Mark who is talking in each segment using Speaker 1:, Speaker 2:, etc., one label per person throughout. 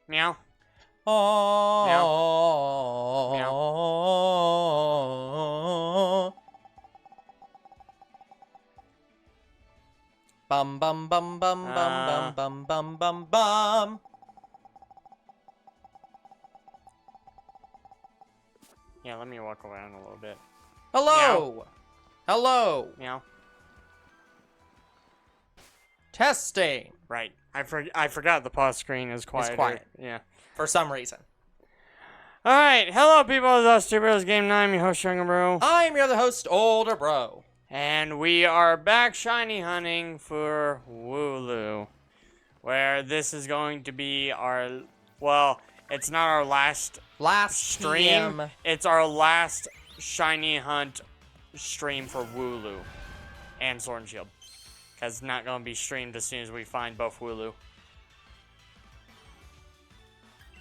Speaker 1: Meow.
Speaker 2: Oh. Bum bum bum bum bum bum bum bum bum.
Speaker 1: Yeah, let me walk around a little bit.
Speaker 2: Hello.
Speaker 1: Meow.
Speaker 2: Hello.
Speaker 1: Meow.
Speaker 2: Testing.
Speaker 1: Right. I forgot the pause screen is quiet.
Speaker 2: It's quiet.
Speaker 1: Yeah.
Speaker 2: For some reason.
Speaker 1: Alright, hello people, this is Two Game 9, your host, Younger Bro.
Speaker 2: I'm your other host, Older Bro.
Speaker 1: And we are back shiny hunting for Wooloo. Where this is going to be our, well, it's not our last stream.
Speaker 2: PM.
Speaker 1: It's our last shiny hunt stream for Wooloo and Sword and Shield. Because it's not going to be streamed as soon as we find both Wooloo.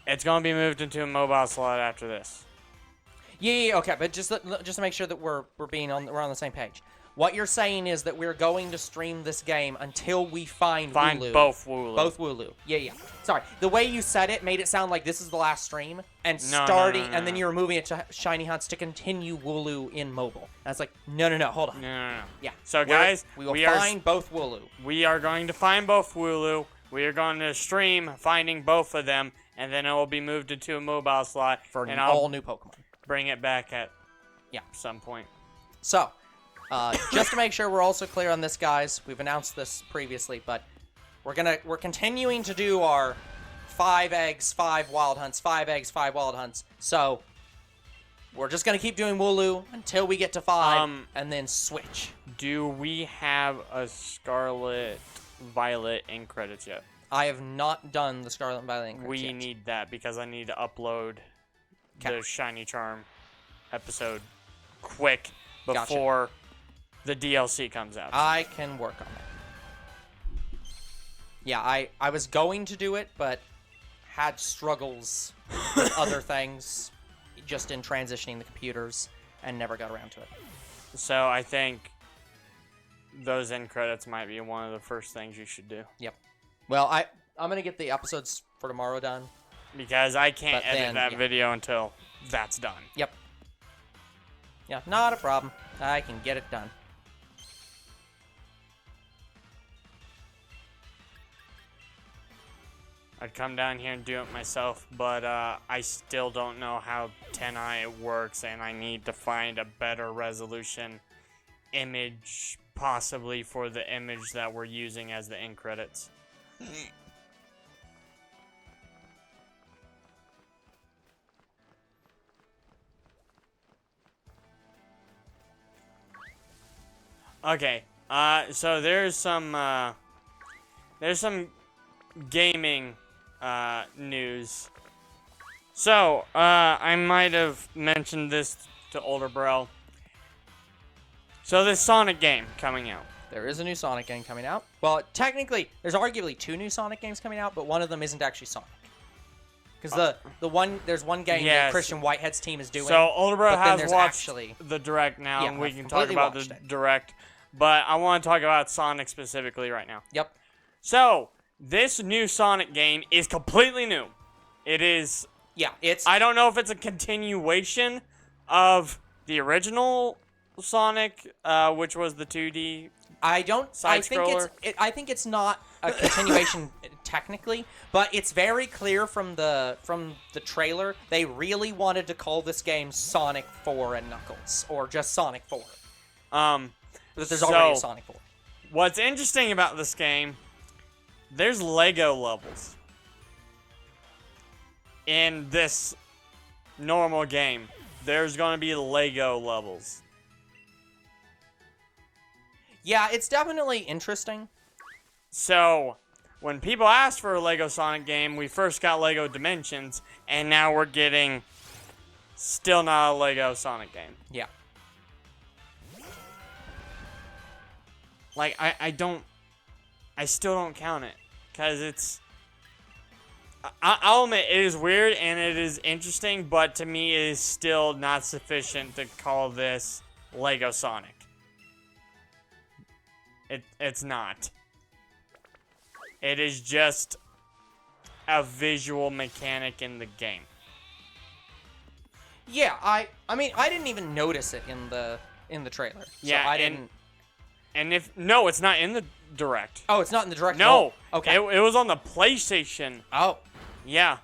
Speaker 1: It's going to be moved into a mobile slot after this.
Speaker 2: Yeah, okay, but just to make sure that we're on the same page. What you're saying is that we're going to stream this game until we find Wooloo.
Speaker 1: Both Wooloo.
Speaker 2: Both Wooloo. Yeah. Sorry. The way you said it made it sound like this is the last stream and
Speaker 1: No.
Speaker 2: and then you're moving it to Shiny Hunts to continue Wooloo in mobile. And it's like, no, hold on.
Speaker 1: No.
Speaker 2: Yeah.
Speaker 1: So guys,
Speaker 2: we will find both Wooloo.
Speaker 1: We are going to find both Wooloo. We are going to stream finding both of them, and then it will be moved into a mobile slot
Speaker 2: for
Speaker 1: and
Speaker 2: all new Pokemon.
Speaker 1: Bring it back at some point.
Speaker 2: So, just to make sure we're also clear on this, guys, we've announced this previously, but we're continuing to do our 5 eggs, 5 wild hunts, 5 eggs, 5 wild hunts. So, we're just gonna keep doing Wooloo until we get to 5, and then switch.
Speaker 1: Do we have a Scarlet Violet in credits yet?
Speaker 2: I have not done the Scarlet and Violet in credits
Speaker 1: We
Speaker 2: yet.
Speaker 1: need that because I need to upload the Shiny Charm episode quick before the DLC comes out.
Speaker 2: I can work on it. Yeah, I was going to do it, but had struggles with other things just in transitioning the computers and never got around to it.
Speaker 1: So I think those end credits might be one of the first things you should do.
Speaker 2: Yep. Well, I'm going to get the episodes for tomorrow done.
Speaker 1: Because I can't edit that video until that's done.
Speaker 2: Yep. Yeah, not a problem. I can get it done.
Speaker 1: I'd come down here and do it myself, but I still don't know how 10i works, and I need to find a better resolution image, possibly for the image that we're using as the end credits. Okay, so there's some gaming news. So, I might have mentioned this to Older Bro. So this Sonic game coming out.
Speaker 2: There is a new Sonic game coming out. Well, technically, there's arguably 2 new Sonic games coming out, but one of them isn't actually Sonic. Because there's one game that Christian Whitehead's team is doing.
Speaker 1: So Older Bro has watched the Direct now, and we can talk about the Direct. But I want to talk about Sonic specifically right now.
Speaker 2: Yep.
Speaker 1: So, this new Sonic game is completely new. It is...
Speaker 2: Yeah, it's...
Speaker 1: I don't know if it's a continuation of the original Sonic, which was the 2D side-scroller.
Speaker 2: I think it's not a continuation technically, but it's very clear from the trailer they really wanted to call this game Sonic 4 and Knuckles, or just Sonic 4. But there's already a Sonic 4.
Speaker 1: What's interesting about this game, there's Lego levels in this normal game. There's going to be Lego levels.
Speaker 2: Yeah, it's definitely interesting.
Speaker 1: So, when people asked for a Lego Sonic game, we first got Lego Dimensions, and now we're getting still not a Lego Sonic game.
Speaker 2: Yeah.
Speaker 1: Like, I still don't count it, because it's, I'll admit, it is weird and it is interesting, but to me it is still not sufficient to call this Lego Sonic. It's not. It is just a visual mechanic in the game.
Speaker 2: Yeah, I mean, I didn't even notice it in the trailer. So
Speaker 1: Yeah,
Speaker 2: I didn't.
Speaker 1: And if no, it's not in the direct.
Speaker 2: Oh, it's not in the direct.
Speaker 1: No.
Speaker 2: Okay.
Speaker 1: It was on the PlayStation.
Speaker 2: Oh.
Speaker 1: Yeah.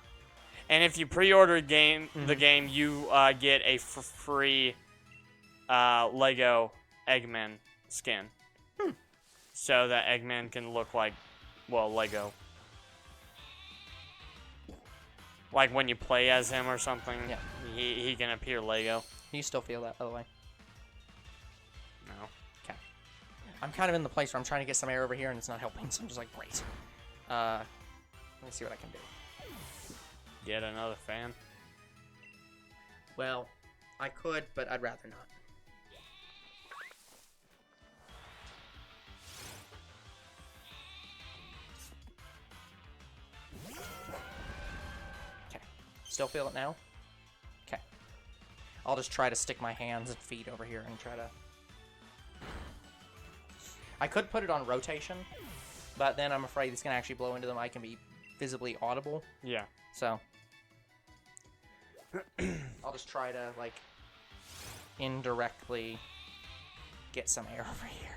Speaker 1: And if you pre-order the game,
Speaker 2: Mm-hmm.
Speaker 1: you get a free Lego Eggman skin. So that Eggman can look like, well, Lego. Like when you play as him or something,
Speaker 2: Yeah.
Speaker 1: he can appear Lego.
Speaker 2: You still feel that, by the way?
Speaker 1: No.
Speaker 2: Okay. I'm kind of in the place where I'm trying to get some air over here, and it's not helping, so I'm just like, great. Let me see what I can do.
Speaker 1: Get another fan.
Speaker 2: Well, I could, but I'd rather not. Okay. Still feel it now? Okay. I'll just try to stick my hands and feet over here and try to... I could put it on rotation, but then I'm afraid it's going to actually blow into them. I can be visibly audible.
Speaker 1: Yeah.
Speaker 2: So... I'll just try to, like, indirectly get some air over here.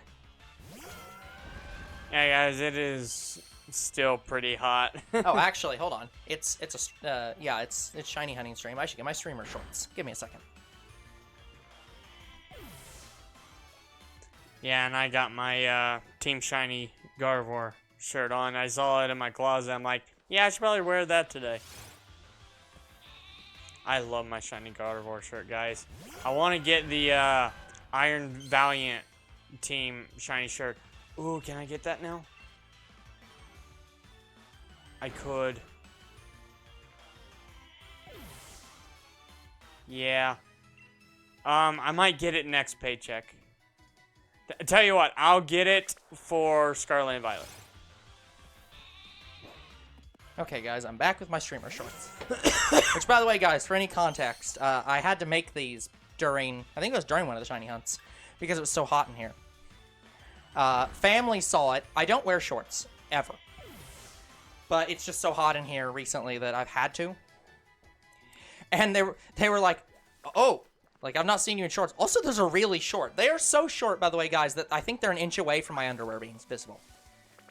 Speaker 1: Yeah, guys, it is still pretty hot.
Speaker 2: Oh, actually, hold on. It's shiny hunting stream. I should get my streamer shorts. Give me a second.
Speaker 1: Yeah, and I got my Team Shiny Gardevoir shirt on. I saw it in my closet. I'm like, yeah, I should probably wear that today. I love my Shiny Gardevoir shirt, guys. I want to get the Iron Valiant Team Shiny shirt. Ooh, can I get that now? I could. Yeah. I might get it next paycheck. Tell you what, I'll get it for Scarlet and Violet.
Speaker 2: Okay, guys, I'm back with my streamer shorts. Which, by the way, guys, for any context, I had to make these during... I think it was during one of the shiny hunts, because it was so hot in here. Family saw it. I don't wear shorts, ever. But it's just so hot in here recently that I've had to. And they were like, oh, like, I've not seen you in shorts. Also, those are really short. They are so short, by the way, guys, that I think they're an inch away from my underwear being visible.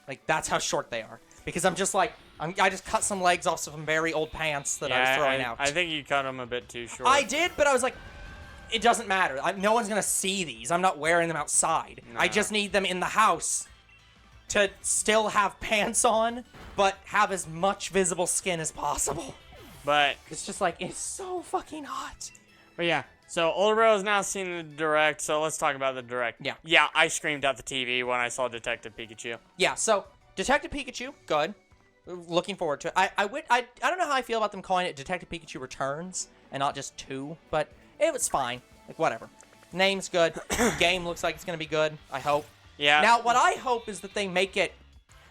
Speaker 2: Like, that's how short they are. Because I'm just like, I just cut some legs off some very old pants that I was throwing out.
Speaker 1: I think you cut them a bit too short.
Speaker 2: I did, but I was like, it doesn't matter. No one's going to see these. I'm not wearing them outside.
Speaker 1: Nah.
Speaker 2: I just need them in the house to still have pants on, but have as much visible skin as possible.
Speaker 1: But
Speaker 2: It's just like, it's so fucking hot.
Speaker 1: But yeah, so Older Bro has now seen the direct, so let's talk about the direct.
Speaker 2: Yeah.
Speaker 1: Yeah, I screamed at the TV when I saw Detective Pikachu.
Speaker 2: Yeah, so Detective Pikachu, good. Looking forward to it. I don't know how I feel about them calling it Detective Pikachu Returns and not just 2, but it was fine. Like, whatever. Name's good. Game looks like it's going to be good, I hope.
Speaker 1: Yeah.
Speaker 2: Now, what I hope is that they make it...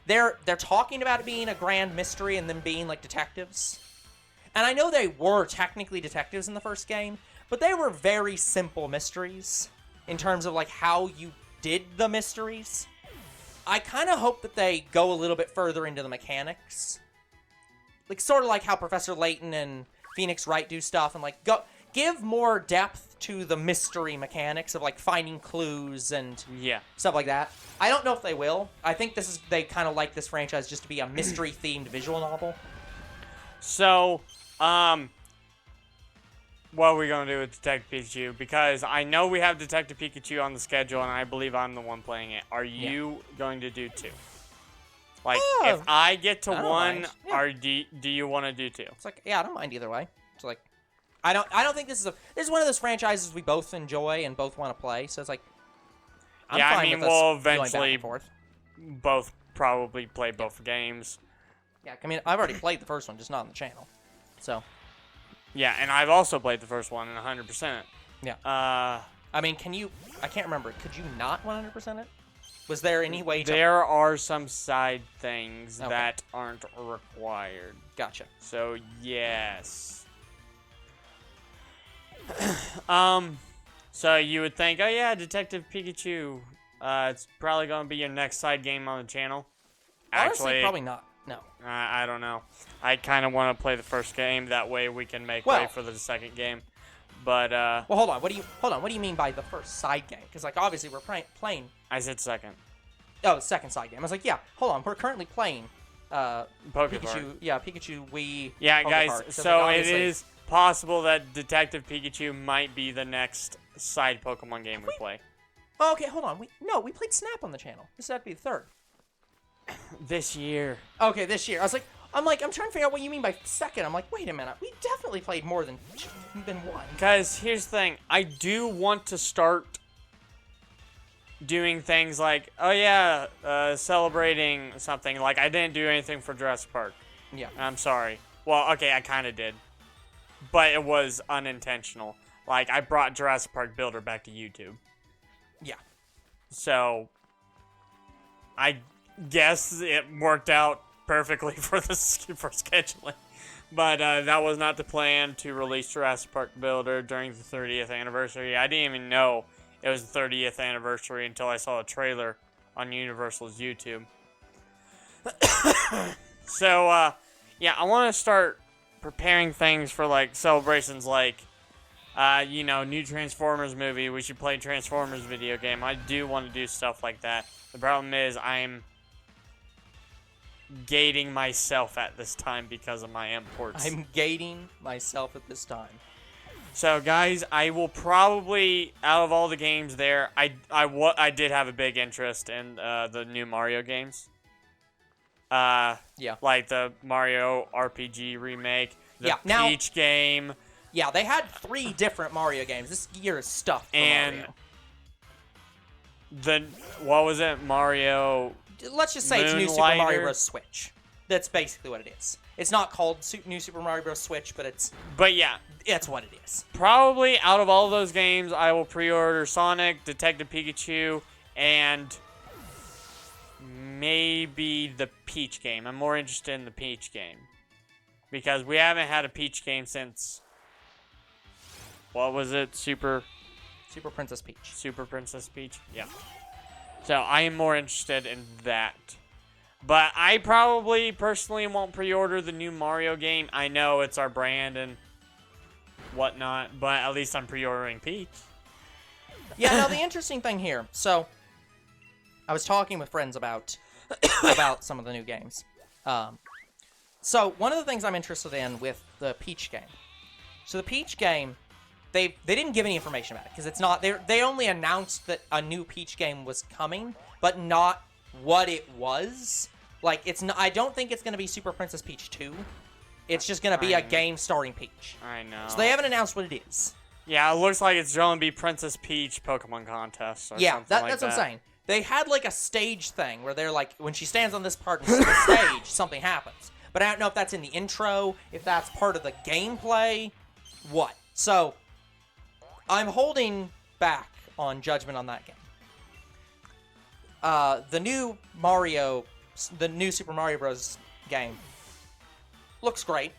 Speaker 2: They're talking about it being a grand mystery and them being, like, detectives. And I know they were technically detectives in the first game, but they were very simple mysteries in terms of, like, how you did the mysteries. I kind of hope that they go a little bit further into the mechanics. Like, sort of like how Professor Layton and Phoenix Wright do stuff, and, like, give more depth to the mystery mechanics of, like, finding clues and stuff like that. I don't know if they will. I think they kind of like this franchise just to be a mystery-themed visual novel.
Speaker 1: So, what are we going to do with Detective Pikachu? Because I know we have Detective Pikachu on the schedule, and I believe I'm the one playing it. Are you going to do 2? Like, if I get to 1, do you want to do 2?
Speaker 2: It's like, yeah, I don't mind either way. It's like, I don't think this is one of those franchises we both enjoy and both want to play. So it's like, I'm fine with us
Speaker 1: we'll
Speaker 2: going back
Speaker 1: eventually
Speaker 2: and forth.
Speaker 1: both probably play both games.
Speaker 2: Yeah, I mean, I've already played the first one, just not on the channel. So.
Speaker 1: Yeah, and I've also played the first one 100%.
Speaker 2: Yeah.
Speaker 1: I
Speaker 2: mean, I can't remember. Could you not 100% it? Was there any way to...
Speaker 1: There are some side things that aren't required.
Speaker 2: Gotcha.
Speaker 1: So, yes. So you would think, oh yeah, Detective Pikachu. It's probably going to be your next side game on the channel.
Speaker 2: Honestly, probably not. No.
Speaker 1: I don't know. I kind of want to play the first game. That way we can make way for the second game. But,
Speaker 2: Well, hold on. What do you mean by the first side game? Because, like, obviously we're playing...
Speaker 1: I said second.
Speaker 2: Oh, second side game. I was like, yeah, hold on. We're currently playing
Speaker 1: Pikachu.
Speaker 2: Pikachu, Wii...
Speaker 1: Yeah, guys,
Speaker 2: Pokepart.
Speaker 1: so
Speaker 2: like,
Speaker 1: it is possible that Detective Pikachu might be the next side Pokemon game we play.
Speaker 2: Oh, okay, hold on. We played Snap on the channel. This had to be the third.
Speaker 1: This year.
Speaker 2: Okay, this year. I'm trying to figure out what you mean by second. I'm like, wait a minute. We definitely played more than one.
Speaker 1: Guys, here's the thing. I do want to start doing things like, celebrating something. Like, I didn't do anything for Jurassic Park.
Speaker 2: Yeah.
Speaker 1: I'm sorry. Well, okay, I kind of did. But it was unintentional. Like, I brought Jurassic Park Builder back to YouTube.
Speaker 2: Yeah.
Speaker 1: So, I guess it worked out perfectly for scheduling. But that was not the plan to release Jurassic Park Builder during the 30th anniversary. I didn't even know it was the 30th anniversary until I saw a trailer on Universal's YouTube. So, yeah, I want to start preparing things for, like, celebrations like, new Transformers movie. We should play Transformers video game. I do want to do stuff like that. The problem is I'm gating myself at this time because of my imports.
Speaker 2: I'm gating myself at this time.
Speaker 1: So, guys, I will probably, out of all the games there, I did have a big interest in the new Mario games.
Speaker 2: Yeah.
Speaker 1: Like the Mario RPG remake, the
Speaker 2: now,
Speaker 1: Peach game.
Speaker 2: Yeah, they had 3 different Mario games. This year is stuffed for
Speaker 1: and
Speaker 2: Mario.
Speaker 1: What was it? Mario...
Speaker 2: Let's just say it's New Super Mario Bros. Switch. That's basically what it is. It's not called New Super Mario Bros. Switch, but it's...
Speaker 1: But yeah.
Speaker 2: It's what it is.
Speaker 1: Probably, out of all of those games, I will pre-order Sonic, Detective Pikachu, and maybe the Peach game. I'm more interested in the Peach game. Because we haven't had a Peach game since... What was it? Super
Speaker 2: Princess Peach.
Speaker 1: Super Princess Peach? Yeah. So, I am more interested in that. But I probably, personally, won't pre-order the new Mario game. I know it's our brand and whatnot, but at least I'm pre-ordering Peach.
Speaker 2: Yeah, now the interesting thing here, so I was talking with friends about some of the new games. So one of the things I'm interested in with the Peach game. So the Peach game, they didn't give any information about it because it's not they only announced that a new Peach game was coming, but not what it was. Like it's not, I don't think it's going to be Super Princess Peach 2. It's just going to be a game starring Peach.
Speaker 1: I know.
Speaker 2: So they haven't announced what it is.
Speaker 1: Yeah, it looks like it's going to be Princess Peach Pokemon contest or something like that.
Speaker 2: That's what I'm saying. They had like a stage thing where they're like, when she stands on this part of the stage, something happens. But I don't know if that's in the intro, if that's part of the gameplay, what. So, I'm holding back on judgment on that game. The new Super Mario Bros. Game looks great.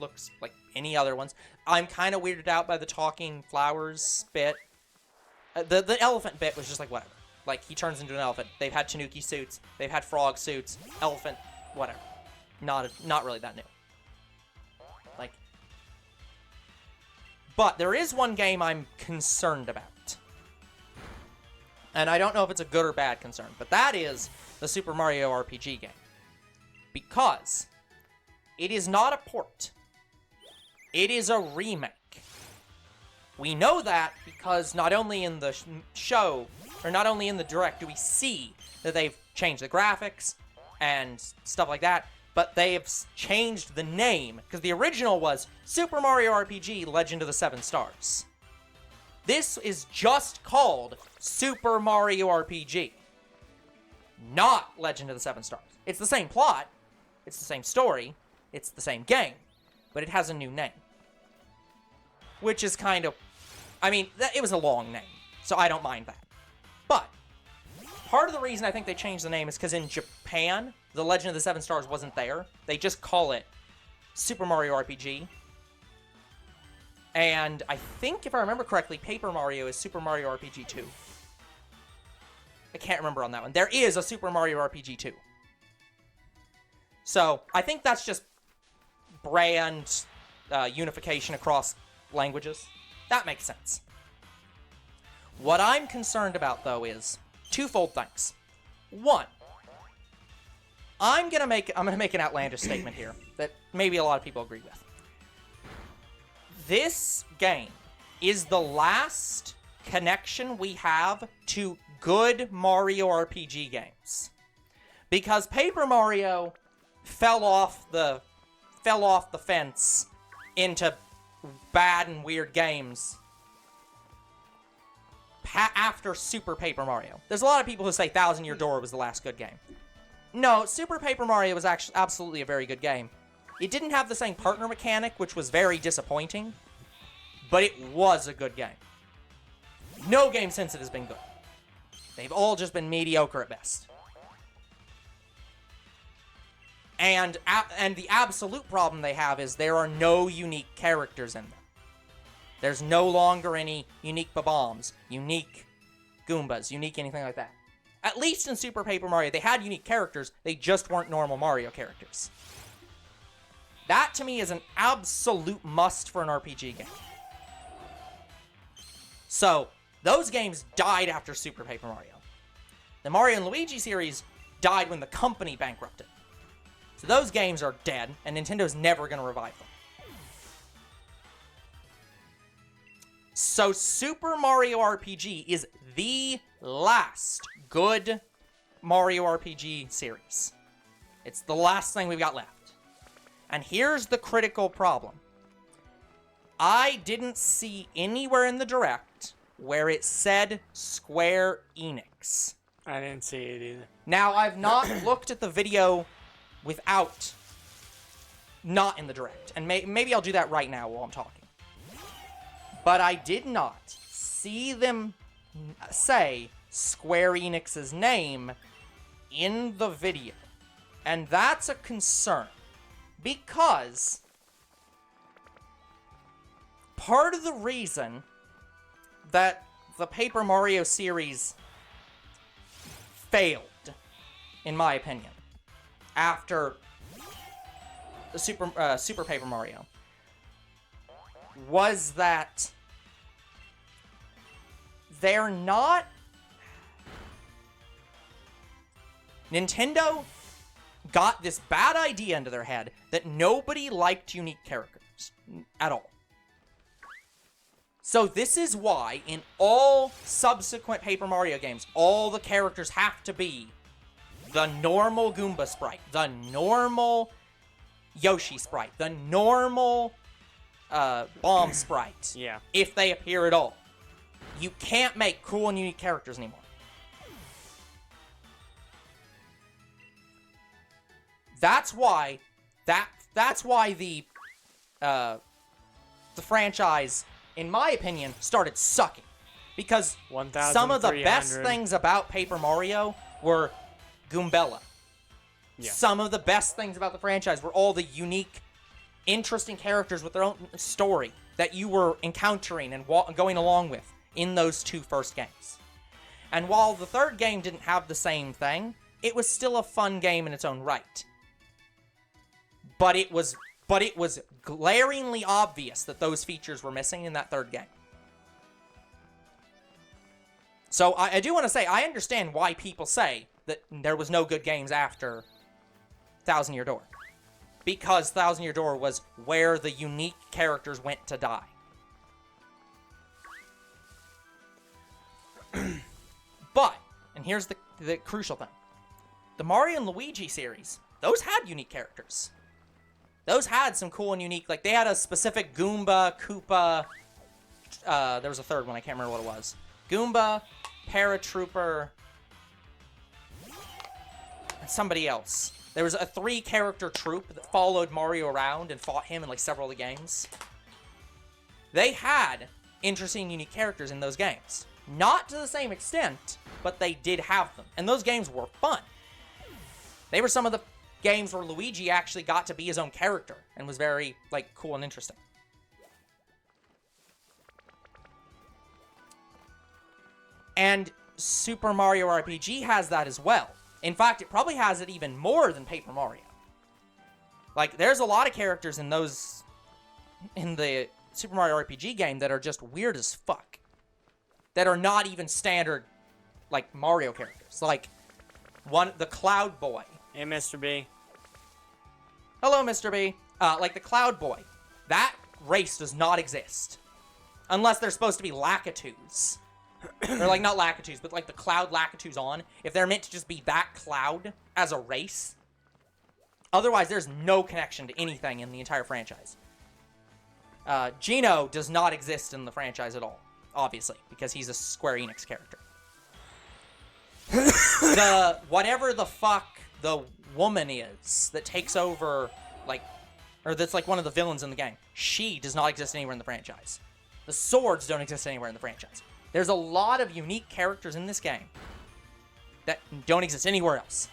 Speaker 2: Looks like any other ones. I'm kind of weirded out by the talking flowers bit. The elephant bit was just like, whatever. Like, he turns into an elephant. They've had Tanuki suits. They've had frog suits. Elephant, whatever. Not really that new. Like, but there is one game I'm concerned about. And I don't know if it's a good or bad concern, but that is the Super Mario RPG game. Because it is not a port. It is a remake. We know that because not only in the show, or not only in the direct do we see that they've changed the graphics and stuff like that, but they have changed the name, because the original was Super Mario RPG Legend of the Seven Stars. This is just called Super Mario RPG, not Legend of the Seven Stars. It's the same plot, it's the same story, it's the same game, but it has a new name. Which is kind of... I mean, it was a long name, so I don't mind that. But part of the reason I think they changed the name is because in Japan, the Legend of the Seven Stars wasn't there. They just call it Super Mario RPG. And I think, if I remember correctly, Paper Mario is Super Mario RPG 2. I can't remember on that one. There is a Super Mario RPG 2. So I think that's just brand unification across languages. That makes sense. What I'm concerned about, though, is twofold things. One, I'm gonna make an outlandish statement here that maybe a lot of people agree with. This game is the last connection we have to good Mario RPG games, because Paper Mario fell off the fence into bad and weird games after Super Paper Mario. There's a lot of people who say Thousand Year Door was the last good game. No, Super Paper Mario was actually absolutely a very good game. It didn't have the same partner mechanic, which was very disappointing, but it was a good game. No game since it has been good. They've all just been mediocre at best. And the absolute problem they have is there are no unique characters in them. There's no longer any unique Bob-ombs, unique Goombas, unique anything like that. At least in Super Paper Mario, they had unique characters, they just weren't normal Mario characters. That, to me, is an absolute must for an RPG game. So, those games died after Super Paper Mario. The Mario and Luigi series died when the company bankrupted. So those games are dead, and Nintendo's never going to revive them. So Super Mario RPG is the last good Mario RPG series. It's the last thing we've got left. And here's the critical problem. I didn't see anywhere in the Direct where it said Square Enix.
Speaker 1: I didn't see it either.
Speaker 2: Now, I've not looked at the video without not in the Direct. And maybe I'll do that right now while I'm talking. But I did not see them say Square Enix's name in the video. And that's a concern. Because part of the reason that the Paper Mario series failed, in my opinion, after the Super Paper Mario, was that they're not... Nintendo got this bad idea into their head that nobody liked unique characters at all. So this is why in all subsequent Paper Mario games, all the characters have to be the normal Goomba sprite, the normal Yoshi sprite, the normal Bomb sprite.
Speaker 1: Yeah.
Speaker 2: If they appear at all. You can't make cool and unique characters anymore. That's why the franchise, in my opinion, started sucking. Because some of the best things about Paper Mario were Goombella. Yeah. Some of the best things about the franchise were all the unique, interesting characters with their own story that you were encountering and going along with in those two first games. And while the third game didn't have the same thing, it was still a fun game in its own right. But it was glaringly obvious that those features were missing in that third game. So I do want to say, I understand why people say that there was no good games after Thousand Year Door. Because Thousand Year Door was where the unique characters went to die. But, and here's the crucial thing. The Mario and Luigi series, those had unique characters. Those had some cool and unique, like they had a specific Goomba, Koopa, there was a third one, I can't remember what it was. Goomba, Paratrooper, and somebody else. There was a 3-character troupe that followed Mario around and fought him in like several of the games. They had interesting, unique characters in those games. Not to the same extent, but they did have them. And those games were fun. They were some of the games where Luigi actually got to be his own character and was very, like, cool and interesting. And Super Mario RPG has that as well. In fact, it probably has it even more than Paper Mario. Like, there's a lot of characters in the Super Mario RPG game that are just weird as fuck. That are not even standard, like, Mario characters. Like, the Cloud Boy.
Speaker 1: Hey, Mr. B.
Speaker 2: Hello, Mr. B. Like, the Cloud Boy. That race does not exist. Unless they're supposed to be Lakitus. They're, like, not Lakitus, but, like, the Cloud Lakitus on. If they're meant to just be that Cloud as a race. Otherwise, there's no connection to anything in the entire franchise. Geno does not exist in the franchise at all, obviously, because he's a Square Enix character. Whatever the fuck the woman is that takes over, like, or that's like one of the villains in the game, she does not exist anywhere in the franchise. The swords don't exist anywhere in the franchise. There's a lot of unique characters in this game that don't exist anywhere else.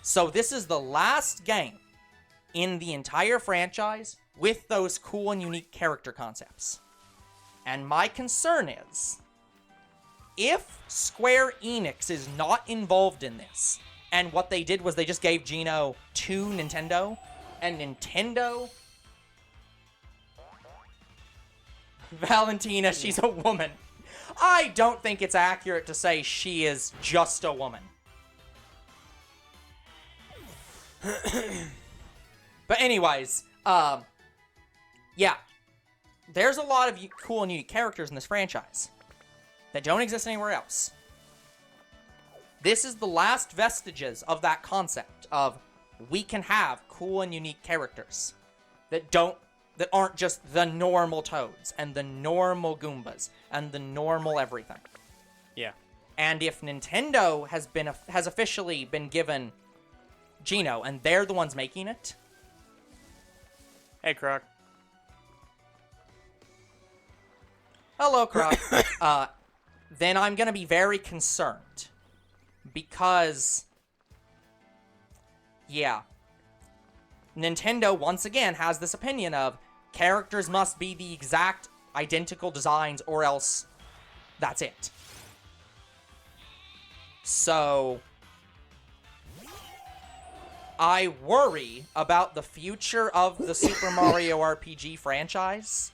Speaker 2: So this is the last game in the entire franchise with those cool and unique character concepts. And my concern is, if Square Enix is not involved in this, and what they did was they just gave Geno to Nintendo, and Nintendo... Valentina, she's a woman. I don't think it's accurate to say she is just a woman. But anyways, yeah. There's a lot of cool and unique characters in this franchise that don't exist anywhere else. This is the last vestiges of that concept of we can have cool and unique characters that aren't just the normal Toads and the normal Goombas and the normal everything.
Speaker 1: Yeah.
Speaker 2: And if Nintendo has officially been given Geno and they're the ones making it.
Speaker 1: Hey, Croc.
Speaker 2: Hello, Croc. Then I'm going to be very concerned. Because, yeah. Nintendo, once again, has this opinion of characters must be the exact identical designs or else that's it. So, I worry about the future of the Super Mario RPG franchise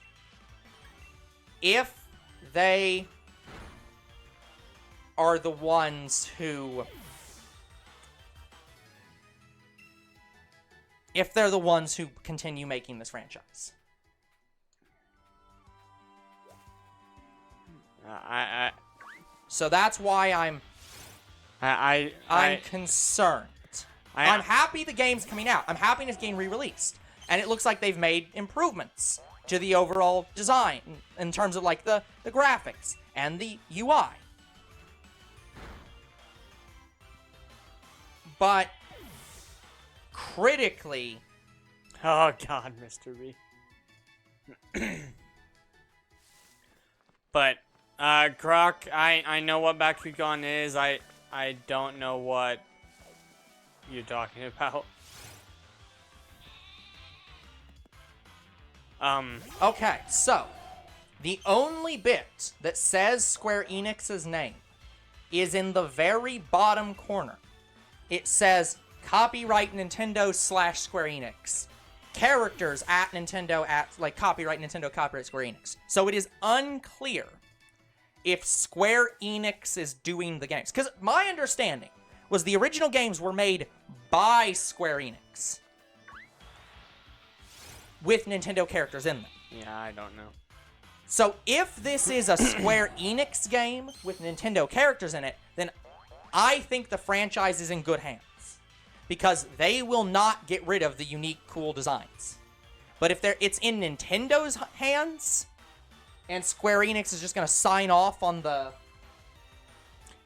Speaker 2: if they are the ones who... if they're the ones who continue making this franchise. So that's why I'm concerned. I'm happy the game's coming out. I'm happy it's getting re-released. And it looks like they've made improvements to the overall design in terms of, like, the graphics and the UI. But critically...
Speaker 1: Oh, God, Mr. B. But, Croc, I know what Bakugan is. I don't know what you're talking about.
Speaker 2: Okay, so, the only bit that says Square Enix's name is in the very bottom corner. It says, copyright Nintendo / Square Enix. Characters at Nintendo like, copyright Nintendo, copyright Square Enix. So it is unclear if Square Enix is doing the games. Because my understanding was the original games were made by Square Enix. With Nintendo characters in them.
Speaker 1: Yeah, I don't know.
Speaker 2: So if this is a Square Enix game with Nintendo characters in it, then I think the franchise is in good hands. Because they will not get rid of the unique, cool designs. But if it's in Nintendo's hands, and Square Enix is just going to sign off on the...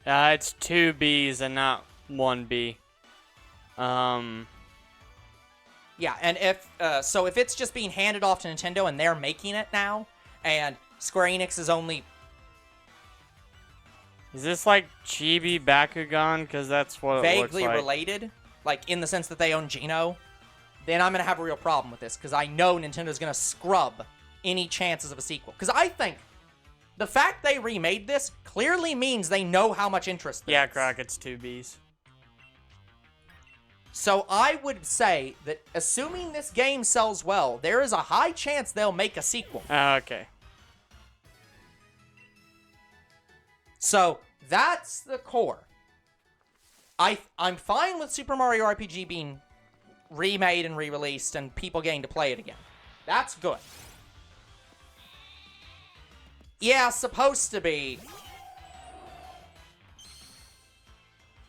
Speaker 1: It's 2 Bs and not 1 B.
Speaker 2: Yeah, and if it's just being handed off to Nintendo and they're making it now, and Square Enix is only...
Speaker 1: Is this like Chibi Bakugan? Because that's what it looks like.
Speaker 2: Vaguely related, like in the sense that they own Geno, then I'm going to have a real problem with this, because I know Nintendo's going to scrub any chances of a sequel. Because I think the fact they remade this clearly means they know how much interest there is.
Speaker 1: Yeah, Croc, it's 2 Bs.
Speaker 2: So I would say that assuming this game sells well, there is a high chance they'll make a sequel.
Speaker 1: Okay.
Speaker 2: So that's the core. I'm fine with Super Mario RPG being remade and re-released and people getting to play it again. That's good. Yeah, supposed to be.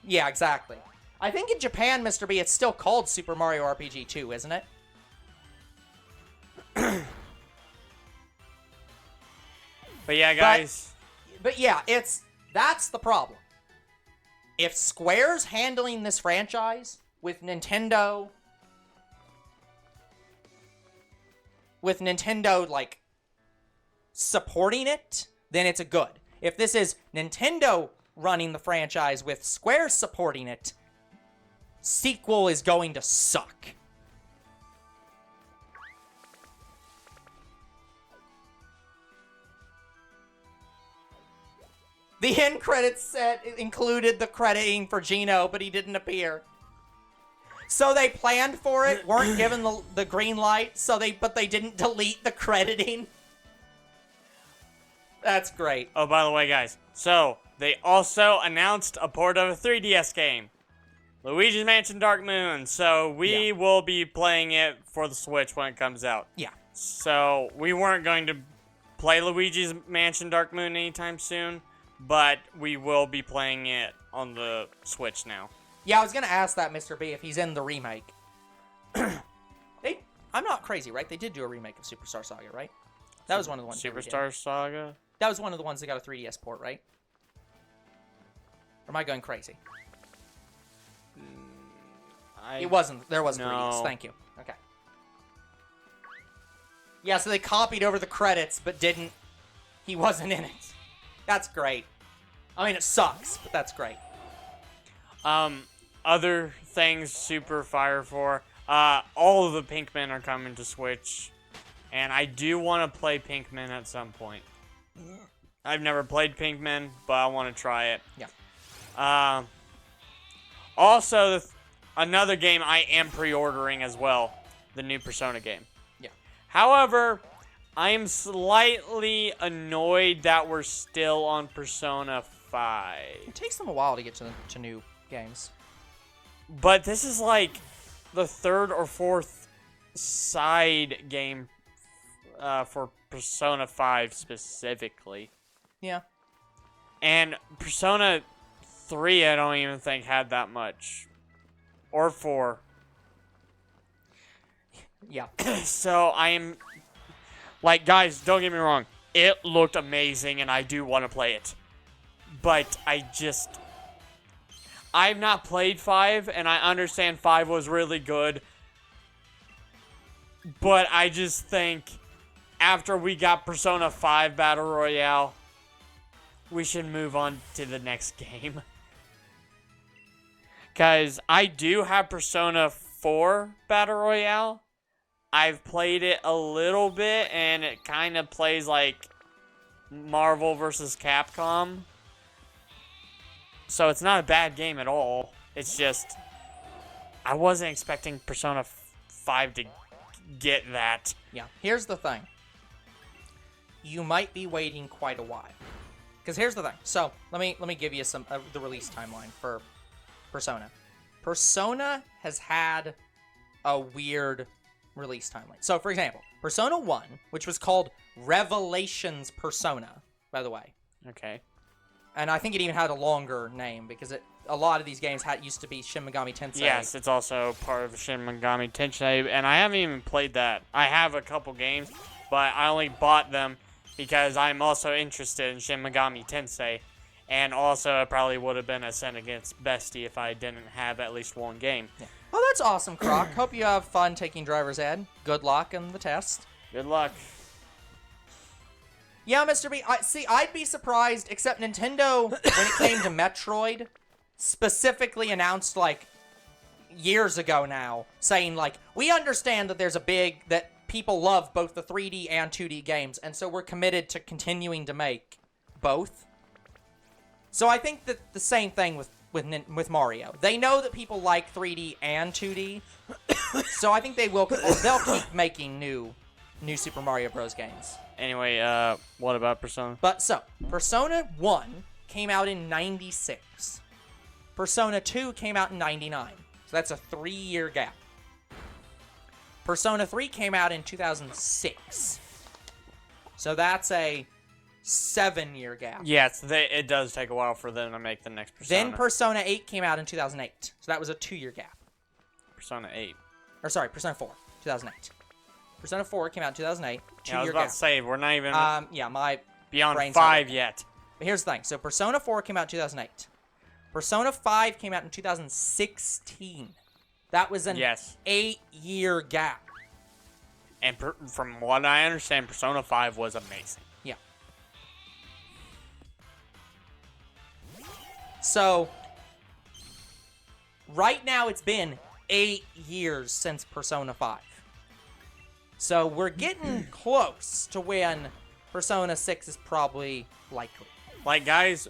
Speaker 2: Yeah, exactly. I think in Japan, Mr. B, it's still called Super Mario RPG 2, isn't it?
Speaker 1: But yeah, guys.
Speaker 2: But yeah, that's the problem. If Square's handling this franchise with Nintendo, like, supporting it, then it's a good. If this is Nintendo running the franchise with Square supporting it, sequel is going to suck. The end credits set included the crediting for Geno, but he didn't appear. So they planned for it, weren't given the green light, but they didn't delete the crediting. That's great.
Speaker 1: Oh, by the way, guys. So, they also announced a port of a 3DS game. Luigi's Mansion Dark Moon. So, we will be playing it for the Switch when it comes out.
Speaker 2: Yeah.
Speaker 1: So, we weren't going to play Luigi's Mansion Dark Moon anytime soon, but we will be playing it on the Switch now.
Speaker 2: Yeah, I was going to ask that, Mr. B, if he's in the remake. I'm not crazy, right? They did do a remake of Superstar Saga, right? That was one of the ones.
Speaker 1: Superstar Saga?
Speaker 2: That was one of the ones that got a 3DS port, right? Or am I going crazy? It wasn't. There wasn't 3DS. Thank you. Okay. Yeah, so they copied over the credits, but didn't. He wasn't in it. That's great. I mean, it sucks, but that's great.
Speaker 1: Other things super fire for. All of the Pinkmen are coming to Switch. And I do want to play Pinkmen at some point. I've never played Pinkmen, but I want to try it.
Speaker 2: Yeah.
Speaker 1: Also, another game I am pre-ordering as well. The new Persona game.
Speaker 2: Yeah.
Speaker 1: However, I am slightly annoyed that we're still on Persona 5.
Speaker 2: It takes them a while to get to new games.
Speaker 1: But this is like the third or fourth side game for Persona 5 specifically.
Speaker 2: Yeah.
Speaker 1: And Persona 3 I don't even think had that much. Or 4.
Speaker 2: Yeah.
Speaker 1: So I am... Like, guys, don't get me wrong. It looked amazing and I do want to play it. But I've not played 5 and I understand 5 was really good. But I just think after we got Persona 5 Battle Royale, we should move on to the next game. Because I do have Persona 4 Battle Royale. I've played it a little bit, and it kind of plays like Marvel vs. Capcom. So it's not a bad game at all. It's just, I wasn't expecting Persona 5 to get that.
Speaker 2: Yeah. Here's the thing. You might be waiting quite a while. Because here's the thing. So, let me give you the release timeline for Persona. Persona has had a weird release timeline. So, for example, Persona 1, which was called Revelations Persona, by the way.
Speaker 1: Okay.
Speaker 2: And I think it even had a longer name, because a lot of these games used to be Shin Megami Tensei.
Speaker 1: Yes, it's also part of Shin Megami Tensei, and I haven't even played that. I have a couple games, but I only bought them because I'm also interested in Shin Megami Tensei, and also it probably would have been a sin against Bestie if I didn't have at least one game.
Speaker 2: Yeah. Well, that's awesome, Croc. Hope you have fun taking driver's ed. Good luck in the test.
Speaker 1: Good luck.
Speaker 2: Yeah, Mr. B, I'd be surprised, except Nintendo, when it came to Metroid, specifically announced, like, years ago now, saying, like, we understand that that people love both the 3D and 2D games, and so we're committed to continuing to make both. So I think that the same thing with with Mario. They know that people like 3D and 2D, so I think they'll keep making new Super Mario Bros. Games.
Speaker 1: Anyway, what about Persona?
Speaker 2: But so, Persona 1 came out in 96. Persona 2 came out in 99. So that's a 3-year gap. Persona 3 came out in 2006. So that's a 7-year gap.
Speaker 1: Yes, it does take a while for them to make the next Persona.
Speaker 2: Then Persona 8 came out in 2008. So that was a 2-year gap.
Speaker 1: Persona 8.
Speaker 2: Or sorry, Persona 4, 2008. Persona 4 came out in 2008. 2-year
Speaker 1: Yeah, I was about
Speaker 2: gap.
Speaker 1: to say, we're not even
Speaker 2: my
Speaker 1: beyond
Speaker 2: brain's
Speaker 1: 5
Speaker 2: not-
Speaker 1: yet.
Speaker 2: But here's the thing. So Persona 4 came out in 2008. Persona 5 came out in 2016. That was an 8-year gap.
Speaker 1: And from what I understand, Persona 5 was amazing.
Speaker 2: Yeah. So, right now it's been 8 years since Persona 5. So we're getting close to when Persona 6 is probably likely.
Speaker 1: Like, guys,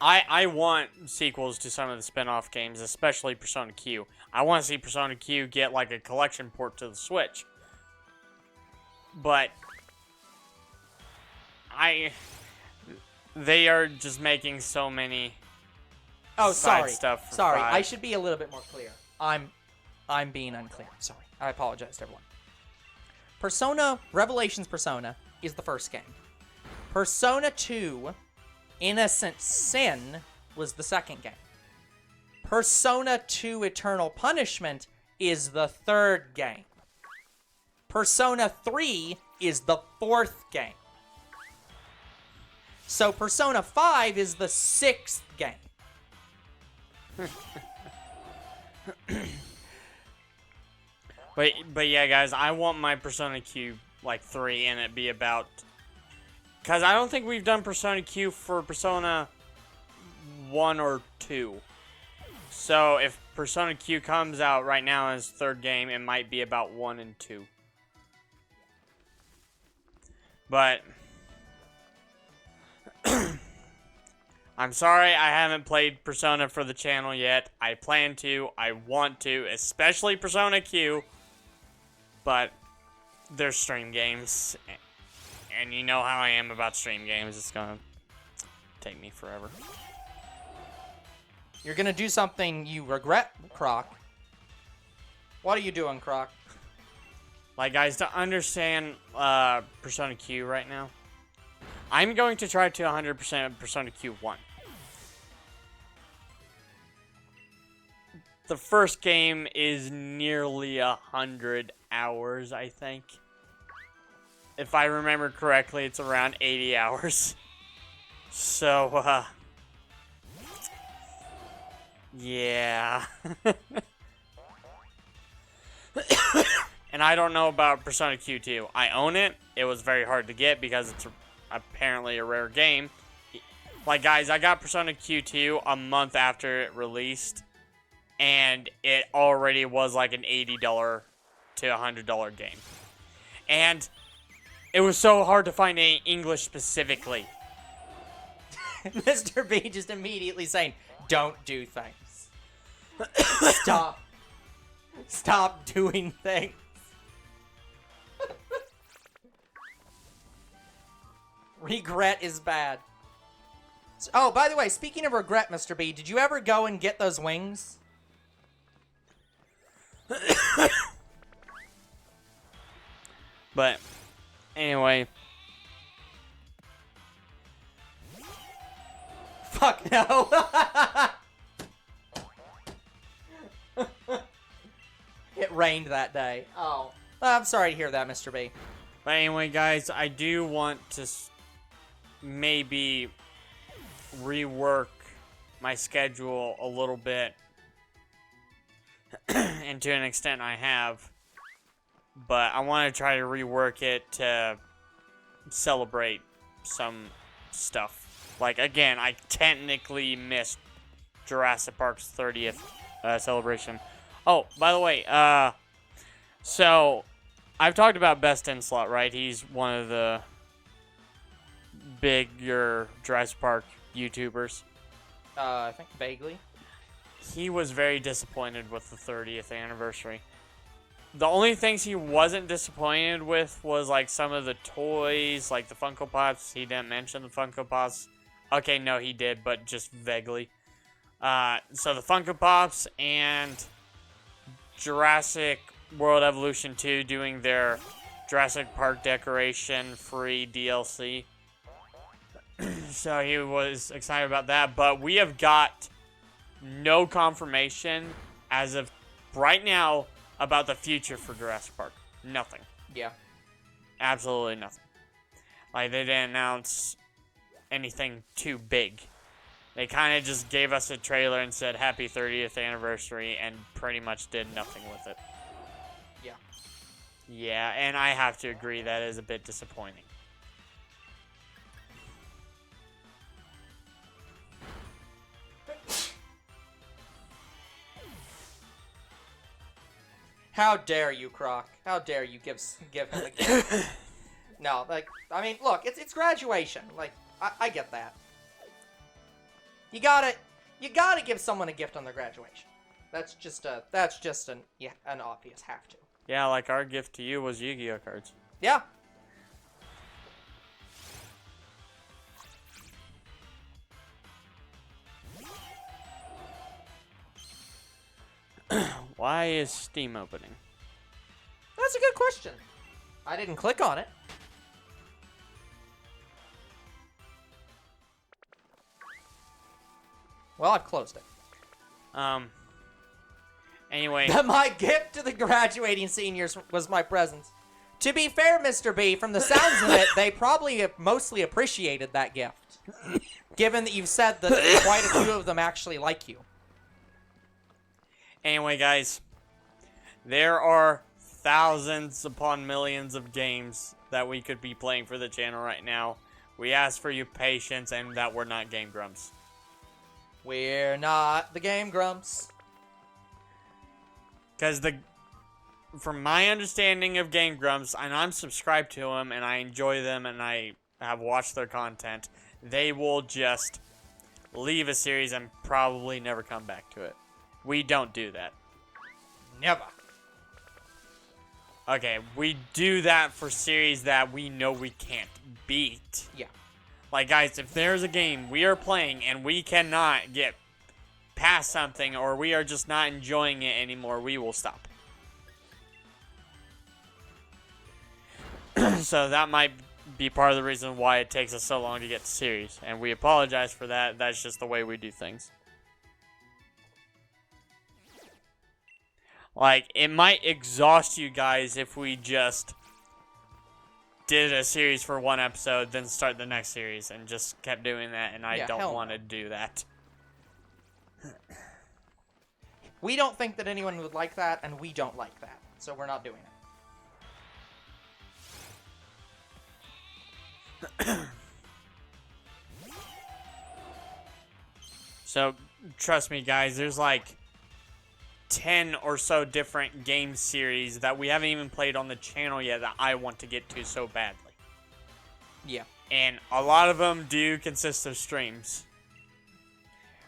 Speaker 1: I want sequels to some of the spin-off games, especially Persona Q. I want to see Persona Q get, like, a collection port to the Switch. But they are just making so many side stuff for
Speaker 2: Sorry,
Speaker 1: 5.
Speaker 2: I should be a little bit more clear. I'm being unclear. Sorry. I apologize to everyone. Persona Revelations Persona is the first game. Persona 2 Innocent Sin was the second game. Persona 2 Eternal Punishment is the third game. Persona 3 is the fourth game. So Persona 5 is the sixth game.
Speaker 1: But yeah, guys, I want my Persona Q, like, 3 and it be about... Because I don't think we've done Persona Q for Persona 1 or 2. So if Persona Q comes out right now as third game, it might be about 1 and 2. But... I'm sorry I haven't played Persona for the channel yet. I plan to. I want to, especially Persona Q. But they're stream games. And you know how I am about stream games. It's gonna take me forever.
Speaker 2: You're gonna do something you regret, Croc. What are you doing, Croc?
Speaker 1: Like, guys, to understand Persona Q right now, I'm going to try to 100% Persona Q1. The first game is nearly 100 hours, I think. If I remember correctly, it's around 80 hours. So, yeah. And I don't know about Persona Q2. I own it. It was very hard to get because it's apparently a rare game. Like, guys, I got Persona Q2 a month after it released, and it already was like an $80 to $100 game. And it was so hard to find any English specifically.
Speaker 2: Mr. B just immediately saying, don't do things. Stop. Stop doing things. Regret is bad. Oh, by the way, speaking of regret, Mr. B, did you ever go and get those wings?
Speaker 1: But anyway,
Speaker 2: fuck no. It rained that day. Oh. I'm sorry to hear that, Mr. B.
Speaker 1: but anyway, guys, I do want to maybe rework my schedule a little bit, and to an extent I have, but I want to try to rework it to celebrate some stuff. Like, again, I technically missed Jurassic Park's 30th celebration. Oh, by the way, so I've talked about Best in Slot, right? He's one of the bigger Jurassic Park YouTubers.
Speaker 2: I think vaguely.
Speaker 1: He was very disappointed with the 30th anniversary. The only things he wasn't disappointed with was like some of the toys, like the Funko Pops. He didn't mention the Funko Pops. Okay, no, he did, but just vaguely. So the Funko Pops and Jurassic World Evolution 2 doing their Jurassic Park decoration free DLC. So he was excited about that, but we have got no confirmation as of right now about the future for Jurassic Park. Nothing.
Speaker 2: Yeah.
Speaker 1: Absolutely nothing. Like, they didn't announce anything too big. They kind of just gave us a trailer and said happy 30th anniversary and pretty much did nothing with it.
Speaker 2: Yeah.
Speaker 1: Yeah, and I have to agree that is a bit disappointing.
Speaker 2: How dare you, Croc? How dare you give him a gift? No, like, I mean, look, it's graduation. Like, I get that. You gotta give someone a gift on their graduation. That's just an obvious have to.
Speaker 1: Yeah, like our gift to you was Yu-Gi-Oh cards.
Speaker 2: Yeah.
Speaker 1: Why is Steam opening?
Speaker 2: That's a good question. I didn't click on it. Well, I've closed it.
Speaker 1: Anyway.
Speaker 2: My gift to the graduating seniors was my presents. To be fair, Mr. B, from the sounds of it, they probably mostly appreciated that gift. Given that you've said that quite a few of them actually like you.
Speaker 1: Anyway, guys. There are thousands upon millions of games that we could be playing for the channel right now. We ask for your patience and that we're not Game Grumps.
Speaker 2: We're not the Game Grumps.
Speaker 1: Because from my understanding of Game Grumps, and I'm subscribed to them, and I enjoy them, and I have watched their content, they will just leave a series and probably never come back to it. We don't do that.
Speaker 2: Never.
Speaker 1: Okay, we do that for series that we know we can't beat.
Speaker 2: Yeah.
Speaker 1: Like, guys, if there's a game we are playing and we cannot get past something, or we are just not enjoying it anymore, we will stop. So that might be part of the reason why it takes us so long to get to series, and we apologize for that. That's just the way we do things. Like, it might exhaust you guys if we just did a series for one episode, then start the next series, and just kept doing that, and I don't want to do that.
Speaker 2: We don't think that anyone would like that, and we don't like that. So we're not doing it.
Speaker 1: So, trust me, guys, there's like 10 or so different game series that we haven't even played on the channel yet that I want to get to so badly.
Speaker 2: Yeah.
Speaker 1: And a lot of them do consist of streams.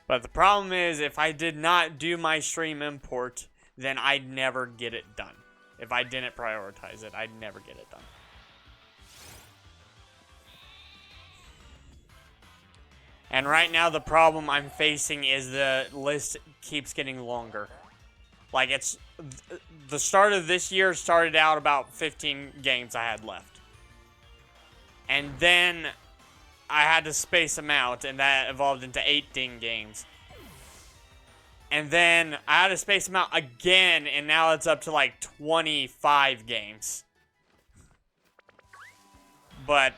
Speaker 1: But the problem is, if I did not do my stream import, then I'd never get it done. If I didn't prioritize it, I'd never get it done. And right now, the problem I'm facing is the list keeps getting longer. Like, it's the start of this year started out about 15 games I had left. And then I had to space them out, and that evolved into 18 games. And then I had to space them out again, and now it's up to like 25 games. But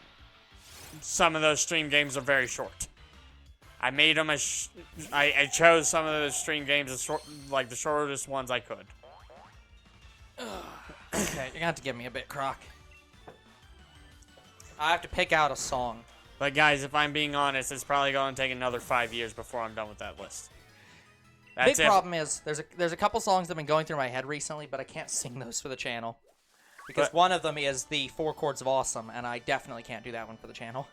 Speaker 1: some of those stream games are very short. I made them I chose some of those stream games as like the shortest ones I could.
Speaker 2: Okay, you're gonna have to give me a bit, Croc. I have to pick out a song.
Speaker 1: But guys, if I'm being honest, it's probably going to take another 5 years before I'm done with that list.
Speaker 2: Big problem is there's a couple songs that have been going through my head recently, but I can't sing those for the channel. Because one of them is the 4 Chords of Awesome, and I definitely can't do that one for the channel.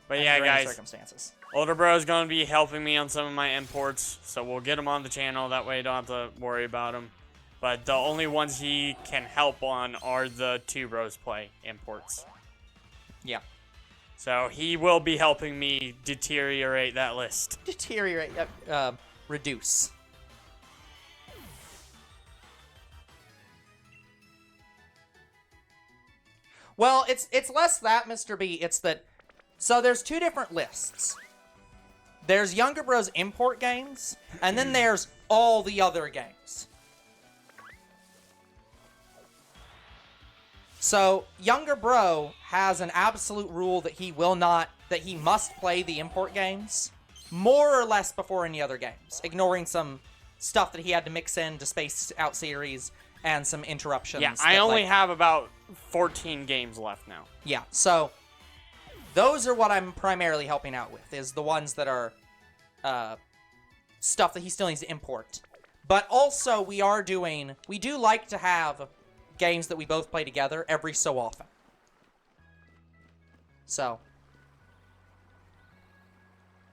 Speaker 1: But yeah,
Speaker 2: under any
Speaker 1: guys,
Speaker 2: circumstances.
Speaker 1: Older Bro's going to be helping me on some of my imports, so we'll get him on the channel. That way I don't have to worry about him. But the only ones he can help on are the 2 Bros Play imports.
Speaker 2: Yeah.
Speaker 1: So he will be helping me deteriorate that list.
Speaker 2: Deteriorate, reduce. Well, it's less that, Mr. B. It's that, so there's 2 different lists. There's Younger Bros import games, and then there's all the other games. So, Younger Bro has an absolute rule that he must play the import games more or less before any other games, ignoring some stuff that he had to mix in to space out series and some interruptions.
Speaker 1: Yeah, I only have about 14 games left now.
Speaker 2: Yeah, so those are what I'm primarily helping out with, is the ones that are stuff that he still needs to import. But also, we do like to have games that we both play together every so often. So,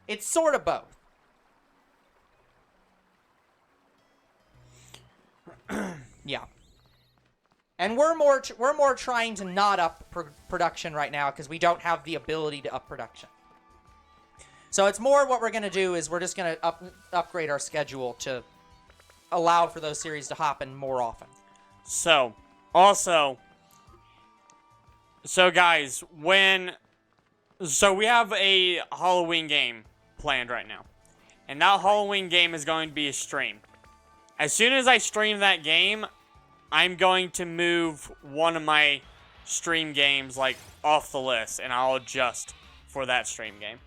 Speaker 2: it's sort of both. Yeah. And we're more trying to not up production right now because we don't have the ability to up production. So it's more what we're going to do is we're just going to upgrade our schedule to allow for those series to happen more often.
Speaker 1: So, also, guys, so we have a Halloween game planned right now. And that Halloween game is going to be a stream. As soon as I stream that game, I'm going to move one of my stream games, like, off the list, and I'll adjust for that stream game.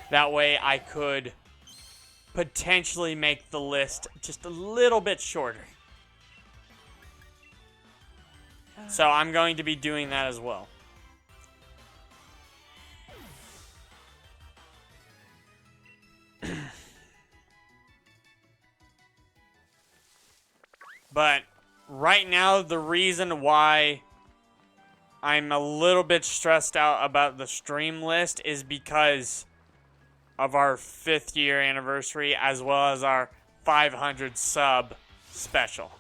Speaker 1: That way I could potentially make the list just a little bit shorter. So I'm going to be doing that as well. But right now, the reason why I'm a little bit stressed out about the stream list is because of our 5th year anniversary as well as our 500 sub special.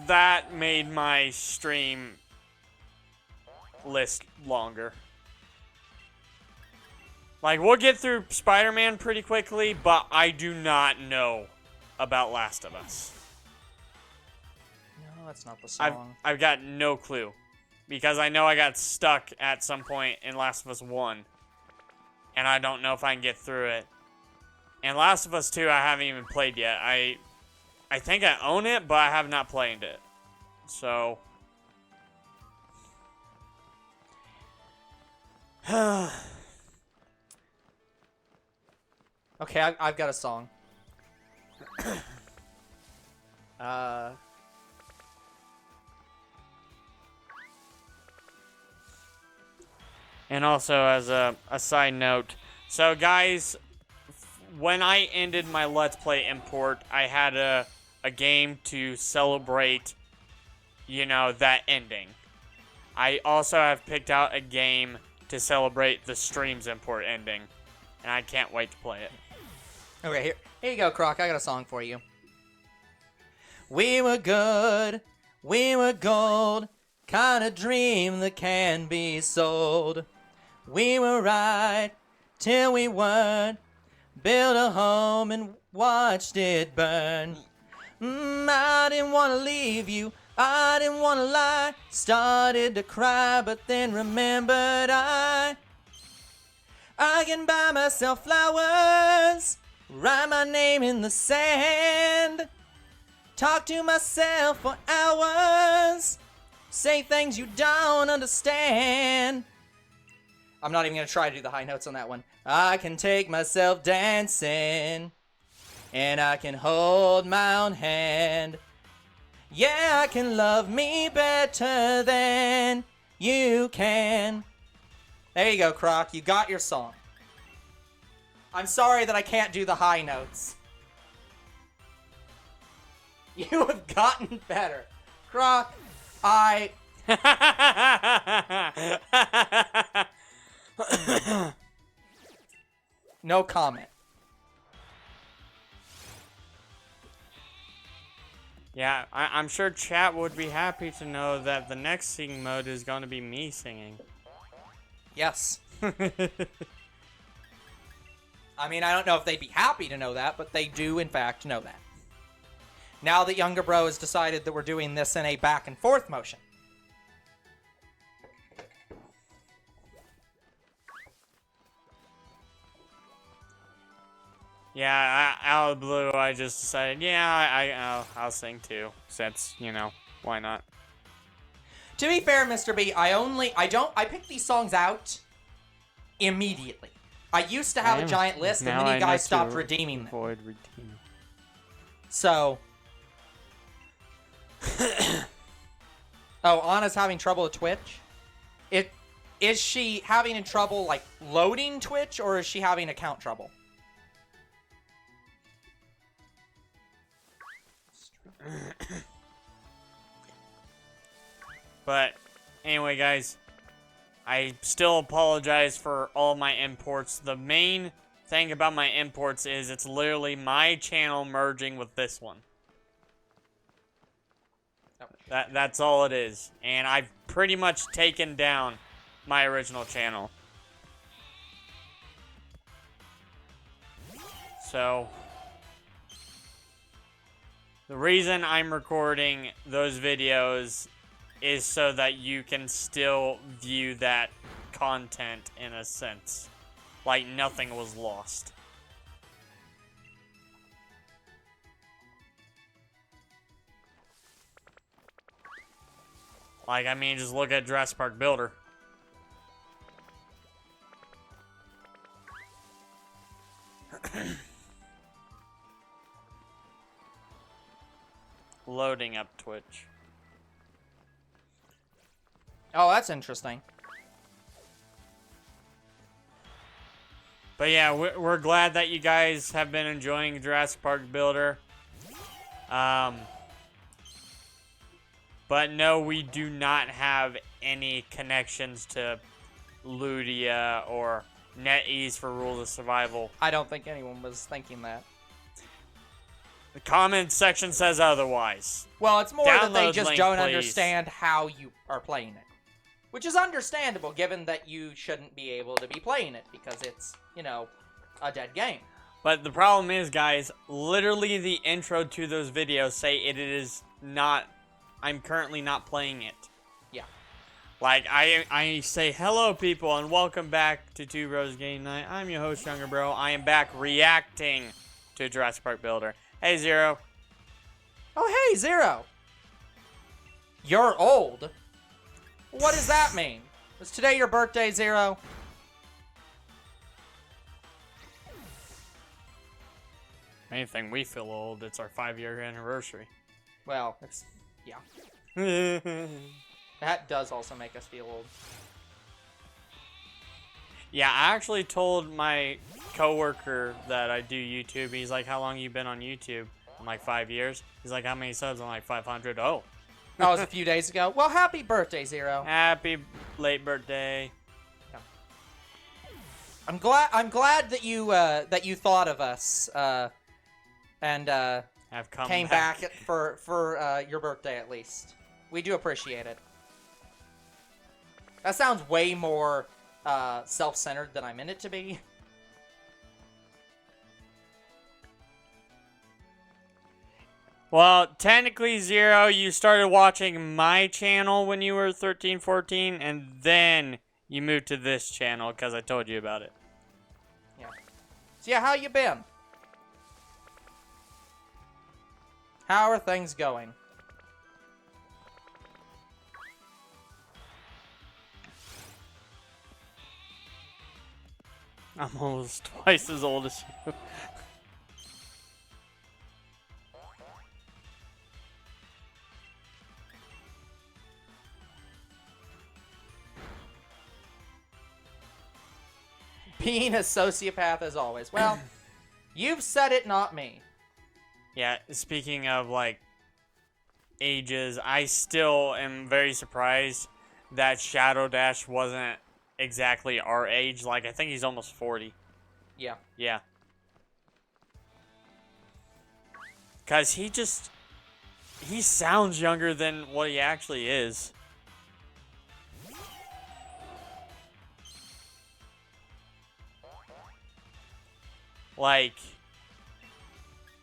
Speaker 1: That made my stream list longer. Like, we'll get through Spider-Man pretty quickly, but I do not know about Last of Us.
Speaker 2: No, that's not the song.
Speaker 1: I've got no clue. Because I know I got stuck at some point in Last of Us 1. And I don't know if I can get through it. And Last of Us 2 I haven't even played yet. I think I own it, but I have not played it. So...
Speaker 2: Okay, I've got a song.
Speaker 1: And also, as a side note, so guys, when I ended my Let's Play import, I had a game to celebrate, you know, that ending. I also have picked out a game to celebrate the stream's import ending, and I can't wait to play it.
Speaker 2: Okay, here you go, Croc. I got a song for you. We were good, we were gold, kind of dream that can be sold. We were right till we weren't, built a home and watched it burn. I didn't want to leave you, I didn't want to lie, started to cry but then remembered I can buy myself flowers, write my name in the sand, talk to myself for hours, say things you don't understand. I'm not even going to try to do the high notes on that one. I can take myself dancing, and I can hold my own hand. Yeah, I can love me better than you can. There you go, Croc. You got your song. I'm sorry that I can't do the high notes. You have gotten better. Croc, No comment.
Speaker 1: Yeah, I'm sure chat would be happy to know that the next sing mode is going to be me singing.
Speaker 2: Yes. I mean, I don't know if they'd be happy to know that, but they do, in fact, know that. Now that Younger Bro has decided that we're doing this in a back and forth motion.
Speaker 1: Yeah, out of the blue, I just decided, yeah, I'll sing too, since, you know, why not?
Speaker 2: To be fair, Mr. B, I pick these songs out immediately. I used to have a giant list, and then you guys stopped redeeming them.
Speaker 1: Avoid redeeming.
Speaker 2: So. Oh, Anna's having trouble with Twitch? Is she having trouble, like, loading Twitch, or is she having account trouble?
Speaker 1: But anyway, guys, I still apologize for all my imports. The main thing about my imports is it's literally my channel merging with this one. That's all it is. And I've pretty much taken down my original channel. So the reason I'm recording those videos is so that you can still view that content in a sense. Like nothing was lost. Like, I mean, just look at Jurassic Park Builder. Loading up Twitch.
Speaker 2: Oh, that's interesting.
Speaker 1: But yeah, we're glad that you guys have been enjoying Jurassic Park Builder. But no, we do not have any connections to Ludia or NetEase for Rules of Survival.
Speaker 2: I don't think anyone was thinking that.
Speaker 1: The comment section says otherwise.
Speaker 2: Well, it's more that they
Speaker 1: Download
Speaker 2: just
Speaker 1: link,
Speaker 2: don't
Speaker 1: please.
Speaker 2: understand how you are playing it. Which is understandable, given that you shouldn't be able to be playing it, because it's, you know, a dead game.
Speaker 1: But the problem is, guys, literally the intro to those videos say it is not... I'm currently not playing it.
Speaker 2: Yeah.
Speaker 1: Like, I say, hello, people, and welcome back to Two Bros Game Night. I'm your host, Younger Bro. I am back reacting to Jurassic Park Builder. Hey, Zero.
Speaker 2: Oh, hey, Zero. You're old. What does that mean? Was today your birthday, Zero?
Speaker 1: Anything we feel old, it's our 5-year anniversary.
Speaker 2: Well, it's... yeah. That does also make us feel old.
Speaker 1: Yeah, I actually told my coworker that I do YouTube. He's like, how long you been on YouTube? I'm like, 5 years. He's like, how many subs? I'm like, 500. Oh.
Speaker 2: That was a few days ago. Well, happy birthday, Zero.
Speaker 1: Happy late birthday.
Speaker 2: Yeah. I'm glad that you thought of us and
Speaker 1: Have come
Speaker 2: came back for your birthday at least. We do appreciate it. That sounds way more self-centered than I meant it to be.
Speaker 1: Well, technically, Zero, you started watching my channel when you were 13, 14, and then you moved to this channel because I told you about it.
Speaker 2: Yeah. So yeah, how you been? How are things going?
Speaker 1: I'm almost twice as old as you.
Speaker 2: Being a sociopath as always. Well, you've said it, not me.
Speaker 1: Yeah, speaking of, like, ages, I still am very surprised that Shadow Dash wasn't exactly our age. Like, I think he's almost 40.
Speaker 2: Yeah.
Speaker 1: Yeah. Because he sounds younger than what he actually is. Like,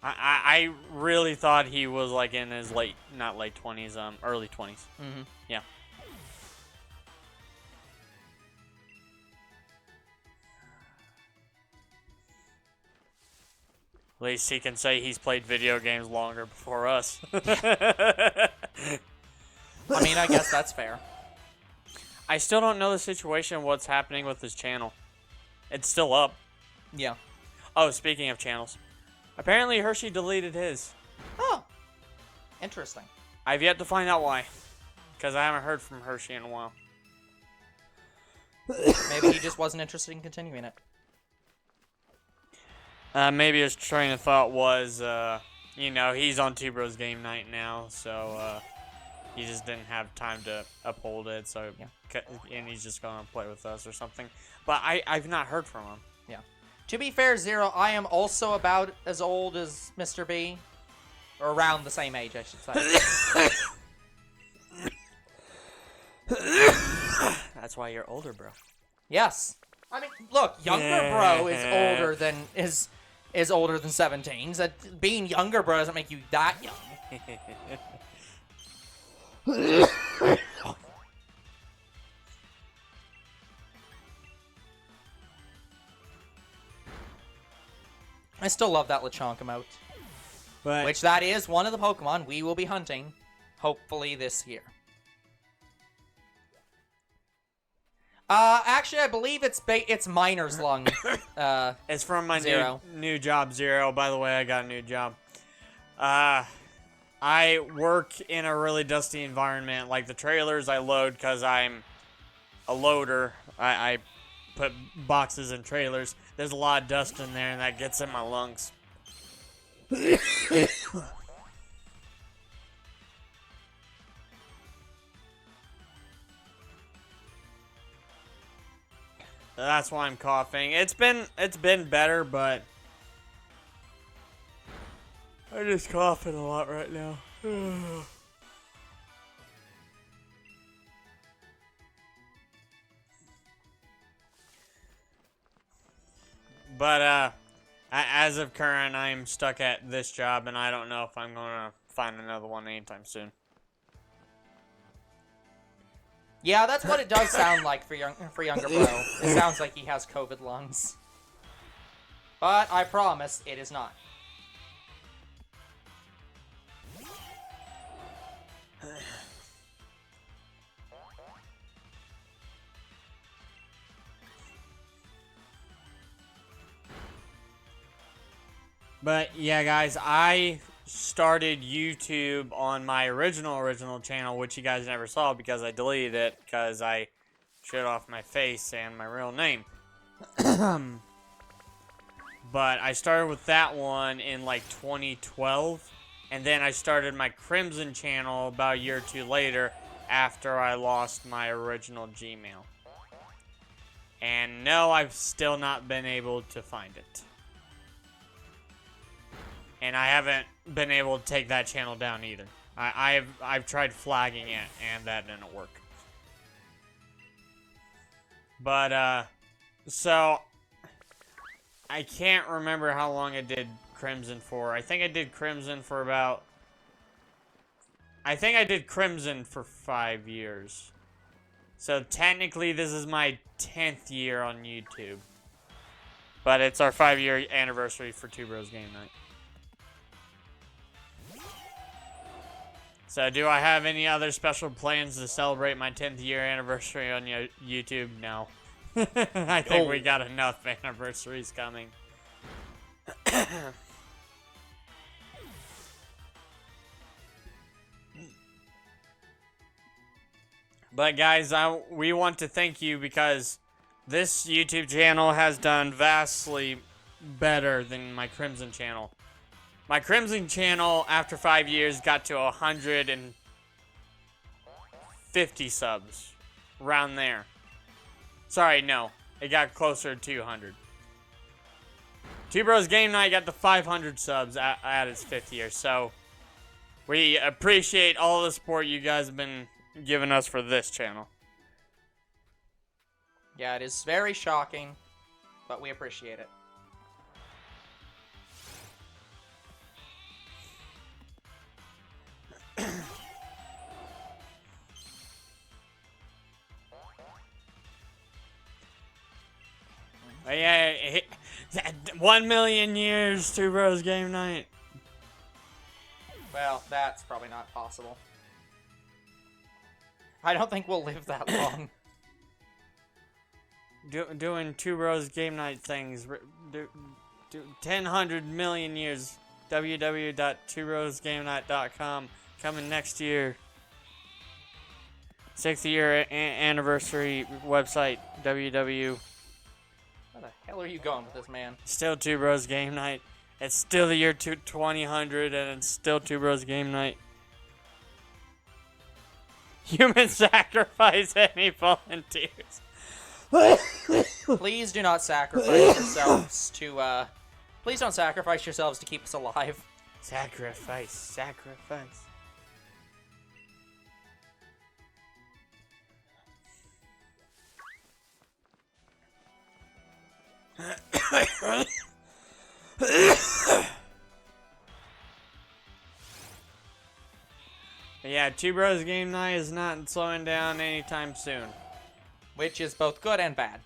Speaker 1: I really thought he was like in his not late 20s, early 20s.
Speaker 2: Mm-hmm.
Speaker 1: Yeah. At least he can say he's played video games longer before us.
Speaker 2: I mean, I guess that's fair.
Speaker 1: I still don't know the situation, what's happening with his channel. It's still up.
Speaker 2: Yeah.
Speaker 1: Oh, speaking of channels. Apparently Hershey deleted his.
Speaker 2: Oh. Interesting.
Speaker 1: I've yet to find out why. Because I haven't heard from Hershey in a while.
Speaker 2: Maybe he just wasn't interested in continuing it.
Speaker 1: Maybe his train of thought was, he's on Two Bros Game Night now, so he just didn't have time to uphold it, so and he's just going to play with us or something. But I've not heard from him.
Speaker 2: Yeah. To be fair, Zero, I am also about as old as Mr. B. Or around the same age, I should say.
Speaker 1: That's why you're older, bro.
Speaker 2: Yes. I mean, look, younger bro is older than is older than 17. So being younger bro doesn't make you that young. I still love that Lechonk emote.
Speaker 1: But
Speaker 2: Which that is one of the Pokemon we will be hunting, hopefully this year. Actually, I believe it's Miner's Lung.
Speaker 1: It's from my
Speaker 2: Zero.
Speaker 1: new job, Zero. By the way, I got a new job. I work in a really dusty environment. Like the trailers I load because I'm a loader. I put boxes in trailers. There's a lot of dust in there, and that gets in my lungs. That's why I'm coughing. It's been better, but I'm just coughing a lot right now. But as of current, I'm stuck at this job, and I don't know if I'm gonna find another one anytime soon.
Speaker 2: Yeah, that's what it does sound like for younger bro. It sounds like he has COVID lungs. But I promise it is not.
Speaker 1: But yeah, guys, I started YouTube on my original channel, which you guys never saw because I deleted it because I showed off my face and my real name. But I started with that one in like 2012, and then I started my Crimson channel about a year or two later after I lost my original Gmail. And no, I've still not been able to find it. And I haven't been able to take that channel down either. I've tried flagging it, and that didn't work. But, so, I can't remember how long I did Crimson for. I think I did Crimson for about... I think I did Crimson for 5 years. So, technically, this is my 10th year on YouTube. But it's our 5-year anniversary for Two Bros Game Night. So, do I have any other special plans to celebrate my 10th year anniversary on YouTube? No. I think we got enough anniversaries coming. But guys, we want to thank you because this YouTube channel has done vastly better than my Crimson channel. My Crimson channel, after 5 years, got to 150 subs. Around there. Sorry, no. It got closer to 200. Two Bros Game Night got to 500 subs at its 5th year. So, we appreciate all the support you guys have been giving us for this channel.
Speaker 2: Yeah, it is very shocking, but we appreciate it.
Speaker 1: Yeah, 1 million years, Two Bros Game Night.
Speaker 2: Well, that's probably not possible. I don't think we'll live that long.
Speaker 1: Doing Two Bros Game Night things. 100 million years. www.twobrosgamenight.com. Coming next year. 6th year anniversary website. www.
Speaker 2: Where the hell are you going with this, man?
Speaker 1: Still Two Bros Game Night. It's still the year 2000 and it's still Two Bros Game Night. Human sacrifice any volunteers.
Speaker 2: Please do not sacrifice yourselves to, please don't sacrifice yourselves to keep us alive.
Speaker 1: Sacrifice, sacrifice. Yeah, Two Bros Game Night is not slowing down anytime soon.
Speaker 2: Which is both good and bad.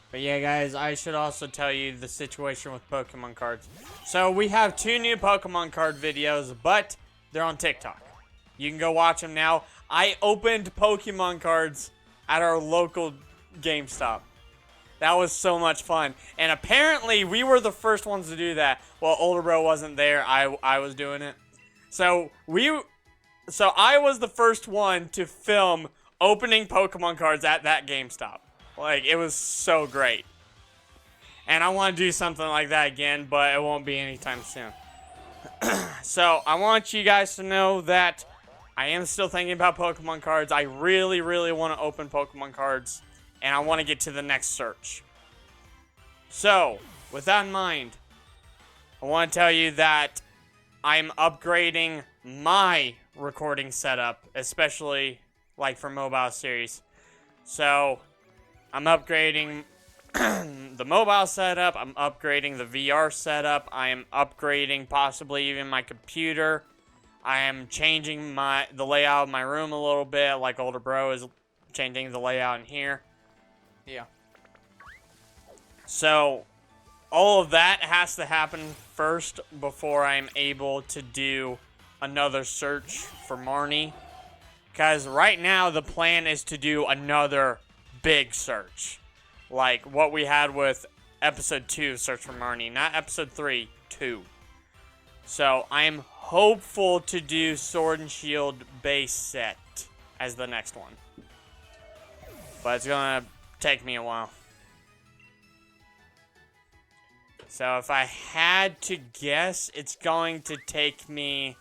Speaker 1: But yeah, guys, I should also tell you the situation with Pokemon cards. So we have 2 new Pokemon card videos, but they're on TikTok. You can go watch them now. I opened Pokemon cards at our local GameStop. That was so much fun. And apparently, we were the first ones to do that. Well, Older Bro wasn't there. I was doing it. So I was the first one to film opening Pokemon cards at that GameStop. Like, it was so great. And I want to do something like that again, but it won't be anytime soon. So, I want you guys to know that I am still thinking about Pokemon cards. I really, really want to open Pokemon cards. And I want to get to the next search. So, with that in mind, I want to tell you that I'm upgrading my recording setup, especially, like, for mobile series. So, I'm upgrading the mobile setup, I'm upgrading the VR setup, I am upgrading possibly even my computer. I am changing the layout of my room a little bit, like Older Bro is changing the layout in here.
Speaker 2: Yeah.
Speaker 1: So, all of that has to happen first before I'm able to do another search for Marnie. Because right now, the plan is to do another big search. Like what we had with episode 2, Search for Marnie. Not episode 3, 2. So, I'm hopeful to do Sword and Shield base set as the next one. But it's gonna take me a while. So if I had to guess, it's going to take me...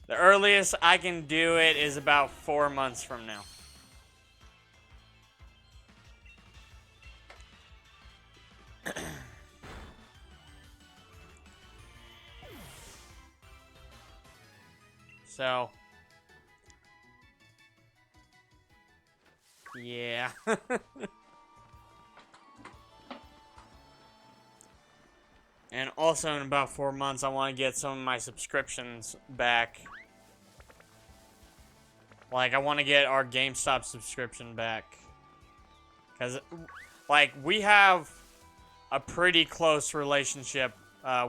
Speaker 1: The earliest I can do it is about 4 months from now. So... yeah. And also in about 4 months, I want to get some of my subscriptions back. Like, I want to get our GameStop subscription back. Because, like, we have a pretty close relationship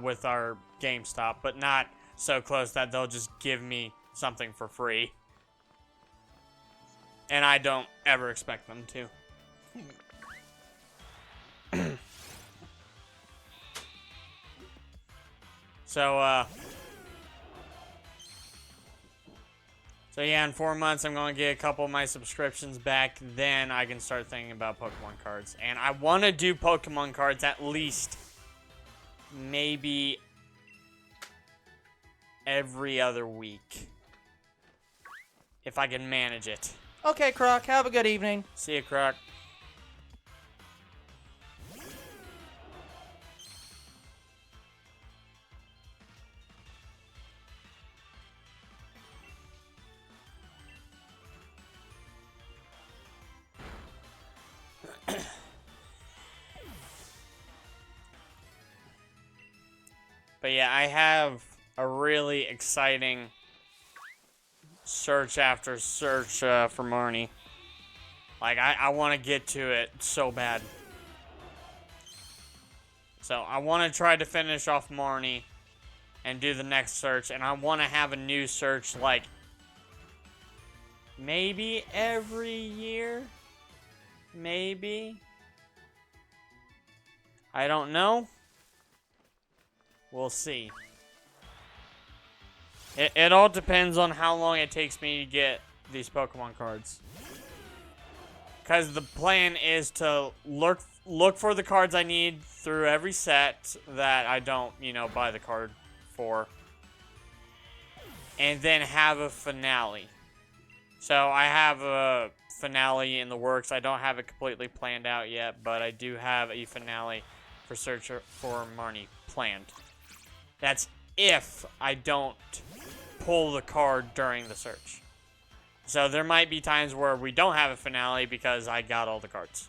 Speaker 1: with our GameStop, but not so close that they'll just give me something for free. And I don't ever expect them to. So yeah, in 4 months, I'm going to get a couple of my subscriptions back. Then I can start thinking about Pokemon cards. And I want to do Pokemon cards at least maybe every other week. If I can manage it.
Speaker 2: Okay, Croc, have a good evening.
Speaker 1: See you, Croc. But yeah, I have a really exciting search after search for Marnie. Like, I want to get to it so bad. So, I want to try to finish off Marnie and do the next search. And I want to have a new search, like, maybe every year? Maybe? I don't know. We'll see. It all depends on how long it takes me to get these Pokemon cards. Because the plan is to look for the cards I need through every set that I don't, buy the card for. And then have a finale. So I have a finale in the works. I don't have it completely planned out yet, but I do have a finale for Search for Marnie planned. That's if I don't pull the card during the search. So there might be times where we don't have a finale because I got all the cards.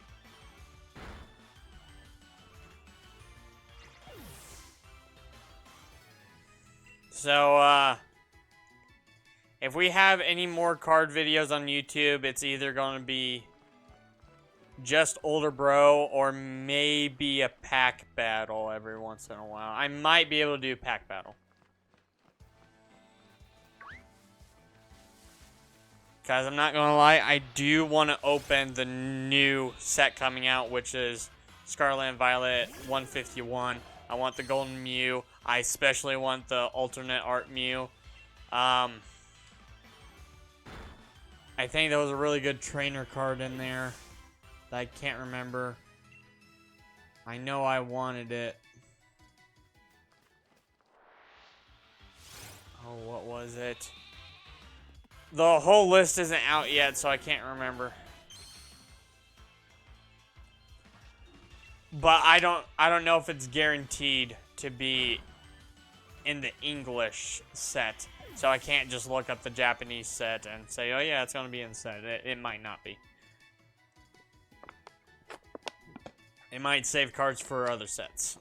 Speaker 1: So, if we have any more card videos on YouTube, it's either going to be just Older Bro or maybe a pack battle every once in a while. I might be able to do a pack battle. Because I'm not going to lie, I do want to open the new set coming out, which is Scarlet and Violet 151. I want the Golden Mew. I especially want the alternate art Mew. I think there was a really good trainer card in there that I can't remember. I know I wanted it. Oh, what was it? The whole list isn't out yet, so I can't remember. But I don't know if it's guaranteed to be in the English set. So I can't just look up the Japanese set and say, oh yeah, it's going to be in the set. It might not be. It might save cards for other sets.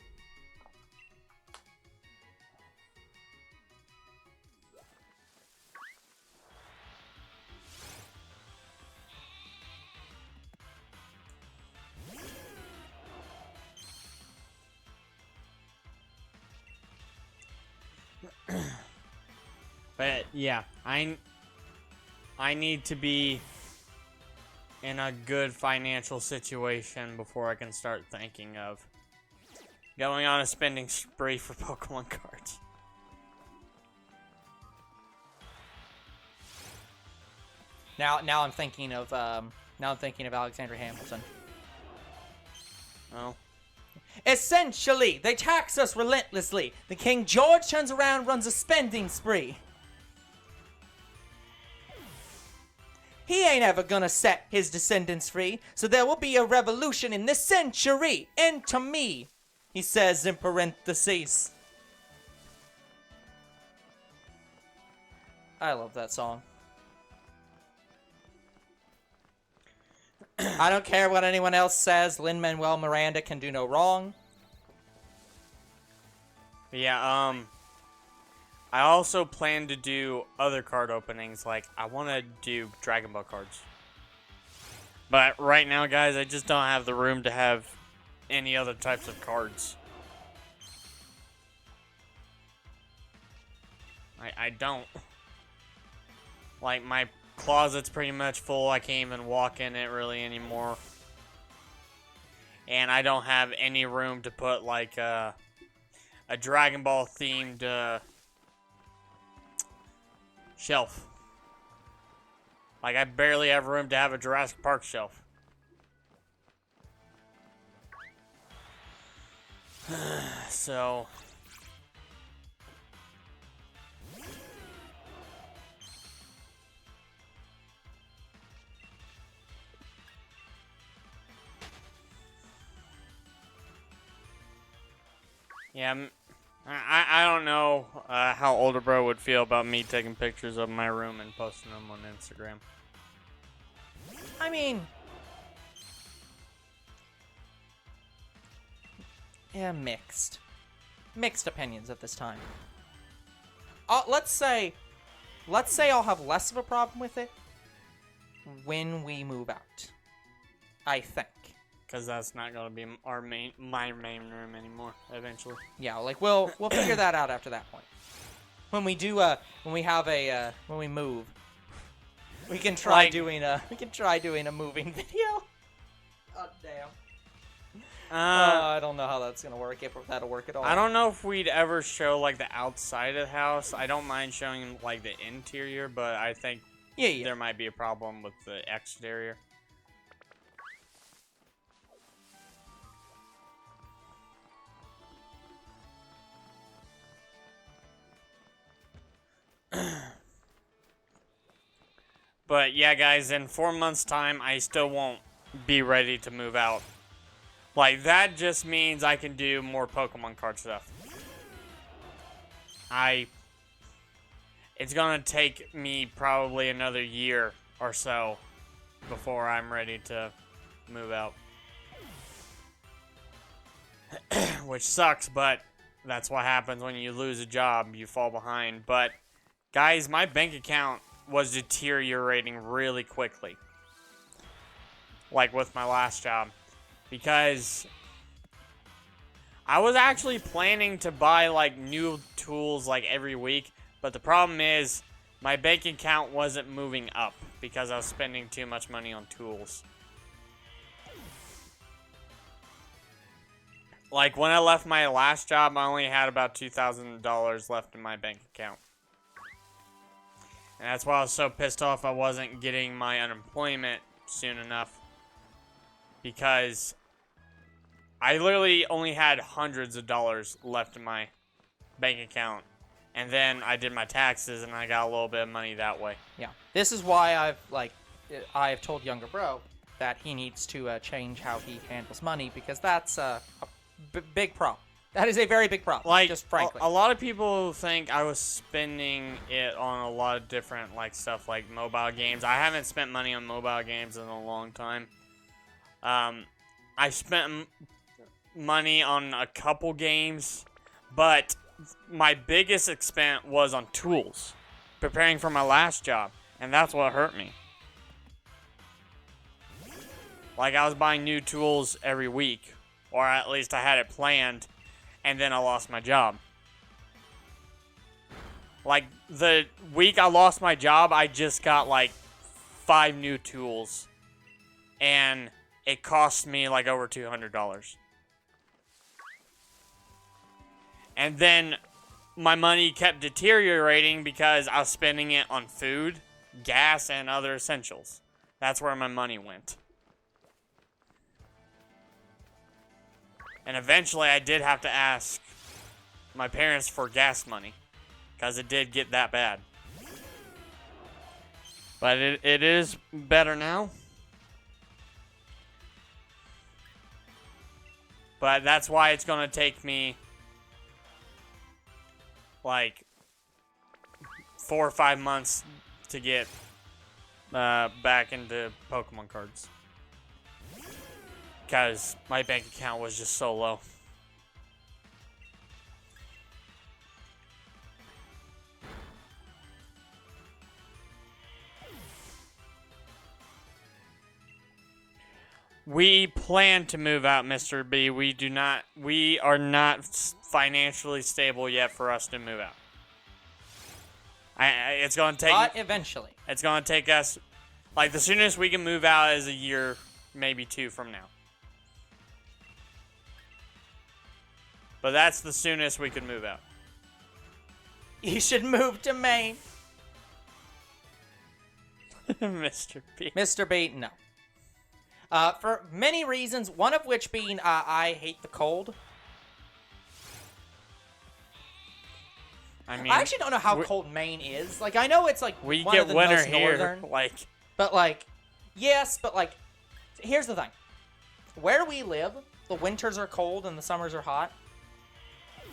Speaker 1: But yeah, I need to be in a good financial situation before I can start thinking of going on a spending spree for Pokemon cards.
Speaker 2: Now I'm thinking of Alexander Hamilton.
Speaker 1: Oh.
Speaker 2: Essentially, they tax us relentlessly. The King George turns around, runs a spending spree. He ain't ever gonna set his descendants free, so there will be a revolution in this century. Enter me, he says in parentheses. I love that song. I don't care what anyone else says. Lin-Manuel Miranda can do no wrong.
Speaker 1: Yeah, I also plan to do other card openings. Like, I want to do Dragon Ball cards. But right now, guys, I just don't have the room to have any other types of cards. I don't. Like, my closet's pretty much full. I can't even walk in it really anymore. And I don't have any room to put, like, a Dragon Ball themed shelf. Like, I barely have room to have a Jurassic Park shelf. So... yeah, I don't know how older bro would feel about me taking pictures of my room and posting them on Instagram.
Speaker 2: I mean, yeah, mixed opinions at this time. Let's say I'll have less of a problem with it when we move out. I think.
Speaker 1: Because that's not gonna be my main room anymore. Eventually.
Speaker 2: Yeah, like we'll figure that out after that point. When we do when we move, we can try doing a moving video. God damn. I don't know how that's gonna work. If that'll work at all.
Speaker 1: I don't know if we'd ever show like the outside of the house. I don't mind showing like the interior, but I think there might be a problem with the exterior. But yeah, guys, in 4 months' time, I still won't be ready to move out. Like, that just means I can do more Pokemon card stuff. It's gonna take me probably another year or so before I'm ready to move out. Which sucks, but that's what happens when you lose a job. You fall behind. But, guys, my bank account was deteriorating really quickly. Like with my last job. Because I was actually planning to buy like new tools like every week. But the problem is my bank account wasn't moving up because I was spending too much money on tools. Like when I left my last job, I only had about $2,000 left in my bank account. And that's why I was so pissed off I wasn't getting my unemployment soon enough. Because I literally only had hundreds of dollars left in my bank account. And then I did my taxes and I got a little bit of money that way.
Speaker 2: Yeah. This is why I've told younger bro that he needs to change how he handles money, because that's a big problem. That is a very big problem,
Speaker 1: like,
Speaker 2: just frankly.
Speaker 1: A lot of people think I was spending it on a lot of different like stuff like mobile games. I haven't spent money on mobile games in a long time. I spent money on a couple games, but my biggest expense was on tools, preparing for my last job, and that's what hurt me. Like, I was buying new tools every week, or at least I had it planned, and then I lost my job. Like, the week I lost my job, I just got, like, 5 new tools, and it cost me, like, over $200. And then my money kept deteriorating because I was spending it on food, gas, and other essentials. That's where my money went. And eventually I did have to ask my parents for gas money, because it did get that bad. But it is better now. But that's why it's going to take me like 4 or 5 months to get back into Pokemon cards. Because my bank account was just so low. We plan to move out, Mr. B. We are not financially stable yet for us to move out. It's gonna take.
Speaker 2: But eventually.
Speaker 1: It's gonna take us. Like the soonest we can move out is a year, maybe 2 from now. But that's the soonest we could move out.
Speaker 2: You should move to Maine.
Speaker 1: Mr. B.
Speaker 2: Mr. B, no. For many reasons, one of which being I hate the cold.
Speaker 1: I mean,
Speaker 2: I actually don't know how cold Maine is. Like, I know it's like
Speaker 1: we
Speaker 2: one
Speaker 1: get
Speaker 2: of the
Speaker 1: winter
Speaker 2: most
Speaker 1: here.
Speaker 2: northern,
Speaker 1: Like,
Speaker 2: but like, yes, but like, here's the thing. Where we live, the winters are cold and the summers are hot.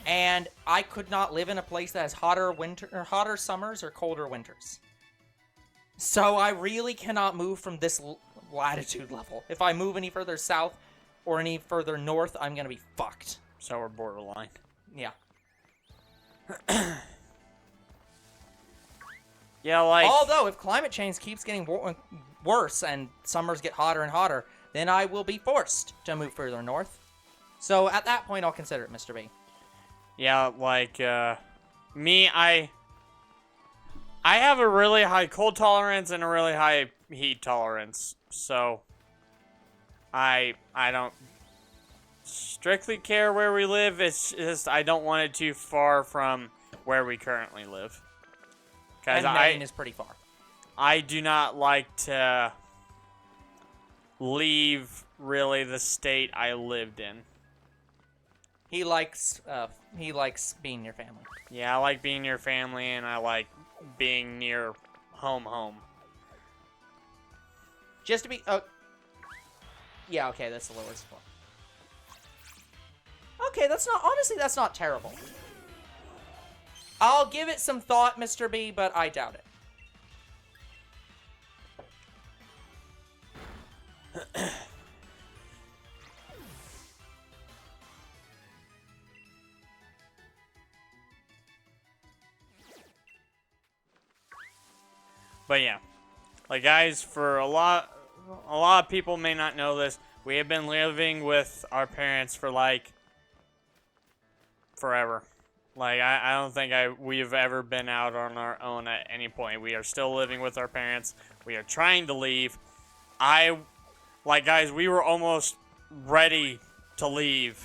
Speaker 2: And I could not live in a place that has hotter summers or colder winters. So I really cannot move from this latitude level. If I move any further south or any further north, I'm gonna be fucked.
Speaker 1: so we're borderline.
Speaker 2: Yeah.
Speaker 1: Yeah, like.
Speaker 2: Although, if climate change keeps getting worse and summers get hotter and hotter, then I will be forced to move further north. So at that point, I'll consider it, Mr. B.
Speaker 1: Yeah, like, me, I have a really high cold tolerance and a really high heat tolerance, so I don't strictly care where we live. It's just I don't want it too far from where we currently live.
Speaker 2: And Maine is pretty far.
Speaker 1: I do not like to leave, really, the state I lived in.
Speaker 2: He likes being near family.
Speaker 1: Yeah, I like being near family, and I like being near home.
Speaker 2: Just to be... yeah, okay, that's the lowest one. Okay, honestly, that's not terrible. I'll give it some thought, Mr. B, but I doubt it.
Speaker 1: But yeah, like guys, for a lot of people may not know this. We have been living with our parents for like forever. Like I don't think we've ever been out on our own at any point. We are still living with our parents. We are trying to leave. Guys, we were almost ready to leave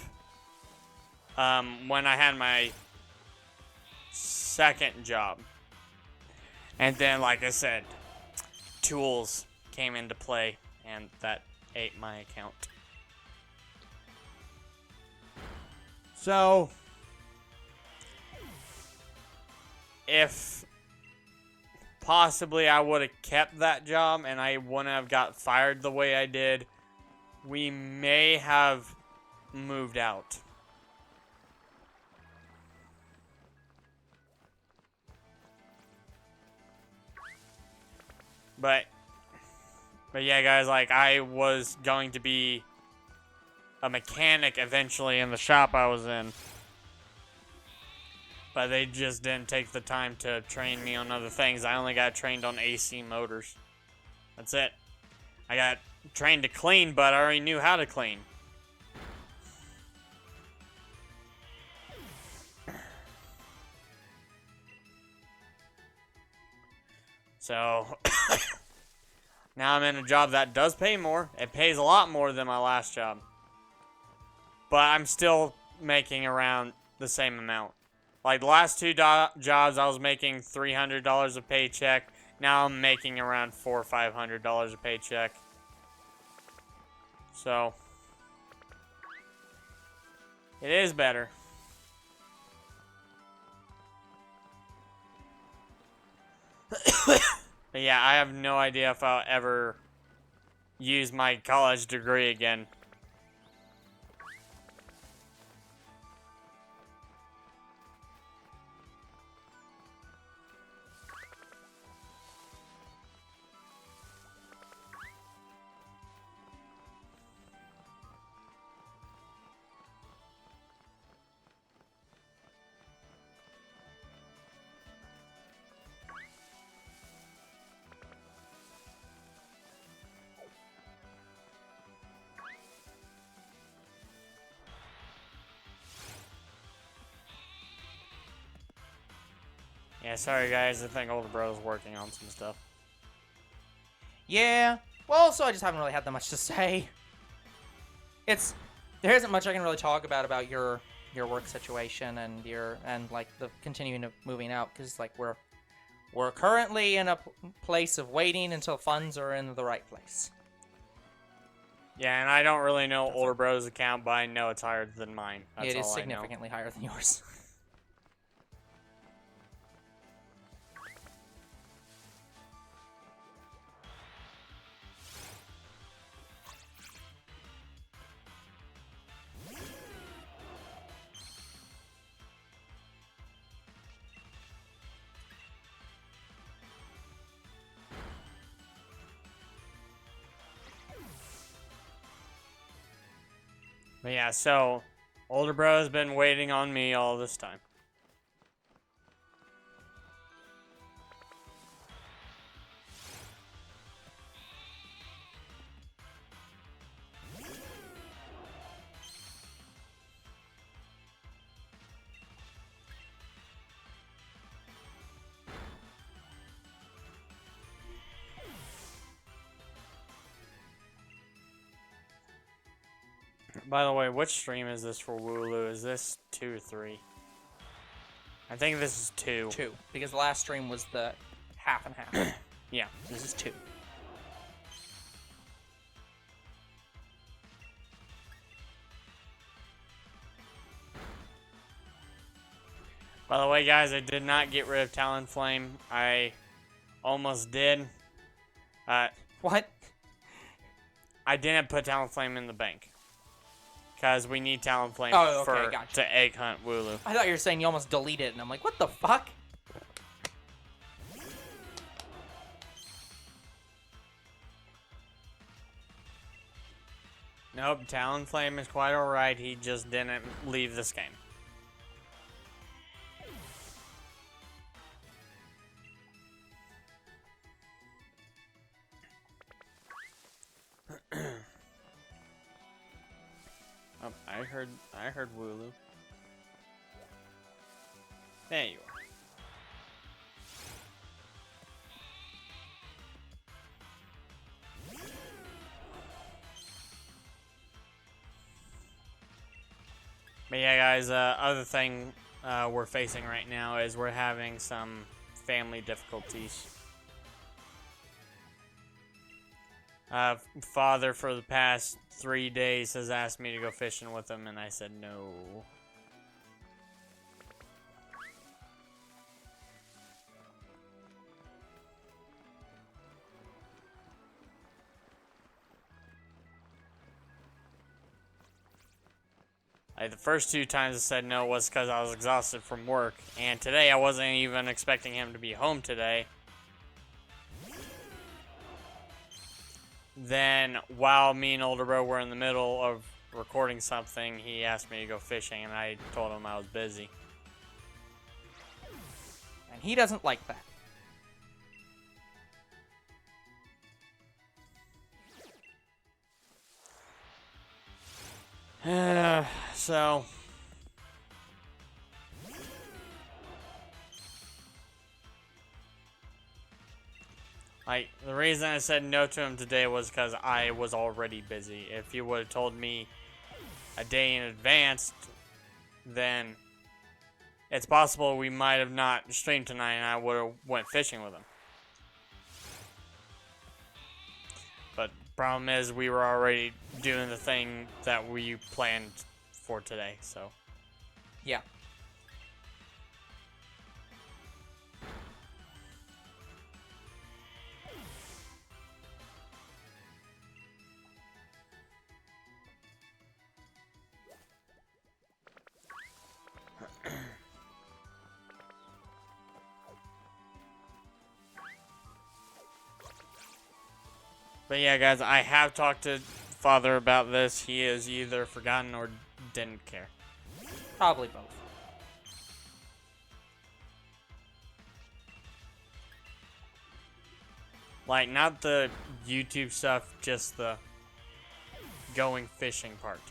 Speaker 1: when I had my second job. And then, like I said, tools came into play, and that ate my account. So, if possibly I would have kept that job and I wouldn't have got fired the way I did, we may have moved out. But yeah, guys, like, I was going to be a mechanic eventually in the shop I was in. But they just didn't take the time to train me on other things. I only got trained on AC motors. That's it. I got trained to clean, but I already knew how to clean. So, now I'm in a job that does pay more. It pays a lot more than my last job. But I'm still making around the same amount. Like, the last two jobs, I was making $300 a paycheck. Now I'm making around $400 or $500 a paycheck. So, it is better. But yeah, I have no idea if I'll ever use my college degree again. Yeah, sorry guys, I think older bro's working on some stuff.
Speaker 2: Yeah. Well, also, I just haven't really had that much to say. There isn't much I can really talk about your work situation and like the continuing of moving out, because like we're currently in a place of waiting until funds are in the right place.
Speaker 1: Yeah, and I don't really know older bro's account, but I know it's higher than mine. That's
Speaker 2: It is
Speaker 1: all I know.
Speaker 2: significantly higher than yours.
Speaker 1: But yeah, so older bro has been waiting on me all this time. By the way, which stream is this for Wooloo? Is this 2 or 3? I think this is 2.
Speaker 2: 2, because the last stream was the half and half.
Speaker 1: Yeah.
Speaker 2: This is 2.
Speaker 1: By the way, guys, I did not get rid of Talonflame. I almost did.
Speaker 2: What?
Speaker 1: I didn't put Talonflame in the bank. Because we need Talonflame
Speaker 2: Oh, okay,
Speaker 1: for
Speaker 2: gotcha.
Speaker 1: to egg hunt Wooloo.
Speaker 2: I thought you were saying you almost deleted it, and I'm like, what the fuck?
Speaker 1: Nope, Talonflame is quite alright. He just didn't leave this game. Oh, I heard Wooloo. There you are. But yeah, guys, other thing we're facing right now is we're having some family difficulties. Father, for the past 3 days, has asked me to go fishing with him, and I said no. Like, the first 2 times I said no was because I was exhausted from work, and today I wasn't even expecting him to be home today. Then, while me and older bro were in the middle of recording something, he asked me to go fishing, and I told him I was busy.
Speaker 2: And he doesn't like that.
Speaker 1: So, like, the reason I said no to him today was because I was already busy. If you would have told me a day in advance, then it's possible we might have not streamed tonight and I would have went fishing with him. But problem is we were already doing the thing that we planned for today, so.
Speaker 2: Yeah.
Speaker 1: But yeah, guys, I have talked to Father about this. He has either forgotten or didn't care.
Speaker 2: Probably both.
Speaker 1: Like, not the YouTube stuff, just the going fishing part.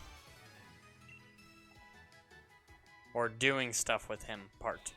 Speaker 1: Or doing stuff with him part.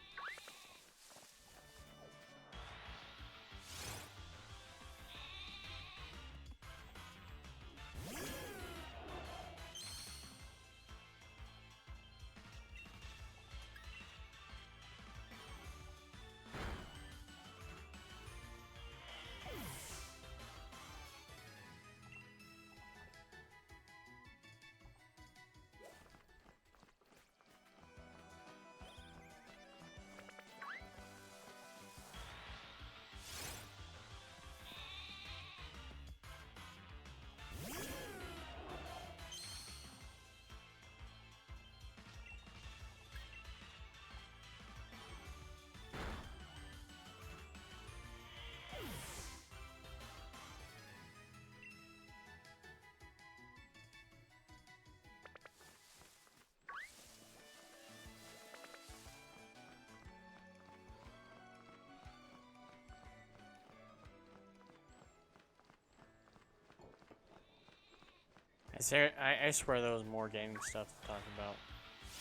Speaker 1: I swear there was more gaming stuff to talk about.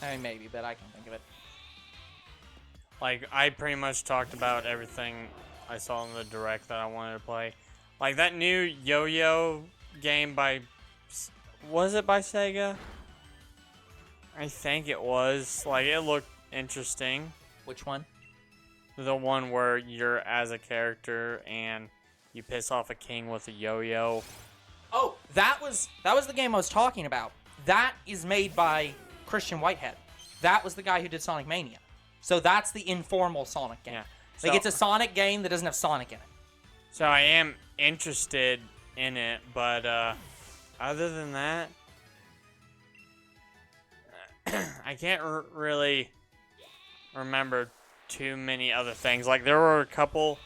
Speaker 2: I mean, maybe, but I can't think of it.
Speaker 1: Like, I pretty much talked about everything I saw in the direct that I wanted to play. Like, that new Yo-Yo game by... Was it by Sega? I think it was. Like, it looked interesting.
Speaker 2: Which one?
Speaker 1: The one where you're as a character and you piss off a king with a yo-yo.
Speaker 2: Oh, that was the game I was talking about. That is made by Christian Whitehead. That was the guy who did Sonic Mania. So that's the informal Sonic game.
Speaker 1: Yeah.
Speaker 2: Like, it's a Sonic game that doesn't have Sonic in it.
Speaker 1: So I am interested in it, but other than that, I can't really remember too many other things. Like, there were a couple,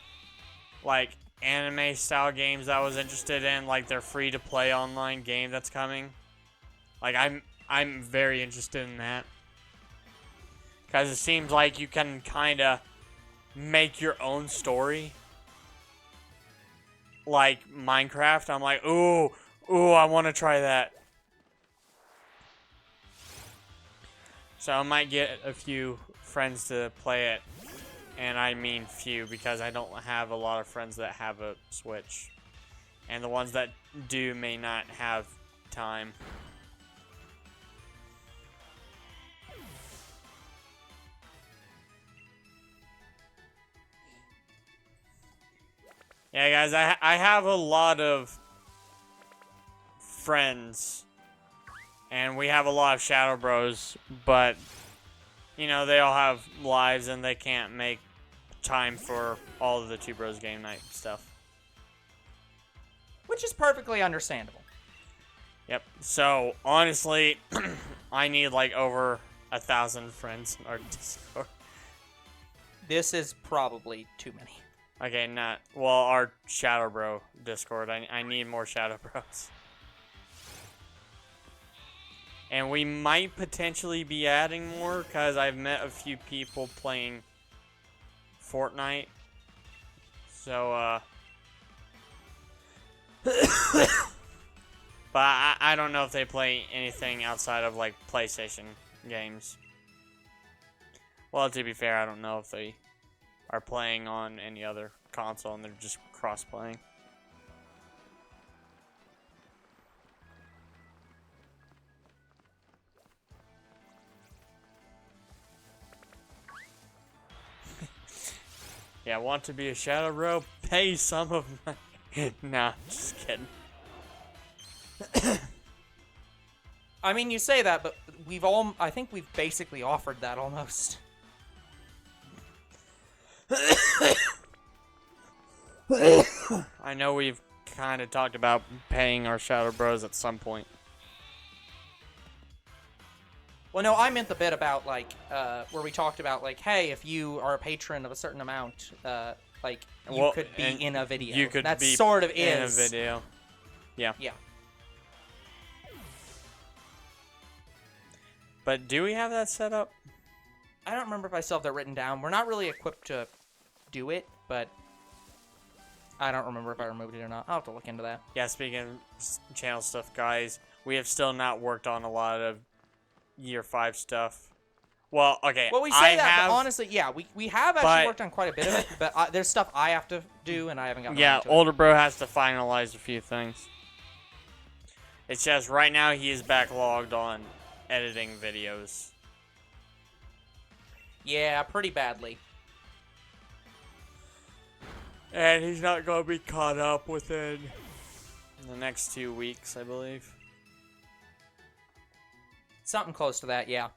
Speaker 1: like, anime-style games I was interested in. Like, their free-to-play online game that's coming. Like, I'm very interested in that. Because it seems like you can kind of make your own story. Like Minecraft. I'm like, ooh, I want to try that. So I might get a few friends to play it. And I mean few, because I don't have a lot of friends that have a Switch. And the ones that do may not have time. Yeah, guys, I have a lot of friends. And we have a lot of Shadow Bros. But, you know, they all have lives and they can't make time for all of the Two Bros Game Night stuff.
Speaker 2: Which is perfectly understandable.
Speaker 1: Yep. So, honestly, I need like over 1,000 friends in our Discord.
Speaker 2: This is probably too many.
Speaker 1: Okay, our Shadow Bro Discord. I need more Shadow Bros. And we might potentially be adding more, because I've met a few people playing Fortnite. So, but I don't know if they play anything outside of, like, PlayStation games. Well, to be fair, I don't know if they are playing on any other console and they're just cross-playing. Yeah, want to be a Shadow Bro? Pay some of my... Nah, just kidding.
Speaker 2: I mean, you say that, but I think we've basically offered that almost.
Speaker 1: I know we've kind of talked about paying our Shadow Bros at some point.
Speaker 2: Well, no, I meant the bit about, like, where we talked about, like, hey, if you are a patron of a certain amount, like, you could be in a video.
Speaker 1: You could
Speaker 2: that
Speaker 1: be
Speaker 2: sort of
Speaker 1: in
Speaker 2: is.
Speaker 1: a video. Yeah.
Speaker 2: Yeah.
Speaker 1: But do we have that set up?
Speaker 2: I don't remember if I still have that written down. We're not really equipped to do it, but I don't remember if I removed it or not. I'll have to look into that.
Speaker 1: Yeah, speaking of channel stuff, guys, we have still not worked on a lot of Year 5 stuff. Well, okay,
Speaker 2: Well, we say
Speaker 1: I
Speaker 2: that,
Speaker 1: have,
Speaker 2: but honestly, yeah, we have actually worked on quite a bit of it, but there's stuff I have to do, and I haven't gotten around to it.
Speaker 1: Older Bro has to finalize a few things. It's just, right now, he is backlogged on editing videos.
Speaker 2: Yeah, pretty badly.
Speaker 1: And he's not going to be caught up within the next 2 weeks, I believe.
Speaker 2: Something close to that, yeah.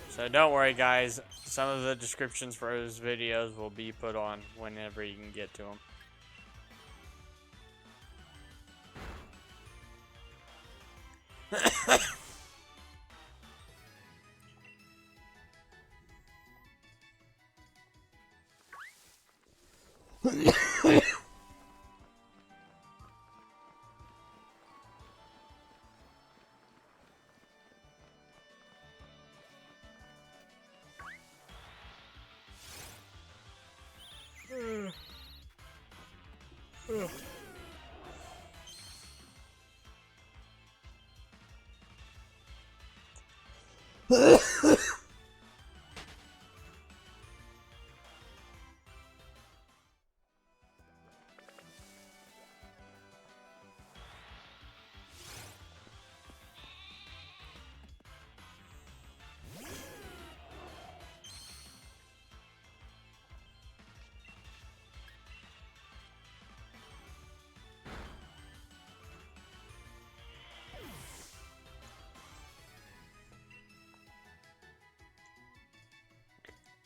Speaker 1: So don't worry, guys. Some of the descriptions for his videos will be put on whenever you can get to them.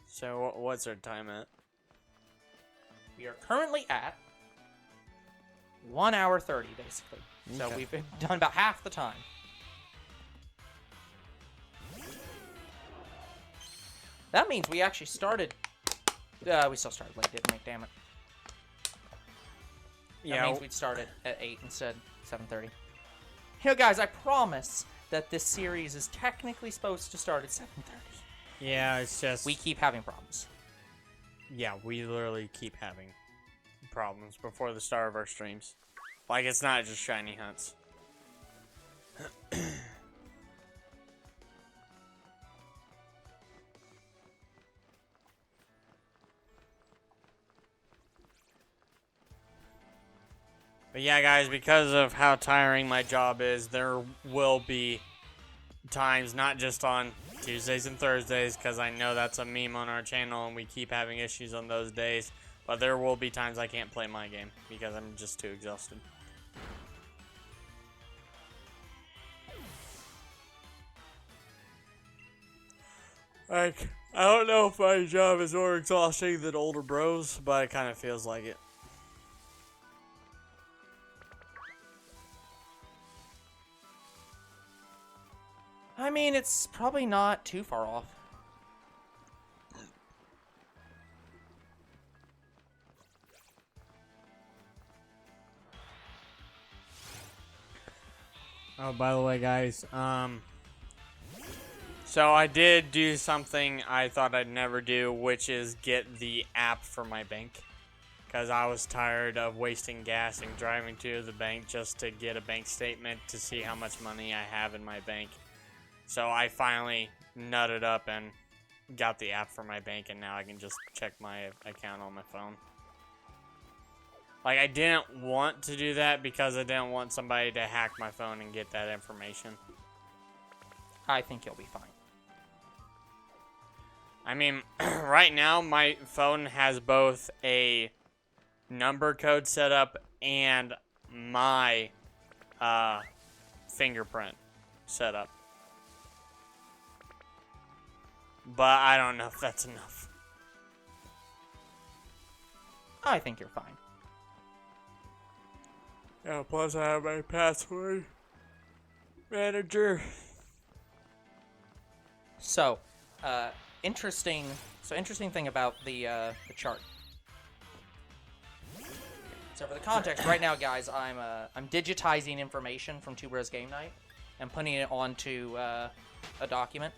Speaker 1: So what's our time at?
Speaker 2: We are currently at 1 hour 30, basically. So
Speaker 1: Okay.
Speaker 2: we've done about half the time. That means we actually started... we still started late, didn't we? Damn it. That means we'd started at 8 instead of 7:30. You know, guys, I promise that this series is technically supposed to start at 7:30.
Speaker 1: Yeah, it's just...
Speaker 2: We keep having problems.
Speaker 1: Yeah, we literally keep having problems before the start of our streams. Like, it's not just shiny hunts. But yeah, guys, because of how tiring my job is, there will be times, not just on Tuesdays and Thursdays, because I know that's a meme on our channel and we keep having issues on those days, but there will be times I can't play my game because I'm just too exhausted. Like, I don't know if my job is more exhausting than older bros, but it kind of feels like it.
Speaker 2: I mean, it's probably not too far off.
Speaker 1: Oh, by the way, guys, so I did do something I thought I'd never do, which is get the app for my bank. Because I was tired of wasting gas and driving to the bank just to get a bank statement to see how much money I have in my bank. So I finally nutted up and got the app for my bank, and now I can just check my account on my phone. Like, I didn't want to do that because I didn't want somebody to hack my phone and get that information.
Speaker 2: I think you'll be fine.
Speaker 1: I mean, right now my phone has both a number code set up and my fingerprint set up. But I don't know if that's enough.
Speaker 2: I think you're fine.
Speaker 1: Yeah, plus I have my password manager.
Speaker 2: So, interesting thing about the chart. So for the context, right now, guys, I'm digitizing information from Two Bros Game Night and putting it onto a document,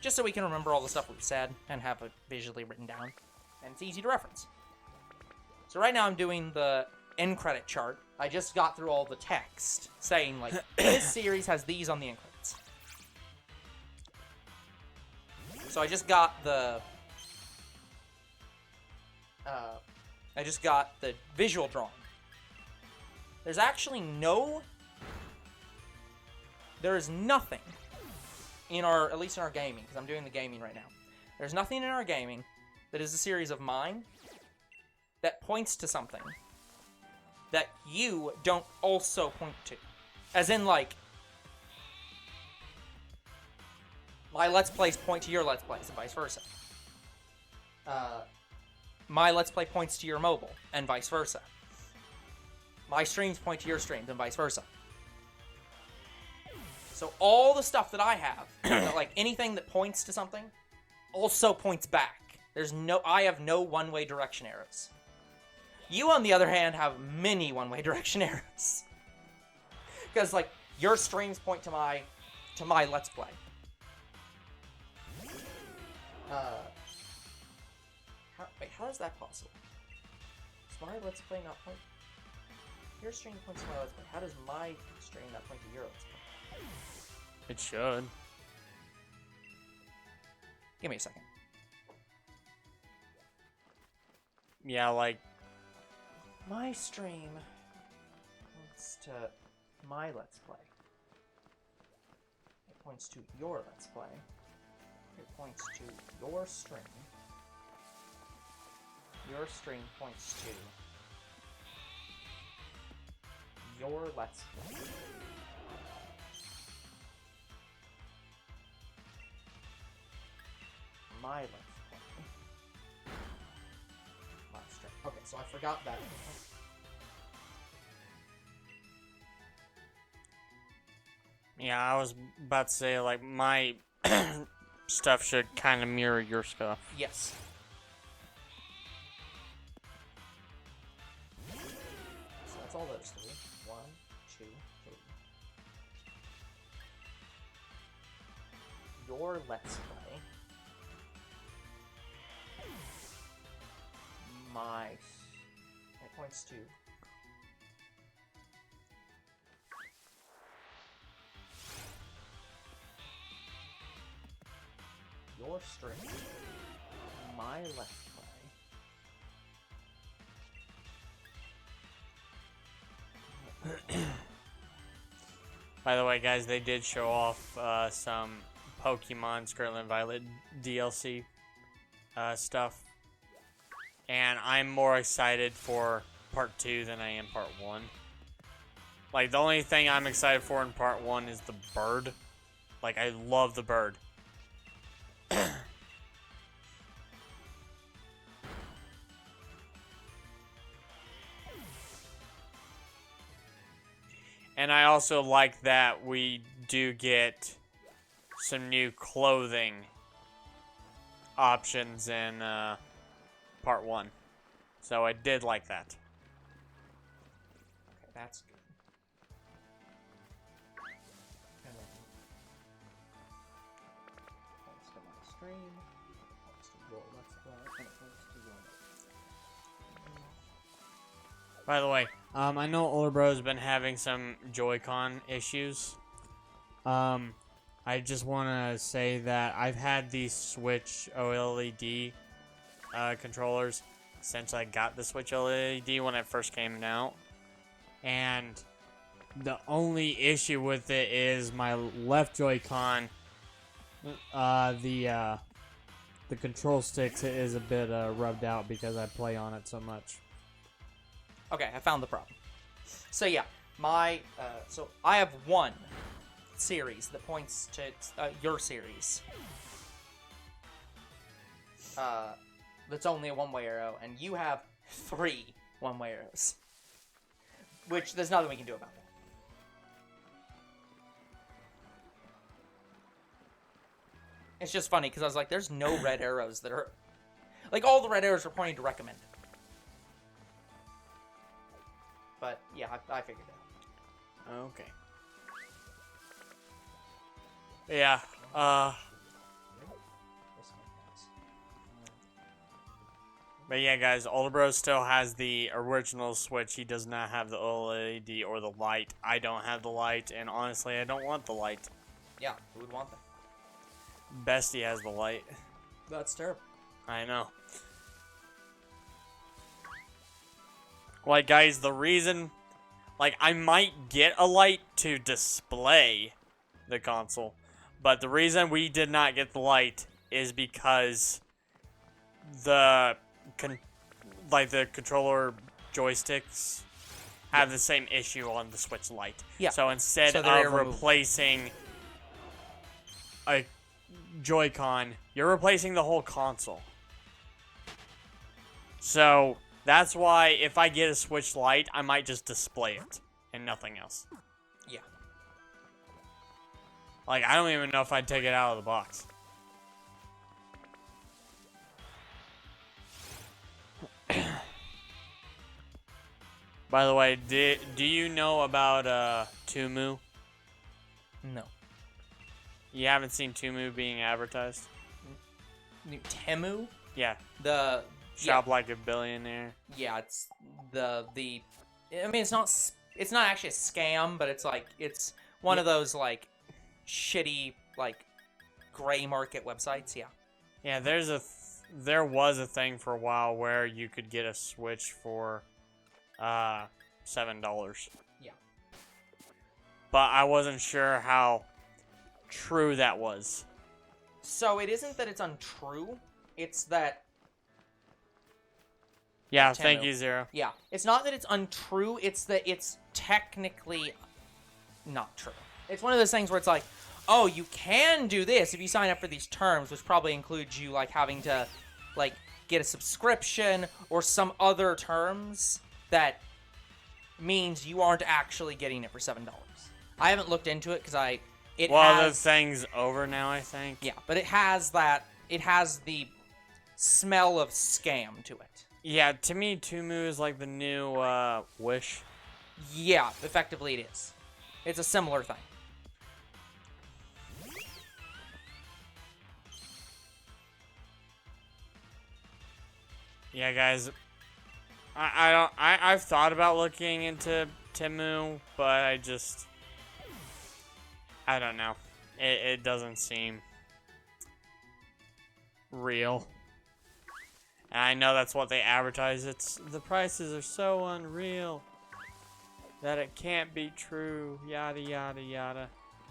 Speaker 2: just so we can remember all the stuff we've said and have it visually written down, and it's easy to reference. So right now I'm doing the end credit chart. I just got through all the text saying, like, this series has these on the end credits. So I just got the visual drawing. There is nothing in our, at least in our gaming, because I'm doing the gaming right now. There's nothing in our gaming that is a series of mine that points to something that you don't also point to. As in, like, my Let's Plays point to your Let's Plays, and vice versa. My Let's Play points to your mobile, and vice versa. My streams point to your streams, and vice versa. So all the stuff that I have, like anything that points to something, also points back. I have no one-way direction arrows. You, on the other hand, have many one-way direction arrows. Because, like, your streams point to my Let's Play. How is that possible? Is my Let's Play not point? Your stream points to my let's play. How does my stream not point to your let's play?
Speaker 1: It should.
Speaker 2: Give me a second.
Speaker 1: Yeah, like,
Speaker 2: My stream points to my let's play. It points to your let's play. It points to your stream. Your stream points to your let's play. My let's play. My stream. Okay, so I forgot that.
Speaker 1: yeah, I was about to say, like, my stuff should kind of mirror your stuff.
Speaker 2: Yes. So that's all those three. 1, 2, 3. Your let's play. My. It points to. Your stream. My let's play.
Speaker 1: By the way, guys, they did show off some Pokemon Scarlet and Violet DLC stuff. And I'm more excited for Part 2 than I am Part 1. Like, the only thing I'm excited for in Part 1 is the bird. Like, I love the bird. And I also like that we do get some new clothing options in Part 1. So I did like that.
Speaker 2: Okay, that's good. And then points to my stream, points to your let's play, and it points to your
Speaker 1: By the way, I know Older Bro's been having some Joy-Con issues. I just want to say that I've had these Switch OLED controllers since I got the Switch OLED when it first came out. And the only issue with it is my left Joy-Con, the control sticks is a bit rubbed out because I play on it so much.
Speaker 2: Okay, I found the problem. So yeah, so I have one series that points to your series. That's only a one-way arrow, and you have 3 one-way arrows. Which, there's nothing we can do about that. It's just funny, because I was like, there's no red arrows that are... Like, all the red arrows are pointing to recommend. But, yeah, I figured it out.
Speaker 1: Okay. Yeah, but yeah, guys, Older Bro still has the original Switch. He does not have the OLED or the light. I don't have the light, and honestly, I don't want the light.
Speaker 2: Yeah, who would want that?
Speaker 1: Bestie has the light.
Speaker 2: That's terrible.
Speaker 1: I know. Like, guys, the reason... Like, I might get a light to display the console, but the reason we did not get the light is because the controller joysticks have the same issue on the Switch Lite.
Speaker 2: Yeah.
Speaker 1: So instead of replacing a Joy-Con, you're replacing the whole console. So that's why if I get a Switch Lite, I might just display it and nothing else.
Speaker 2: Yeah.
Speaker 1: Like, I don't even know if I'd take it out of the box. By the way, do you know about Tumu?
Speaker 2: No.
Speaker 1: You haven't seen Tumu being advertised?
Speaker 2: Temu?
Speaker 1: Yeah.
Speaker 2: The
Speaker 1: Shop like a billionaire.
Speaker 2: Yeah, it's I mean, it's not actually a scam, but it's like it's one of those like shitty like gray market websites. Yeah.
Speaker 1: Yeah, there was a thing for a while where you could get a Switch for $7.
Speaker 2: Yeah.
Speaker 1: But I wasn't sure how true that was.
Speaker 2: So it isn't that it's untrue, it's that...
Speaker 1: Yeah, thank you, Zero.
Speaker 2: Yeah, it's not that it's untrue, it's that it's technically not true. It's one of those things where it's like, oh, you can do this if you sign up for these terms, which probably includes you, like, having to, like, get a subscription or some other terms that means you aren't actually getting it for $7. I haven't looked into it because
Speaker 1: the thing's over now, I think.
Speaker 2: Yeah, but it has the smell of scam to it.
Speaker 1: Yeah, to me, Tumu is like the new Wish.
Speaker 2: Yeah, effectively it is. It's a similar thing.
Speaker 1: Yeah, guys, I've thought about looking into Temu, but I don't know. It doesn't seem real. And I know that's what they advertise. The prices are so unreal that it can't be true. Yada, yada, yada.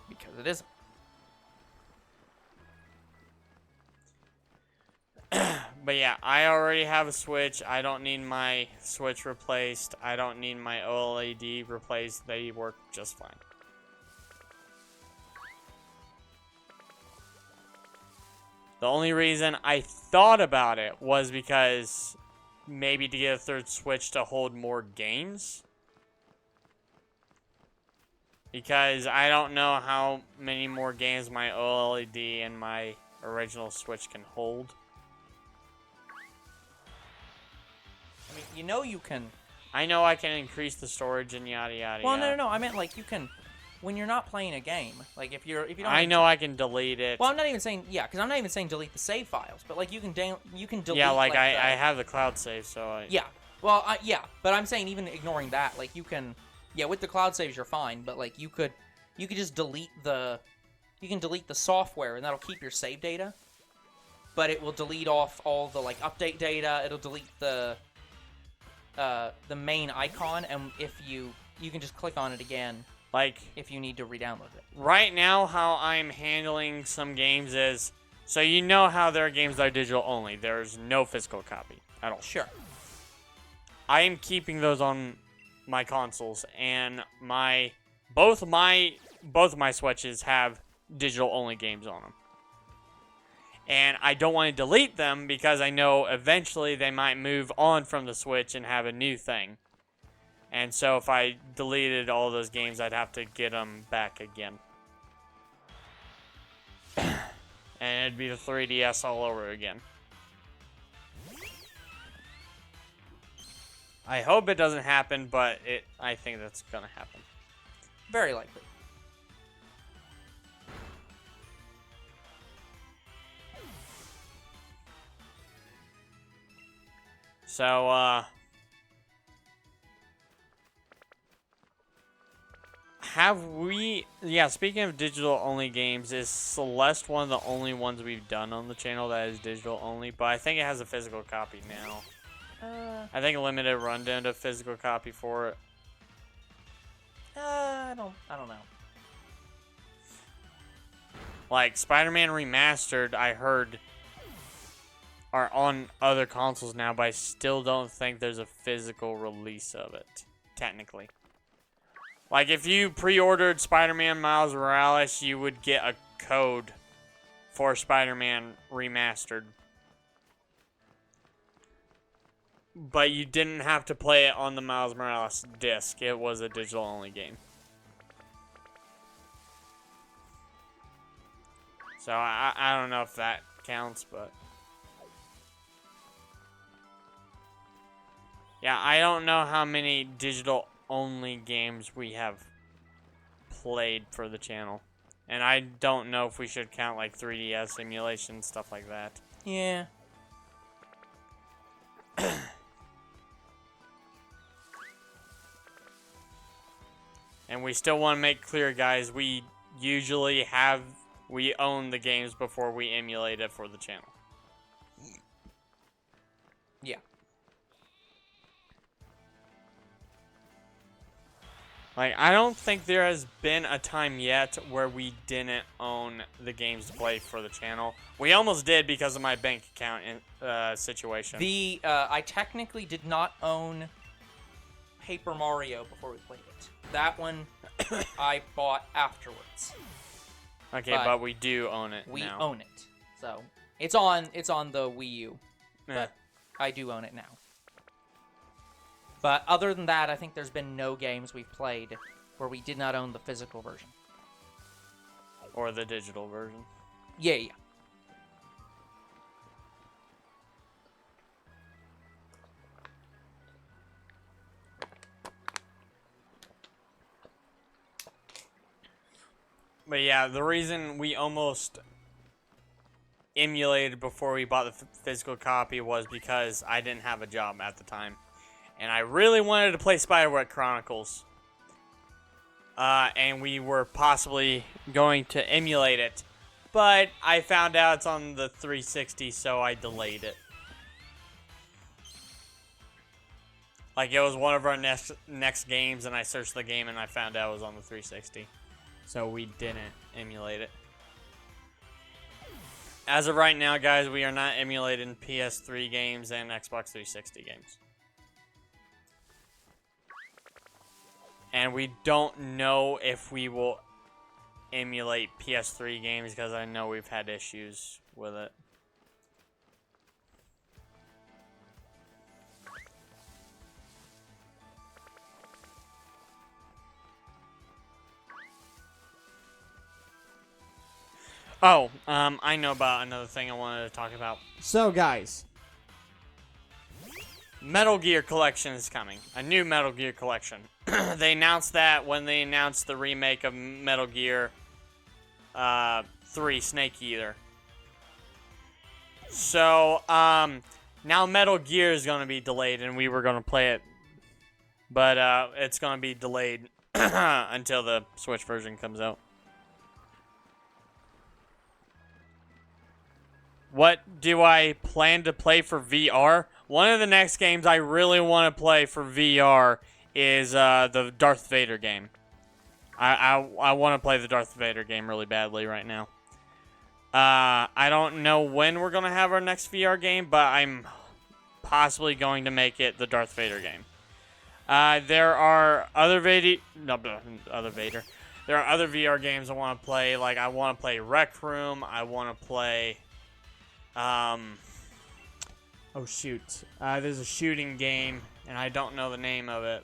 Speaker 2: Because it isn't.
Speaker 1: But yeah, I already have a Switch. I don't need my Switch replaced. I don't need my OLED replaced. They work just fine. The only reason I thought about it was because maybe to get a third Switch to hold more games. Because I don't know how many more games my OLED and my original Switch can hold.
Speaker 2: I mean, you know you can...
Speaker 1: I know I can increase the storage and yada yada
Speaker 2: Well,
Speaker 1: yada.
Speaker 2: no. I meant, like, you can... When you're not playing a game, like, if you don't...
Speaker 1: I know I can delete it.
Speaker 2: Well, I'm not even saying... Yeah, because I'm not even saying delete the save files, but, like, you can delete...
Speaker 1: Yeah, like I have the cloud save, so...
Speaker 2: Yeah. Well, yeah, but I'm saying even ignoring that, like, you can... Yeah, with the cloud saves, you're fine, but, like, you could just delete the... You can delete the software, and that'll keep your save data. But it will delete off all the, like, update data. It'll delete the main icon, and if you can just click on it again,
Speaker 1: like,
Speaker 2: if you need to re-download it.
Speaker 1: Right now, how I'm handling some games is, so you know how there are games that are digital only. There's no physical copy at all.
Speaker 2: Sure.
Speaker 1: I am keeping those on my consoles, and both of my Switches have digital only games on them. And I don't want to delete them because I know eventually they might move on from the Switch and have a new thing. And so if I deleted all those games, I'd have to get them back again. And it'd be the 3DS all over again. I hope it doesn't happen, but I think that's gonna happen.
Speaker 2: Very likely.
Speaker 1: So, speaking of digital-only games, is Celeste one of the only ones we've done on the channel that is digital-only? But I think it has a physical copy now. I think a limited rundown to physical copy for it.
Speaker 2: I don't know.
Speaker 1: Like, Spider-Man Remastered, I heard, are on other consoles now, but I still don't think there's a physical release of it, technically. Like, if you pre-ordered Spider-Man Miles Morales, you would get a code for Spider-Man Remastered. But you didn't have to play it on the Miles Morales disc. It was a digital-only game. So, I don't know if that counts, but... Yeah, I don't know how many digital-only games we have played for the channel. And I don't know if we should count, like, 3DS simulation, stuff like that.
Speaker 2: Yeah.
Speaker 1: And we still want to make clear, guys, we usually we own the games before we emulate it for the channel.
Speaker 2: Yeah.
Speaker 1: Like, I don't think there has been a time yet where we didn't own the games to play for the channel. We almost did because of my bank account situation.
Speaker 2: I technically did not own Paper Mario before we played it. That one I bought afterwards.
Speaker 1: Okay, but we do own it now.
Speaker 2: We own it. So, it's on the Wii U.
Speaker 1: Yeah.
Speaker 2: But I do own it now. But other than that, I think there's been no games we've played where we did not own the physical version.
Speaker 1: Or the digital version.
Speaker 2: Yeah, yeah.
Speaker 1: But yeah, the reason we almost emulated before we bought the physical copy was because I didn't have a job at the time. And I really wanted to play Spiderweb Chronicles. And we were possibly going to emulate it. But I found out it's on the 360, so I delayed it. Like, it was one of our next games, and I searched the game, and I found out it was on the 360. So we didn't emulate it. As of right now, guys, we are not emulating PS3 games and Xbox 360 games. And we don't know if we will emulate PS3 games because I know we've had issues with it. Oh, I know about another thing I wanted to talk about.
Speaker 3: So, guys.
Speaker 1: Metal Gear Collection is coming. A new Metal Gear Collection. They announced that when they announced the remake of Metal Gear 3 Snake Eater. So, now Metal Gear is going to be delayed, and we were going to play it. But, it's going to be delayed until the Switch version comes out. What do I plan to play for VR? One of the next games I really want to play for VR is the Darth Vader game. I want to play the Darth Vader game really badly right now. I don't know when we're going to have our next VR game, but I'm possibly going to make it the Darth Vader game. There are other There are other VR games I want to play. Like, I want to play Rec Room. I want to play... oh shoot. There's a shooting game, and I don't know the name of it.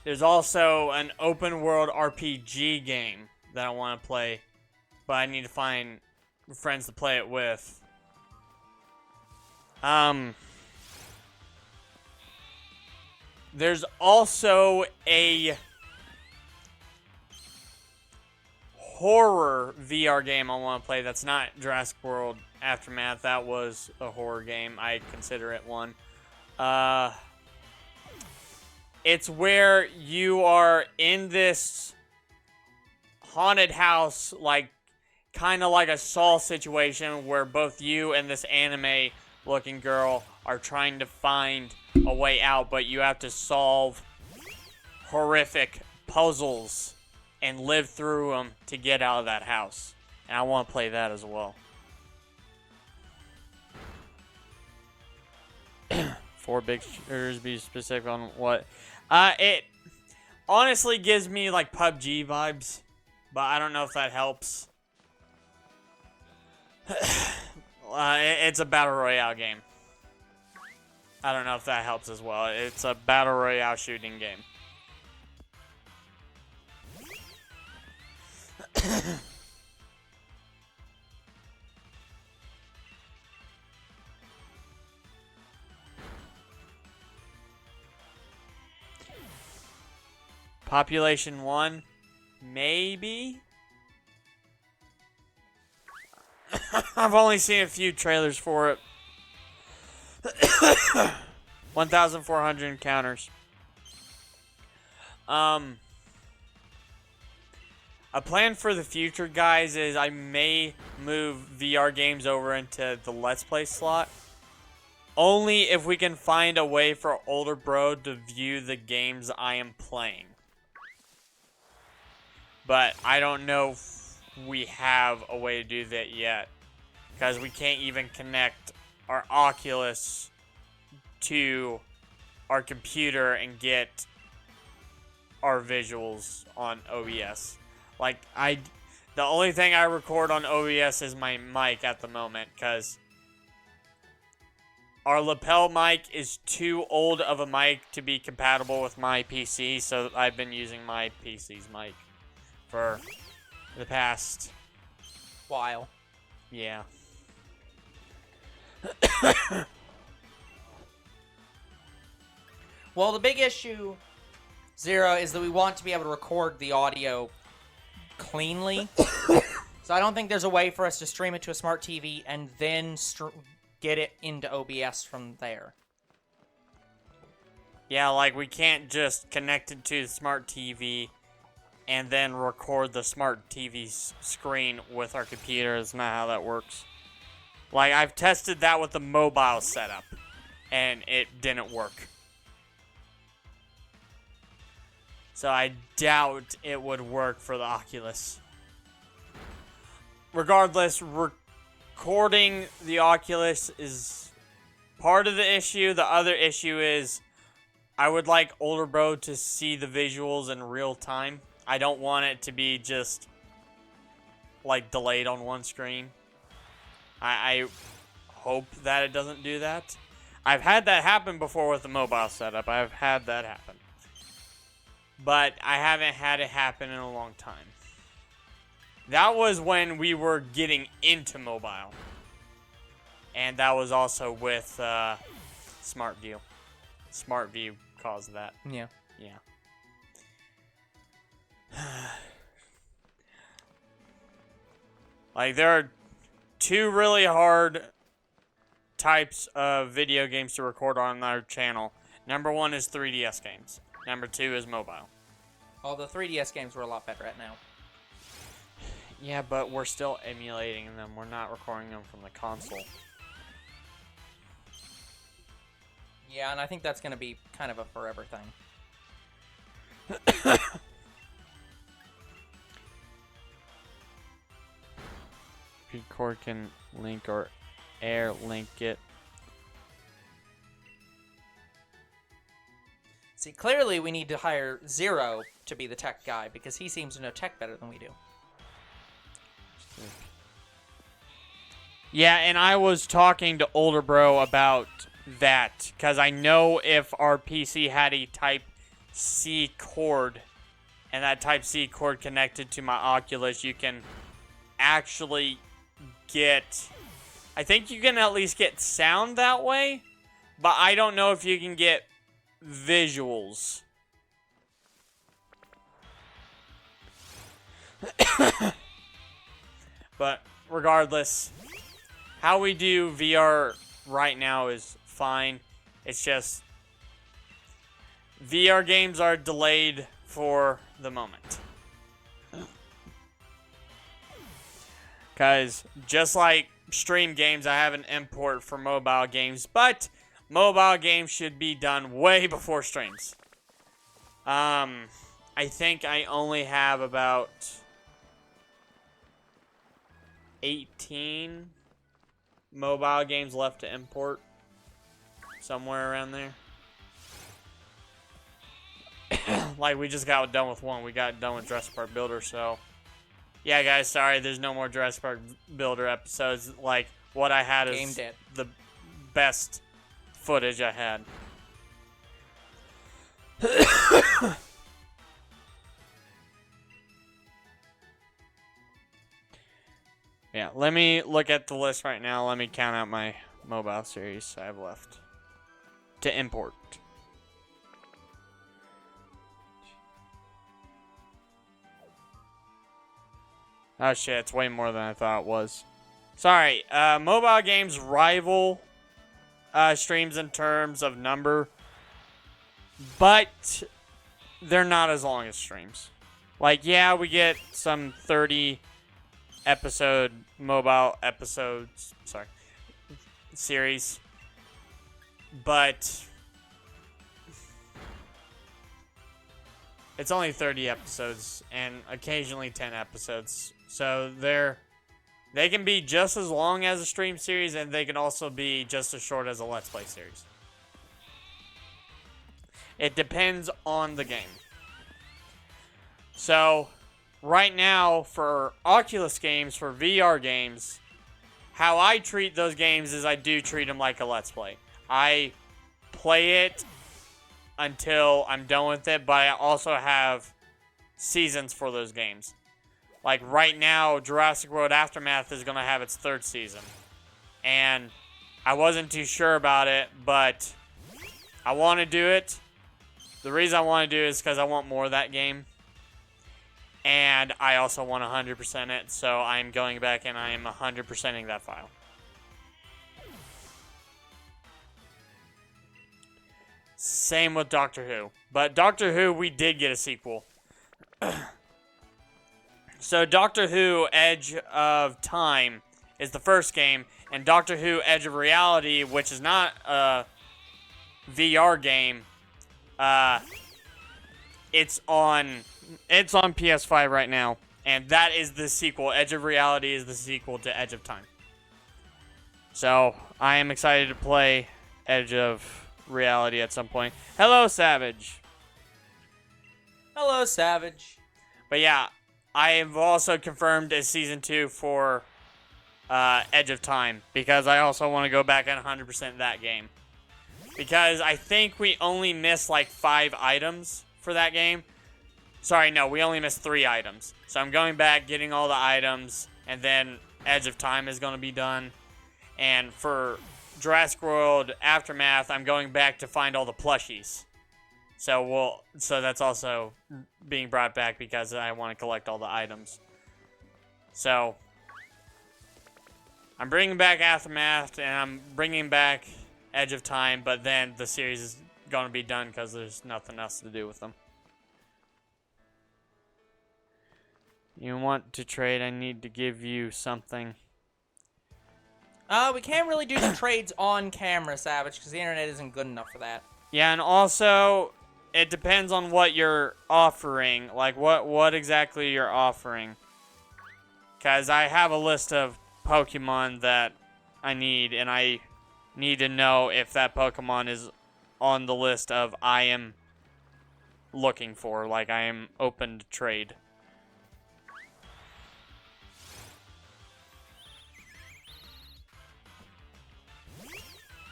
Speaker 1: There's also an open world RPG game that I want to play, but I need to find friends to play it with. There's also a horror VR game I want to play that's not Jurassic World Aftermath. That was a horror game. I consider it one. It's where you are in this haunted house, like kind of like a Saw situation, where both you and this anime-looking girl are trying to find a way out, but you have to solve horrific puzzles and live through them to get out of that house. And I want to play that as well. 4 pictures, be specific on what. It honestly gives me like PUBG vibes, but I don't know if that helps. It's a battle royale game. I don't know if that helps as well. It's a battle royale shooting game. Population 1, maybe? I've only seen a few trailers for it. 1,400 encounters. A plan for the future, guys, is I may move VR games over into the Let's Play slot. Only if we can find a way for older bro to view the games I am playing. But I don't know if we have a way to do that yet. Because we can't even connect our Oculus to our computer and get our visuals on OBS. Like, the only thing I record on OBS is my mic at the moment, because our lapel mic is too old of a mic to be compatible with my PC, so I've been using my PC's mic for the past
Speaker 2: while.
Speaker 1: Yeah.
Speaker 2: Well, the big issue, Zero, is that we want to be able to record the audio cleanly. So I don't think there's a way for us to stream it to a smart TV and then get it into OBS from there.
Speaker 1: Yeah, like we can't just connect it to the smart TV and then record the smart TV's screen with our computer. It's not how that works. Like, I've tested that with the mobile setup, and it didn't work. So I doubt it would work for the Oculus. Regardless, recording the Oculus is part of the issue. The other issue is I would like older bro to see the visuals in real time. I don't want it to be just like delayed on one screen. I hope that it doesn't do that. I've had that happen before with the mobile setup. I've had that happen. But I haven't had it happen in a long time. That was when we were getting into mobile. And that was also with SmartView. SmartView caused that.
Speaker 2: Yeah.
Speaker 1: Yeah. Like, there are two really hard types of video games to record on our channel. Number one is 3DS games. Number two is mobile.
Speaker 2: Well, the 3DS games were a lot better at now.
Speaker 1: Yeah, but we're still emulating them. We're not recording them from the console.
Speaker 2: Yeah, and I think that's going to be kind of a forever thing.
Speaker 1: Record can link or air link it.
Speaker 2: See, clearly we need to hire Zero to be the tech guy, because he seems to know tech better than we do.
Speaker 1: Yeah, and I was talking to older bro about that, because I know if our PC had a Type-C cord, and that Type-C cord connected to my Oculus, you can actually get... I think you can at least get sound that way, but I don't know if you can get visuals. But regardless, how we do VR right now is fine. It's just VR games are delayed for the moment. Because just like stream games, I have an import for mobile games, but mobile games should be done way before streams. I think I only have about 18 mobile games left to import. Somewhere around there. Like, we just got done with one. We got done with Jurassic Park Builder, so... Yeah, guys, sorry, there's no more Jurassic Park Builder episodes. Like, what I had is the best footage I had. Yeah, let me look at the list right now. Let me count out my mobile series I have left to import. Oh shit, it's way more than I thought it was. Sorry, mobile games rival streams in terms of number, but they're not as long as streams. Like, yeah, we get some 30 episode mobile episodes, series, but it's only 30 episodes and occasionally 10 episodes. So they can be just as long as a stream series, and they can also be just as short as a Let's Play series. It depends on the game. So, right now, for Oculus games, for VR games, how I treat those games is I do treat them like a Let's Play. I play it until I'm done with it, but I also have seasons for those games. Like right now, Jurassic World Aftermath is going to have its 3rd season. And I wasn't too sure about it, but I want to do it. The reason I want to do it is because I want more of that game. And I also want 100% it, so I'm going back and I am 100%ing that file. Same with Doctor Who. But Doctor Who, we did get a sequel. So Doctor Who Edge of Time is the first game, and Doctor Who Edge of Reality, which is not a VR game, it's on PS5 right now, and that is the sequel. Edge of Reality is the sequel to Edge of Time. So I am excited to play Edge of Reality at some point. Hello, Savage.
Speaker 2: Hello, Savage.
Speaker 1: But yeah, I have also confirmed a Season 2 for Edge of Time, because I also want to go back and 100% that game. Because I think we only missed like 5 items for that game. Sorry, no, we only missed 3 items. So I'm going back, getting all the items, and then Edge of Time is going to be done. And for Jurassic World Aftermath, I'm going back to find all the plushies. So that's also being brought back because I want to collect all the items. So I'm bringing back Aftermath and I'm bringing back Edge of Time, but then the series is going to be done because there's nothing else to do with them. You want to trade? I need to give you something.
Speaker 2: We can't really do the trades on camera, Savage, because the internet isn't good enough for that.
Speaker 1: Yeah, and also, it depends on what you're offering. Like, what exactly you're offering. Because I have a list of Pokemon that I need, and I need to know if that Pokemon is on the list of I am looking for. Like, I am open to trade.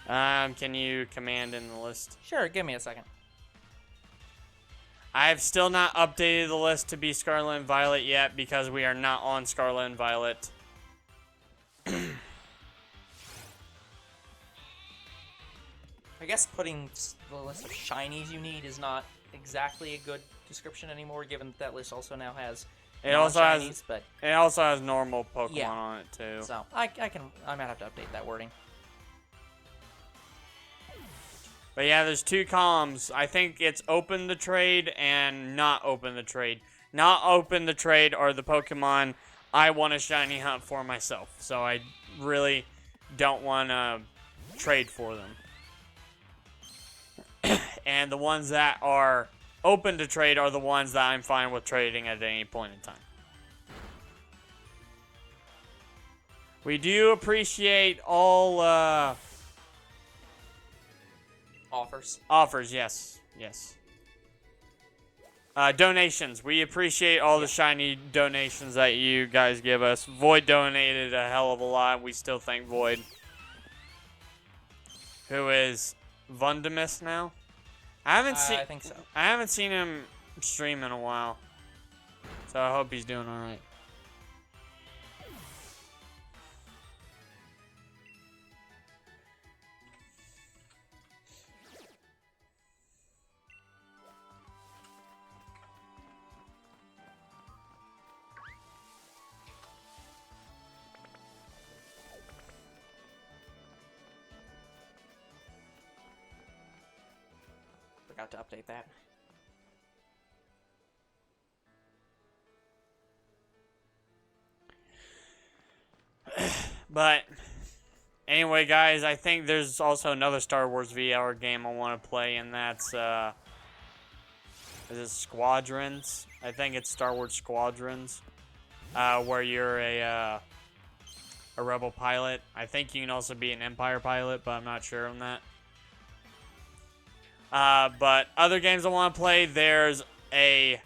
Speaker 1: Can you command in the list?
Speaker 2: Sure, give me a second.
Speaker 1: I've still not updated the list to be Scarlet and Violet yet because we are not on Scarlet and Violet.
Speaker 2: I guess putting the list of shinies you need is not exactly a good description anymore, given that that list also now has shinies, but
Speaker 1: it also has normal Pokemon
Speaker 2: yeah.
Speaker 1: on it too.
Speaker 2: So I might have to update that wording.
Speaker 1: But yeah, there's 2 columns. I think it's open the trade and not open the trade. Not open the trade are the Pokemon I want to shiny hunt for myself. So I really don't want to trade for them. And the ones that are open to trade are the ones that I'm fine with trading at any point in time. We do appreciate all offers, yes. Donations. We appreciate all the shiny donations that you guys give us. Void donated a hell of a lot. We still thank Void. Who is Vundamus now? I think so. I haven't seen him stream in a while. So I hope he's doing alright.
Speaker 2: Forgot to update that.
Speaker 1: But anyway, guys, I think there's also another Star Wars VR game I want to play, and that's is it Squadrons? I think it's Star Wars Squadrons, where you're a Rebel pilot. I think you can also be an Empire pilot, but I'm not sure on that. But other games I want to play, there's a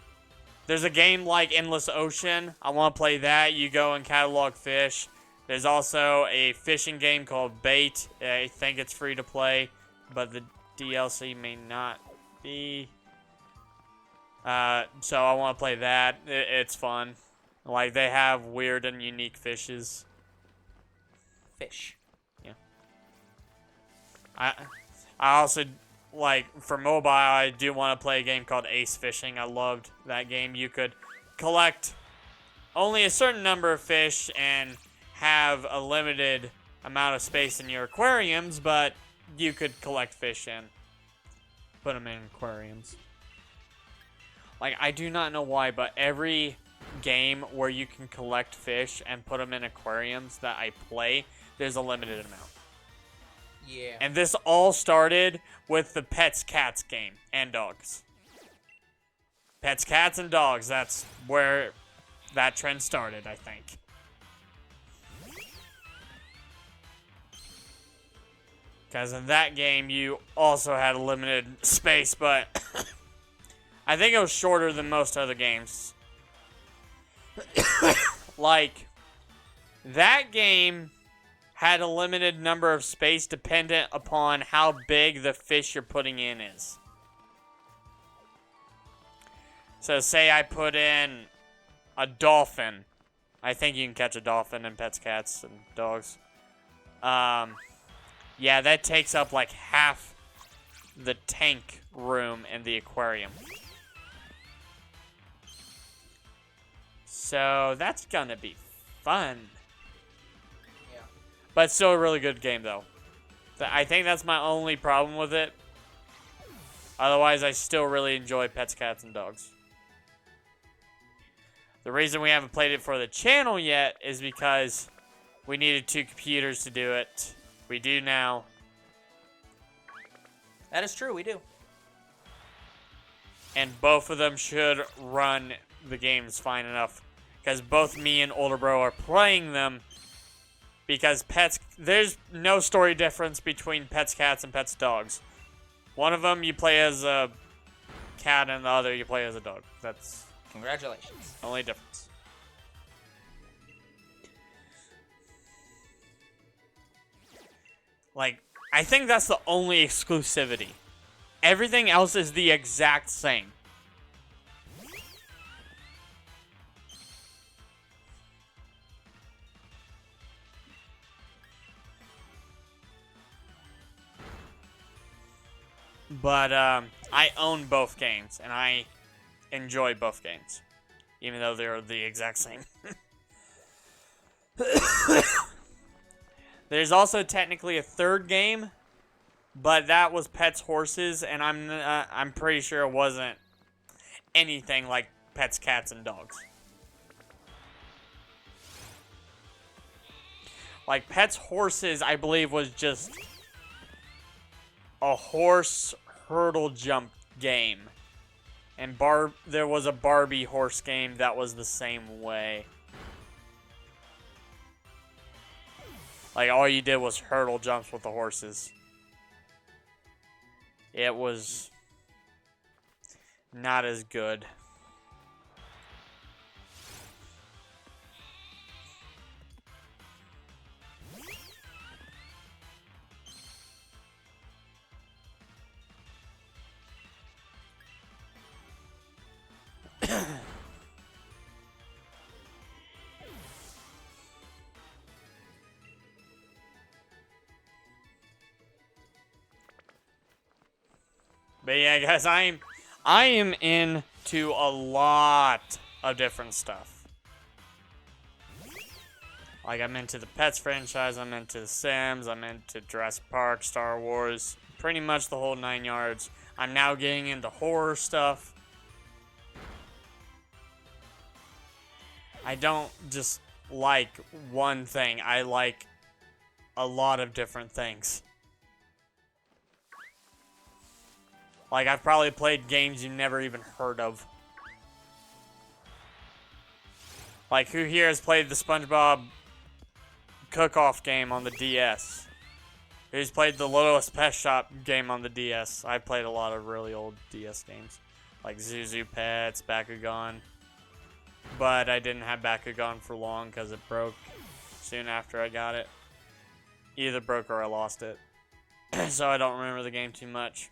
Speaker 1: game like Endless Ocean. I want to play that. You go and catalog fish. There's also a fishing game called Bait. I think it's free to play, but the DLC may not be. So I want to play that. It's fun. Like, they have weird and unique fishes.
Speaker 2: Fish.
Speaker 1: Yeah. I also, like, for mobile, I do want to play a game called Ace Fishing. I loved that game. You could collect only a certain number of fish and have a limited amount of space in your aquariums, but you could collect fish and put them in aquariums. Like, I do not know why, but every game where you can collect fish and put them in aquariums that I play, there's a limited amount.
Speaker 2: Yeah.
Speaker 1: And this all started with the Pets, Cats game and dogs. Pets, Cats, and dogs. That's where that trend started, I think. Because in that game, you also had a limited space, but I think it was shorter than most other games. Like, that game had a limited number of space dependent upon how big the fish you're putting in is. So say I put in a dolphin. I think you can catch a dolphin in Pets, Cats, and Dogs. Yeah, that takes up like half the tank room in the aquarium. So that's gonna be fun.
Speaker 2: Yeah.
Speaker 1: But it's still a really good game, though. I think that's my only problem with it. Otherwise, I still really enjoy Pets, Cats, and Dogs. The reason we haven't played it for the channel yet is because we needed 2 computers to do it. We do now.
Speaker 2: That is true, we do.
Speaker 1: And both of them should run the games fine enough. Because both me and older bro are playing them. Because there's no story difference between Pets, Cats, and Pets, Dogs. One of them you play as a cat, and the other you play as a dog. That's
Speaker 2: Congratulations.
Speaker 1: the only difference. Like, I think that's the only exclusivity. Everything else is the exact same. But I own both games, and I enjoy both games, even though they're the exact same. There's also technically a third game, but that was Pets Horses, and I'm pretty sure it wasn't anything like Pets, Cats, and Dogs. Like, Pets Horses, I believe, was just a horse hurdle jump game. And there was a Barbie horse game that was the same way. Like, all you did was hurdle jumps with the horses. It was not as good. But yeah, guys, I am into a lot of different stuff. Like, I'm into the Pets franchise, I'm into The Sims, I'm into Jurassic Park, Star Wars, pretty much the whole 9 yards. I'm now getting into horror stuff. I don't just like one thing. I like a lot of different things. Like, I've probably played games you never even heard of. Like, who here has played the SpongeBob Cook-Off game on the DS? Who's played the Littlest Pet Shop game on the DS? I've played a lot of really old DS games. Like Zuzu Pets, Bakugan. But I didn't have Bakugan for long because it broke soon after I got it. Either broke or I lost it. So I don't remember the game too much.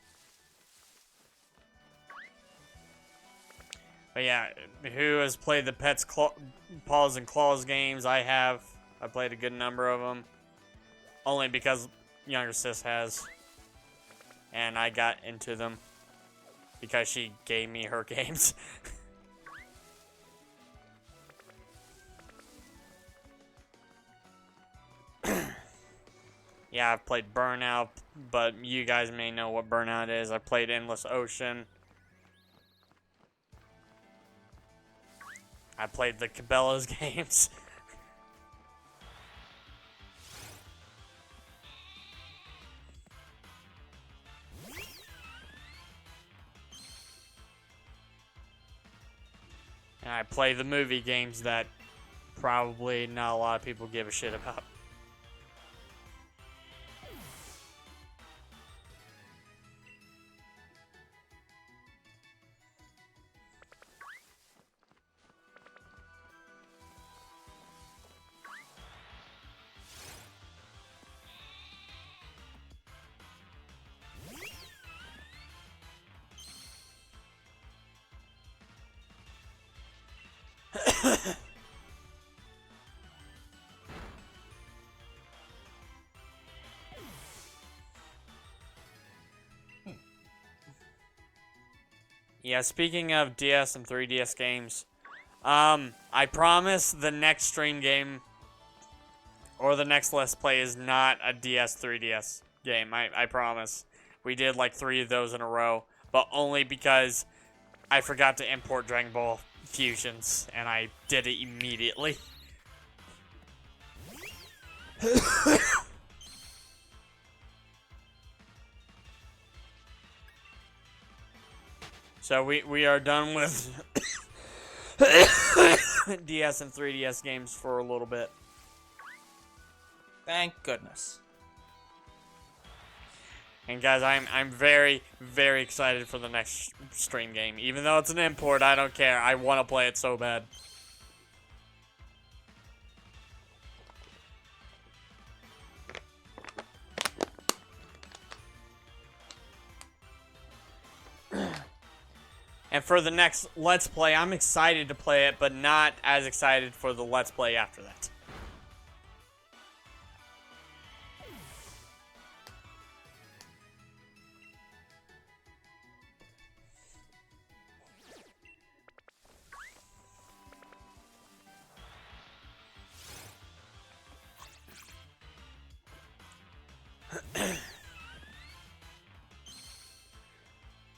Speaker 1: But yeah, who has played the Paws and Claws games? I have. I played a good number of them. Only because younger sis has. And I got into them. Because she gave me her games. Yeah, I've played Burnout, but you guys may know what Burnout is. I played Endless Ocean. I played the Cabela's games. And I play the movie games that probably not a lot of people give a shit about. Yeah, speaking of DS and 3DS games, I promise the next stream game or the next Let's Play is not a DS 3DS game. I promise. We did like 3 of those in a row, but only because I forgot to import Dragon Ball Fusions, and I did it immediately. So we are done with DS and 3DS games for a little bit.
Speaker 2: Thank goodness.
Speaker 1: And guys, I'm very, very excited for the next stream game. Even though it's an import, I don't care. I want to play it so bad. And for the next Let's Play, I'm excited to play it, but not as excited for the Let's Play after that.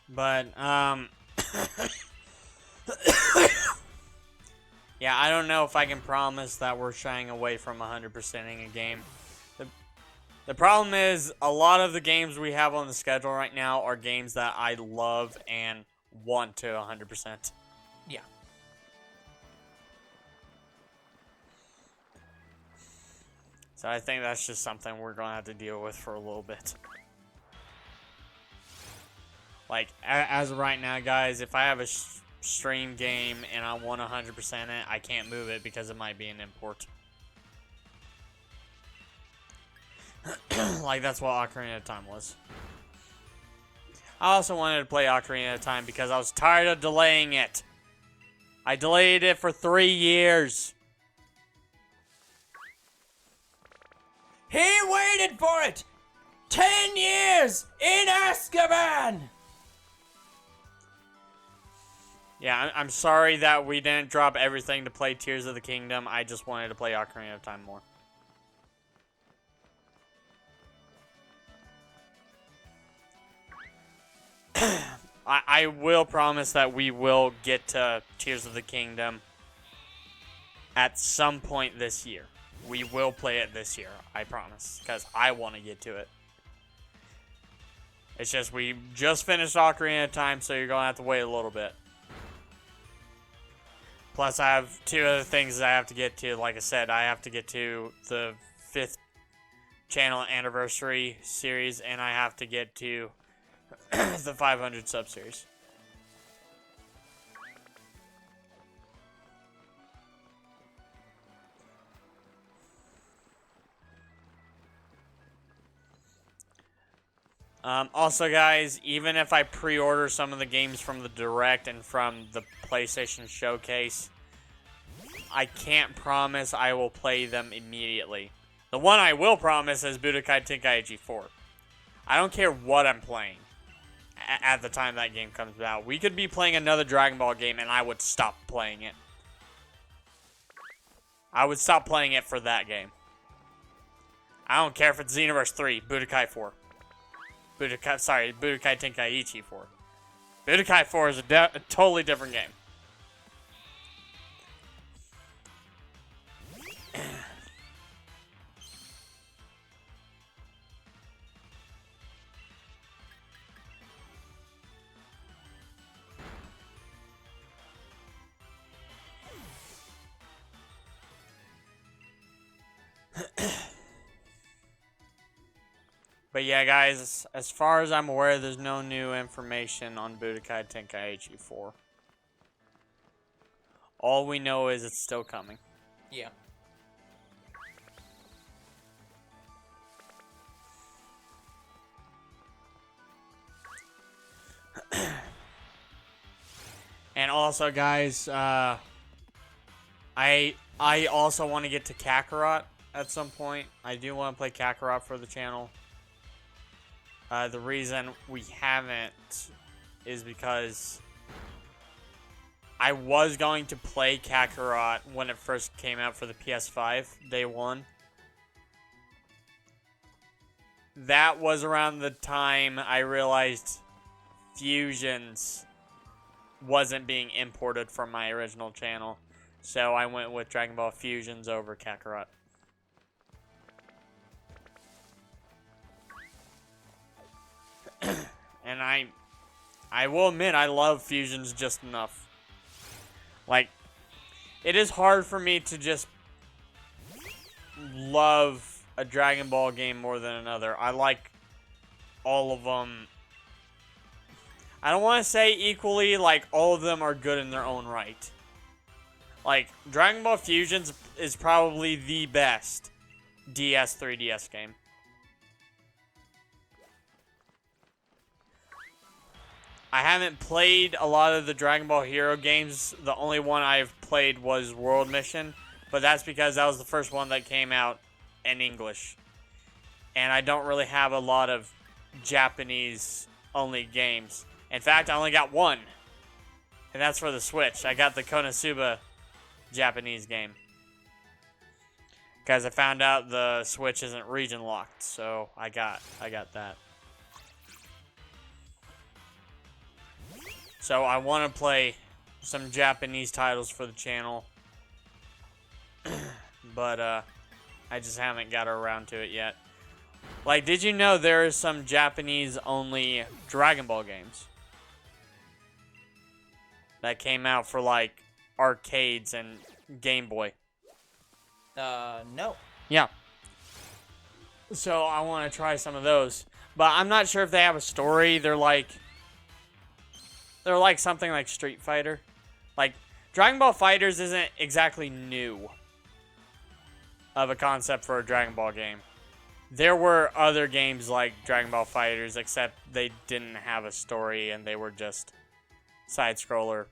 Speaker 1: But, yeah, I don't know if I can promise that we're shying away from 100%ing a game. The problem is, a lot of the games we have on the schedule right now are games that I love and want to 100%.
Speaker 2: Yeah.
Speaker 1: So I think that's just something we're going to have to deal with for a little bit. Like, as of right now, guys, if I have a stream game and I want 100% it, I can't move it because it might be an import. Like, that's what Ocarina of Time was. I also wanted to play Ocarina of Time because I was tired of delaying it. I delayed it for 3 years.
Speaker 2: He waited for it! 10 years in Azkaban!
Speaker 1: Yeah, I'm sorry that we didn't drop everything to play Tears of the Kingdom. I just wanted to play Ocarina of Time more. I will promise that we will get to Tears of the Kingdom at some point this year. We will play it this year, I promise, because I want to get to it. It's just we just finished Ocarina of Time, so you're going to have to wait a little bit. Plus, I have 2 other things that I have to get to. Like I said, I have to get to the 5th channel anniversary series, and I have to get to the 500 sub-series. Also, guys, even if I pre-order some of the games from the Direct and from the PlayStation Showcase, I can't promise I will play them immediately. The one I will promise is Budokai Tenkaichi 4. I don't care what I'm playing at the time that game comes out. We could be playing another Dragon Ball game and I would stop playing it. I would stop playing it for that game. I don't care if it's Xenoverse 3, Budokai 4. Budokai Tenkaichi 4. Budokai 4 is a totally different game. But yeah, guys, as far as I'm aware, there's no new information on Budokai Tenkaichi 4. All we know is it's still coming.
Speaker 2: Yeah.
Speaker 1: And also, guys, I also want to get to Kakarot at some point. I do want to play Kakarot for the channel. The reason we haven't is because I was going to play Kakarot when it first came out for the PS5, day one. That was around the time I realized Fusions wasn't being imported from my original channel. So I went with Dragon Ball Fusions over Kakarot. And I will admit, I love Fusions just enough. Like, it is hard for me to just love a Dragon Ball game more than another. I like all of them. I don't want to say equally, like, all of them are good in their own right. Like, Dragon Ball Fusions is probably the best DS 3DS game. I haven't played a lot of the Dragon Ball Hero games. The only one I've played was World Mission, but that's because that was the first one that came out in English. And I don't really have a lot of Japanese-only games. In fact, I only got one, and that's for the Switch. I got the Konosuba Japanese game. Because I found out the Switch isn't region locked, so I got that. So I want to play some Japanese titles for the channel. But I just haven't got around to it yet. Like, did you know there is some Japanese-only Dragon Ball games that came out for, like, arcades and Game Boy?
Speaker 2: No.
Speaker 1: Yeah. So I want to try some of those. But I'm not sure if they have a story. They're like something like Street Fighter. Like, Dragon Ball FighterZ isn't exactly new of a concept for a Dragon Ball game. There were other games like Dragon Ball FighterZ, except they didn't have a story and they were just side-scroller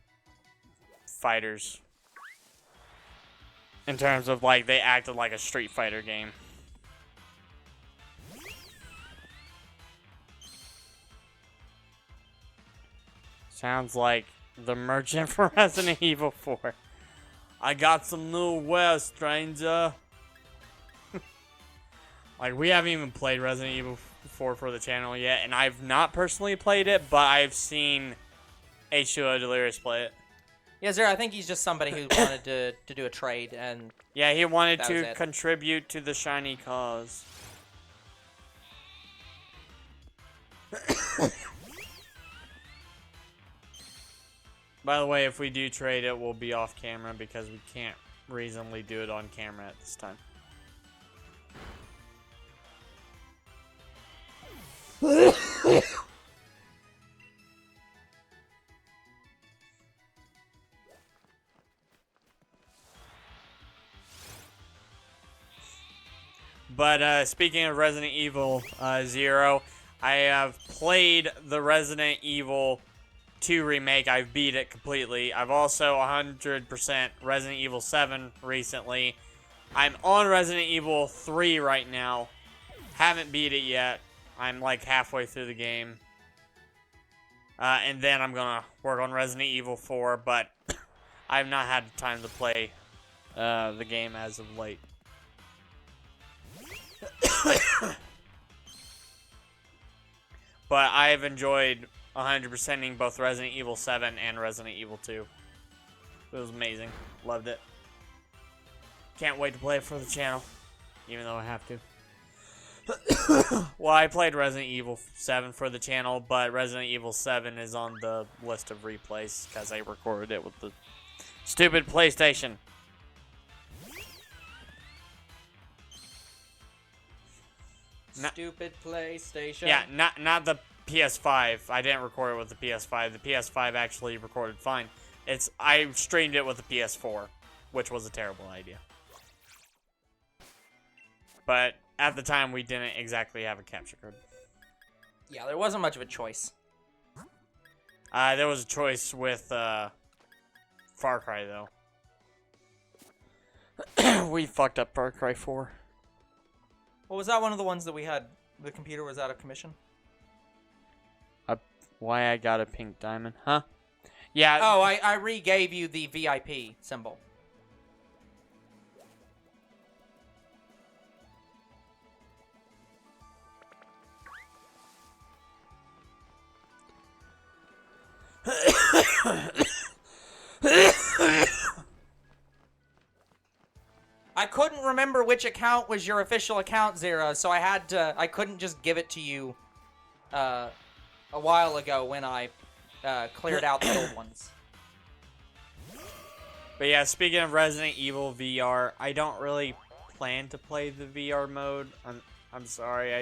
Speaker 1: fighters. In terms of, like, they acted like a Street Fighter game. Sounds like the merchant for Resident Evil 4. I got some new wares, stranger. Like, we haven't even played Resident Evil 4 for the channel yet, and I've not personally played it, but I've seen H2O Delirious play it.
Speaker 2: Yeah, Zero, I think he's just somebody who wanted to do a trade, and
Speaker 1: Yeah, he wanted
Speaker 2: that was
Speaker 1: to
Speaker 2: it.
Speaker 1: contribute to the shiny cause. By the way, if we do trade, it will be off camera because we can't reasonably do it on camera at this time. But speaking of Resident Evil 0, I have played the Resident Evil 2 remake. I've beat it completely. I've also 100% Resident Evil 7 recently. I'm on Resident Evil 3 right now. Haven't beat it yet. I'm like halfway through the game. And then I'm going to work on Resident Evil 4, but I've not had time to play the game as of late. But I've enjoyed 100%ing both Resident Evil 7 and Resident Evil 2. It was amazing. Loved it. Can't wait to play it for the channel, even though I have to. Well, I played Resident Evil 7 for the channel, but Resident Evil 7 is on the list of replays because I recorded it with the stupid PlayStation.
Speaker 2: Stupid PlayStation.
Speaker 1: Yeah, not the PS5. I didn't record it with the PS5. The PS5 actually recorded fine. I streamed it with the PS4, which was a terrible idea. But at the time, we didn't exactly have a capture card.
Speaker 2: Yeah, there wasn't much of a choice.
Speaker 1: There was a choice with Far Cry, though. We fucked up Far Cry 4.
Speaker 2: Well, was that one of the ones that we had? The computer was out of commission?
Speaker 1: Why I got a pink diamond, huh? Yeah.
Speaker 2: Oh, I re-gave you the VIP symbol. I couldn't remember which account was your official account, Zero, so I couldn't just give it to you a while ago when I cleared out the old ones.
Speaker 1: But yeah, speaking of Resident Evil VR, I don't really plan to play the VR mode. I'm sorry,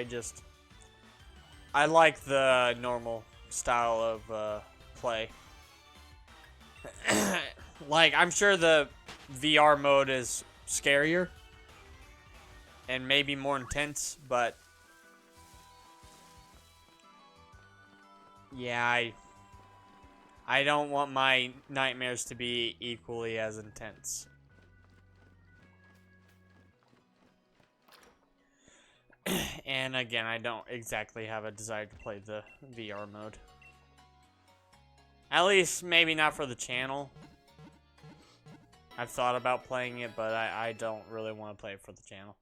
Speaker 1: I like the normal style of play. Like, I'm sure the VR mode is scarier and maybe more intense, but yeah, I don't want my nightmares to be equally as intense. And again, I don't exactly have a desire to play the VR mode. At least, maybe not for the channel. I've thought about playing it, but I don't really want to play it for the channel.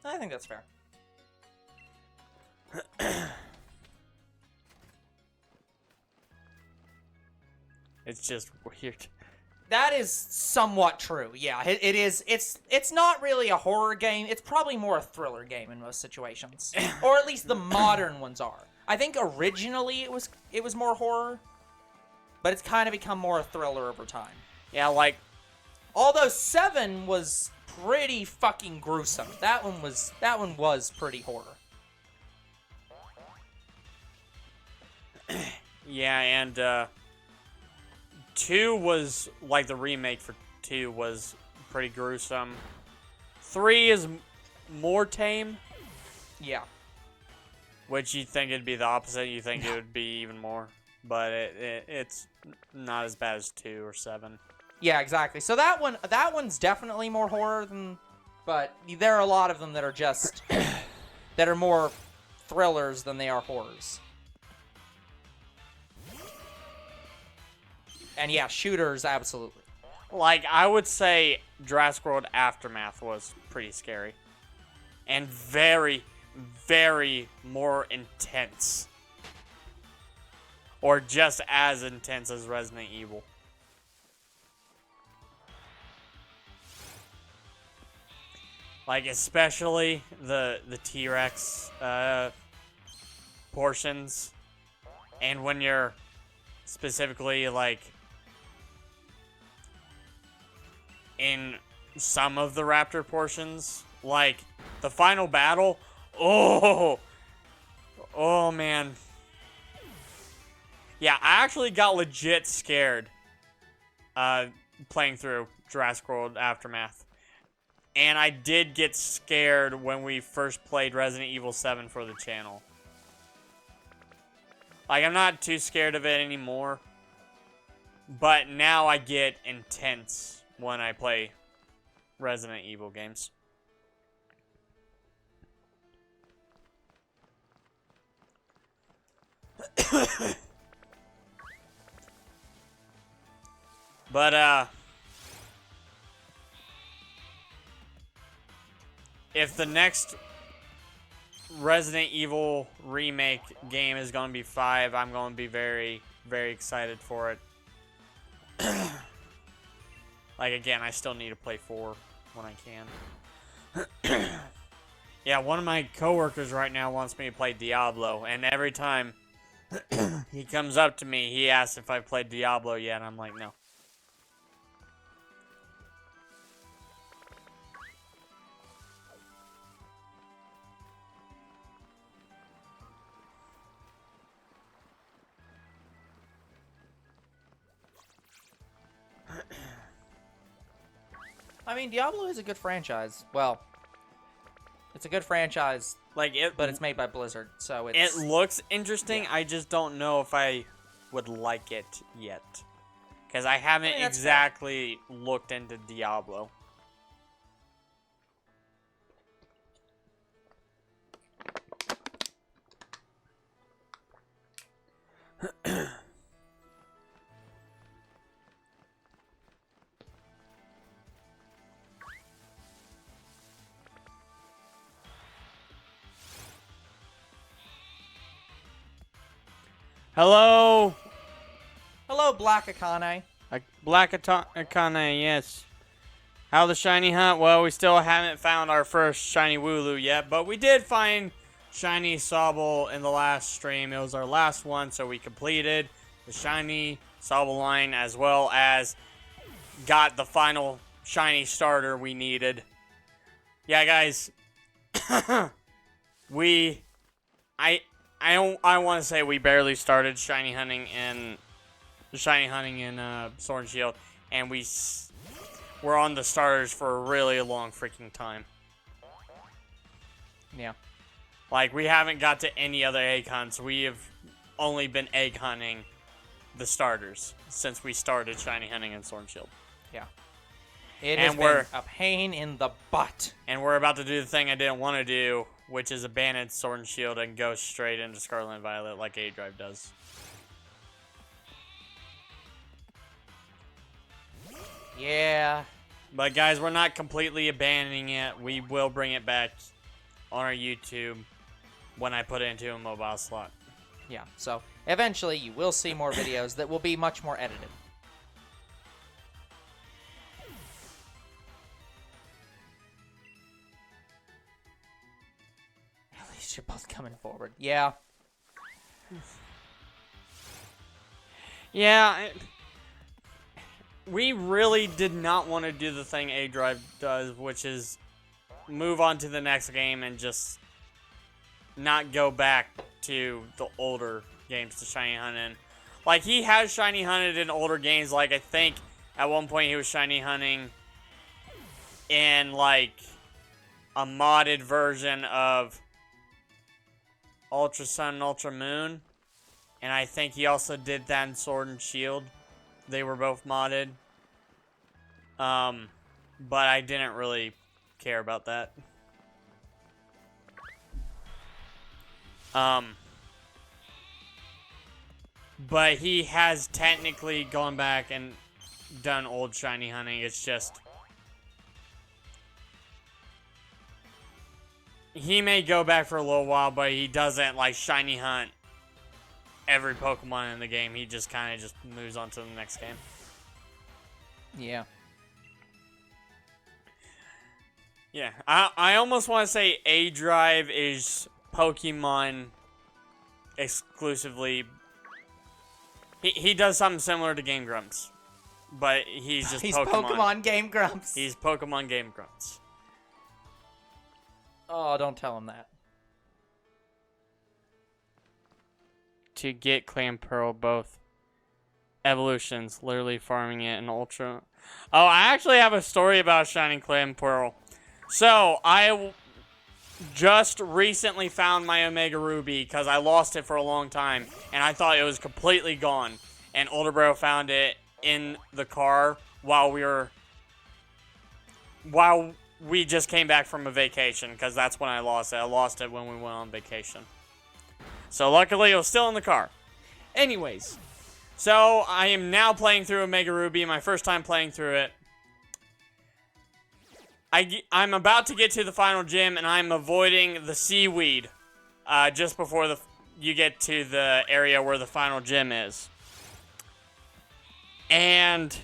Speaker 2: I think that's fair.
Speaker 1: It's just weird.
Speaker 2: That is somewhat true. Yeah, it is. It's not really a horror game. It's probably more a thriller game in most situations, or at least the modern ones are. I think originally it was more horror, but it's kind of become more a thriller over time.
Speaker 1: Yeah, like,
Speaker 2: although 7 was pretty fucking gruesome. That one was pretty horror.
Speaker 1: yeah, and 2 was, like, the remake for 2 was pretty gruesome. 3 is more tame.
Speaker 2: Yeah.
Speaker 1: Which you'd think it'd be the opposite. You think it would be even more. But it's not as bad as 2 or 7.
Speaker 2: Yeah, exactly. So that one's definitely more horror than, but there are a lot of them that are just that are more thrillers than they are horrors. And yeah, shooters, absolutely.
Speaker 1: Like, I would say Jurassic World Aftermath was pretty scary. And very, very more intense. Or just as intense as Resident Evil. Like, especially the T-Rex portions. And when you're specifically, like, in some of the Raptor portions, like, the final battle, oh man. Yeah, I actually got legit scared playing through Jurassic World Aftermath. And I did get scared when we first played Resident Evil 7 for the channel. Like, I'm not too scared of it anymore. But now I get intense when I play Resident Evil games. But, if the next Resident Evil remake game is going to be 5, I'm going to be very, very excited for it. Like, again, I still need to play 4 when I can. Yeah, one of my coworkers right now wants me to play Diablo, and every time he comes up to me, he asks if I've played Diablo yet, and I'm like, no.
Speaker 2: I mean, Diablo is a good franchise. Well, it's a good franchise,
Speaker 1: Like,
Speaker 2: but it's made by Blizzard, so
Speaker 1: it
Speaker 2: it's...
Speaker 1: looks interesting.
Speaker 2: Yeah.
Speaker 1: I just don't know if I would like it yet. Because I haven't
Speaker 2: that's
Speaker 1: exactly looked into Diablo. Hello,
Speaker 2: Hello, Black Akane.
Speaker 1: Black Akane, yes. How the shiny hunt? Well, we still haven't found our first shiny Wooloo yet, but we did find shiny Sobble in the last stream. It was our last one, so we completed the shiny Sobble line as well as got the final shiny starter we needed. Yeah, guys. I want to say we barely started shiny hunting in Sword and Shield, and we're on the starters for a really long freaking time.
Speaker 2: Yeah.
Speaker 1: Like, we haven't got to any other egg hunts. We have only been egg hunting the starters since we started shiny hunting in Sword and Shield.
Speaker 2: Yeah. It has been a pain in the butt.
Speaker 1: And we're about to do the thing I didn't want to do, which is abandon Sword and Shield and go straight into Scarlet and Violet like A-Drive does.
Speaker 2: Yeah.
Speaker 1: But guys, we're not completely abandoning it. We will bring it back on our YouTube when I put it into a mobile slot.
Speaker 2: Yeah, so eventually you will see more videos that will be much more edited. At least you're both coming forward. Yeah.
Speaker 1: Yeah, we really did not want to do the thing A-Drive does, which is move on to the next game and just not go back to the older games to shiny hunt in. Like, he has shiny hunted in older games. Like, I think at one point he was shiny hunting in, like, a modded version of Ultra Sun and Ultra Moon. And I think he also did that in Sword and Shield. They were both modded. But I didn't really care about that. But he has technically gone back and done old shiny hunting. It's just he may go back for a little while, but he doesn't like shiny hunt every Pokemon in the game. He just kind of just moves on to the next game.
Speaker 2: Yeah.
Speaker 1: Yeah, I almost want to say A Drive is Pokemon exclusively. He does something similar to Game Grumps, but he's just
Speaker 2: He's
Speaker 1: Pokemon.
Speaker 2: Pokemon Game Grumps.
Speaker 1: He's Pokemon Game Grumps.
Speaker 2: Oh, don't tell him that.
Speaker 1: To get Clan Pearl, both evolutions, literally farming it in Ultra. Oh, I actually have a story about Shining Clan Pearl. So, just recently found my Omega Ruby because I lost it for a long time and I thought it was completely gone. And Older Bro found it in the car while we just came back from a vacation because that's when I lost it. I lost it when we went on vacation. So luckily it was still in the car. Anyways, so I am now playing through Omega Ruby, my first time playing through it. I'm about to get to the final gym, and I'm avoiding the seaweed just before you get to the area where the final gym is. And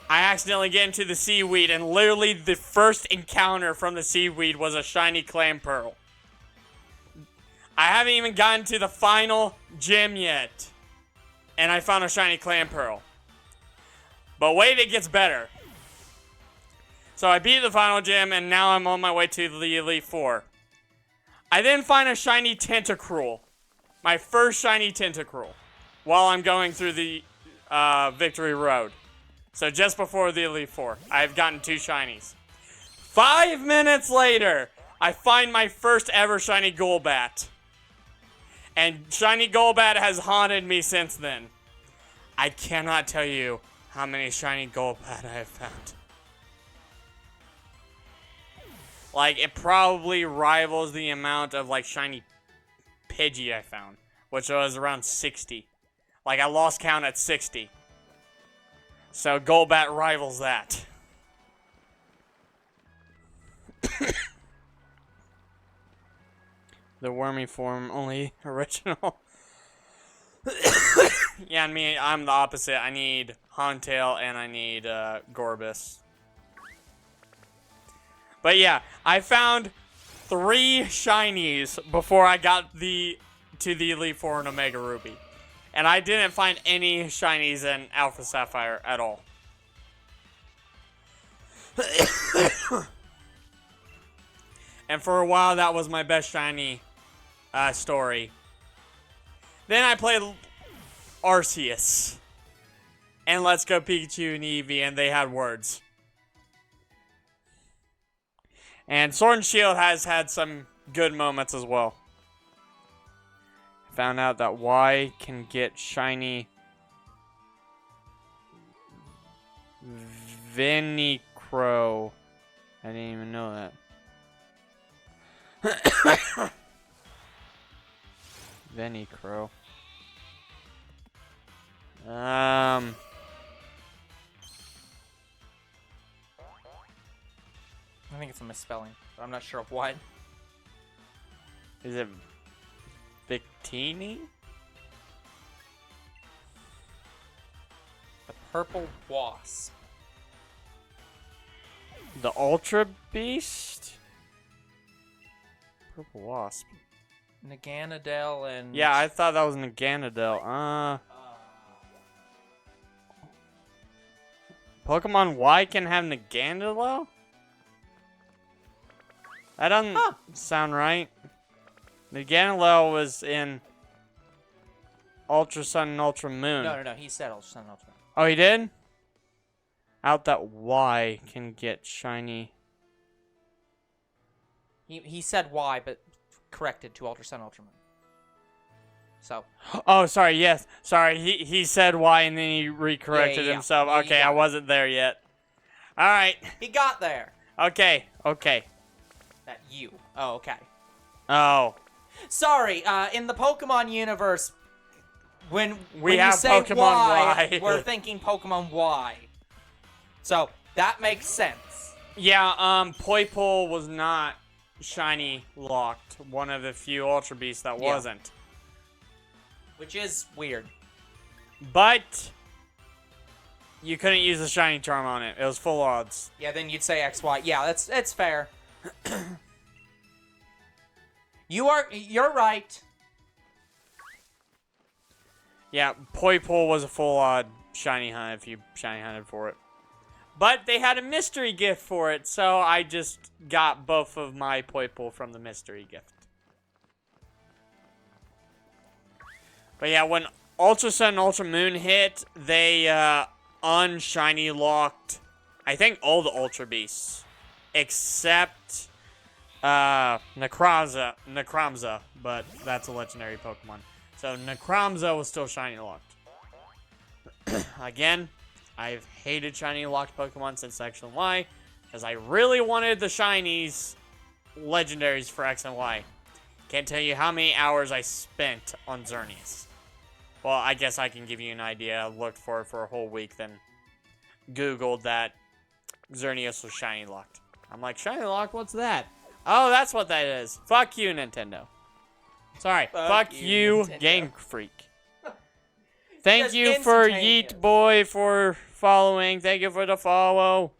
Speaker 1: I accidentally get into the seaweed, and literally the first encounter from the seaweed was a shiny Clan Pearl. I haven't even gotten to the final gym yet, and I found a shiny Clan Pearl. But wait, it gets better. So I beat the final gym, and now I'm on my way to the Elite Four. I then find a shiny Tentacruel. My first shiny Tentacruel. While I'm going through the Victory Road. So just before the Elite Four, I've gotten 2 shinies. 5 minutes later, I find my first ever shiny Golbat. And shiny Golbat has haunted me since then. I cannot tell you how many shiny Golbat I have found. Like, it probably rivals the amount of, like, shiny Pidgey I found, which was around 60. Like, I lost count at 60. So, Golbat rivals that. The wormy form, only original. Yeah, I'm the opposite. I need Hauntail and I need Gorbis. But yeah, I found 3 shinies before I got to the Elite Four in Omega Ruby. And I didn't find any shinies in Alpha Sapphire at all. And for a while, that was my best shiny story. Then I played Arceus. And Let's Go Pikachu and Eevee, and they had words. And Sword and Shield has had some good moments as well. Found out that Y can get shiny Vinnicrow. I didn't even know that. Vinnicrow.
Speaker 2: I think it's a misspelling, but I'm not sure of what.
Speaker 1: Is it Victini?
Speaker 2: The purple wasp.
Speaker 1: The Ultra Beast? Purple Wasp.
Speaker 2: Naganadel and...
Speaker 1: Yeah, I thought that was Naganadel. Pokemon Y can have Naganadel? That doesn't sound right. Naganadel was in Ultra Sun and Ultra Moon.
Speaker 2: No. He said Ultra Sun and Ultra Moon.
Speaker 1: Oh, he did? Out that Y can get shiny.
Speaker 2: He said Y, but corrected to Ultra Sun, Ultra Moon. So.
Speaker 1: Oh, sorry. Yes. Sorry. He said Y and then he recorrected himself.
Speaker 2: Yeah,
Speaker 1: Okay, I wasn't there yet. All right.
Speaker 2: He got there.
Speaker 1: Okay.
Speaker 2: That you. Oh, okay.
Speaker 1: Oh.
Speaker 2: Sorry. In the Pokemon universe, when
Speaker 1: We
Speaker 2: you
Speaker 1: have
Speaker 2: say
Speaker 1: Pokemon Y.
Speaker 2: we're thinking Pokemon Y. So that makes sense.
Speaker 1: Yeah. Poipole was not shiny locked. One of the few Ultra Beasts that wasn't.
Speaker 2: Which is weird.
Speaker 1: But you couldn't use the shiny charm on it. It was full odds.
Speaker 2: Yeah, then you'd say XY. Yeah, that's fair. You're right.
Speaker 1: Yeah, Poipole was a full odd shiny hunt if you shiny hunted for it. But they had a mystery gift for it, so I just got both of my Poipole from the mystery gift. But yeah, when Ultra Sun and Ultra Moon hit, they unshiny locked, I think, all the Ultra Beasts. Except Necromza, but that's a legendary Pokemon. So Necromza was still shiny locked. Again, I've hated shiny locked Pokemon since X and Y, because I really wanted the shinies legendaries for X and Y. Can't tell you how many hours I spent on Xerneas. Well, I guess I can give you an idea. I looked for it for a whole week, then Googled that Xerneas was shiny locked. I'm like, shiny locked? What's that? Oh, that's what that is. Fuck you, Nintendo. Sorry. Fuck you,
Speaker 2: Nintendo.
Speaker 1: Game Freak. Thank
Speaker 2: Just
Speaker 1: you for
Speaker 2: instantaneous.
Speaker 1: Yeet Boy for following. Thank you for the follow.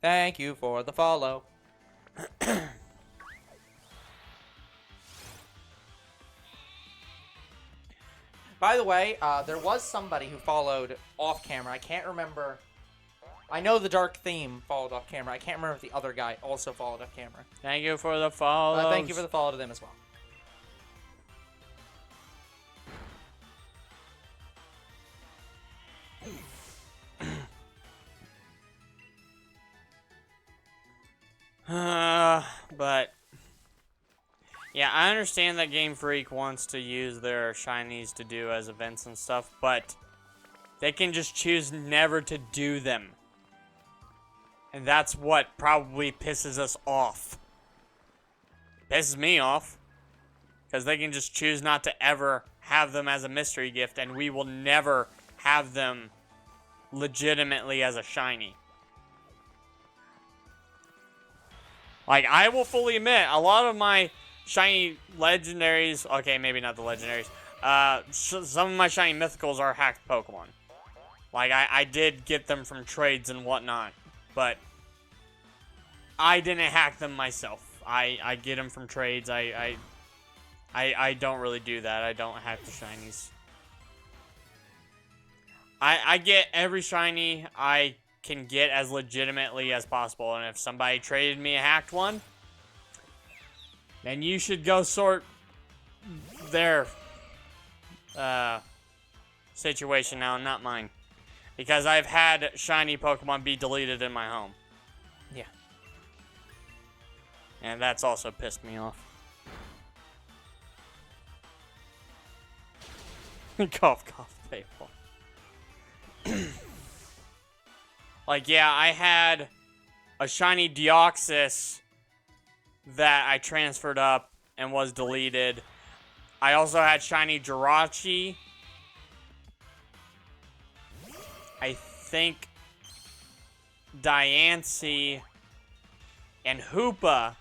Speaker 2: Thank you for the follow. By the way, there was somebody who followed off camera. I can't remember. I know the Dark Theme followed off camera. I can't remember if the other guy also followed off camera.
Speaker 1: Thank you for the follow.
Speaker 2: Thank you for the follow to them as well.
Speaker 1: But yeah, I understand that Game Freak wants to use their shinies to do as events and stuff, but they can just choose never to do them. And that's what probably pisses us off. Pisses me off. Because they can just choose not to ever have them as a mystery gift, and we will never have them legitimately as a shiny. Like, I will fully admit, a lot of my shiny legendaries, okay, maybe not the legendaries, some of my shiny mythicals are hacked Pokemon. Like, I did get them from trades and whatnot, but I didn't hack them myself. I get them from trades. I don't really do that. I don't hack the shinies. I get every shiny I can get as legitimately as possible, and if somebody traded me a hacked one, then you should go sort their situation out, not mine. Because I've had shiny Pokemon be deleted in my home.
Speaker 2: Yeah.
Speaker 1: And that's also pissed me off. Cough, cough, paintball. Like, yeah, I had a shiny Deoxys that I transferred up and was deleted. I also had shiny Jirachi. I think Diancie and Hoopa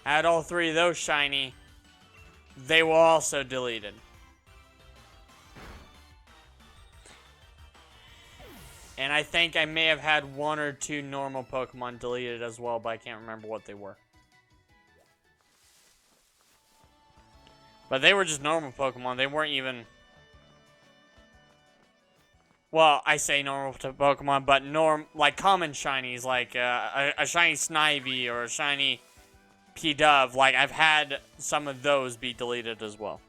Speaker 1: had all three of those shiny. They were also deleted. And I think I may have had one or two normal Pokemon deleted as well, but I can't remember what they were. But they were just normal Pokemon. They weren't even... Well, I say normal Pokemon, but like common shinies, like a shiny Snivy or a shiny Pidove. Like, I've had some of those be deleted as well.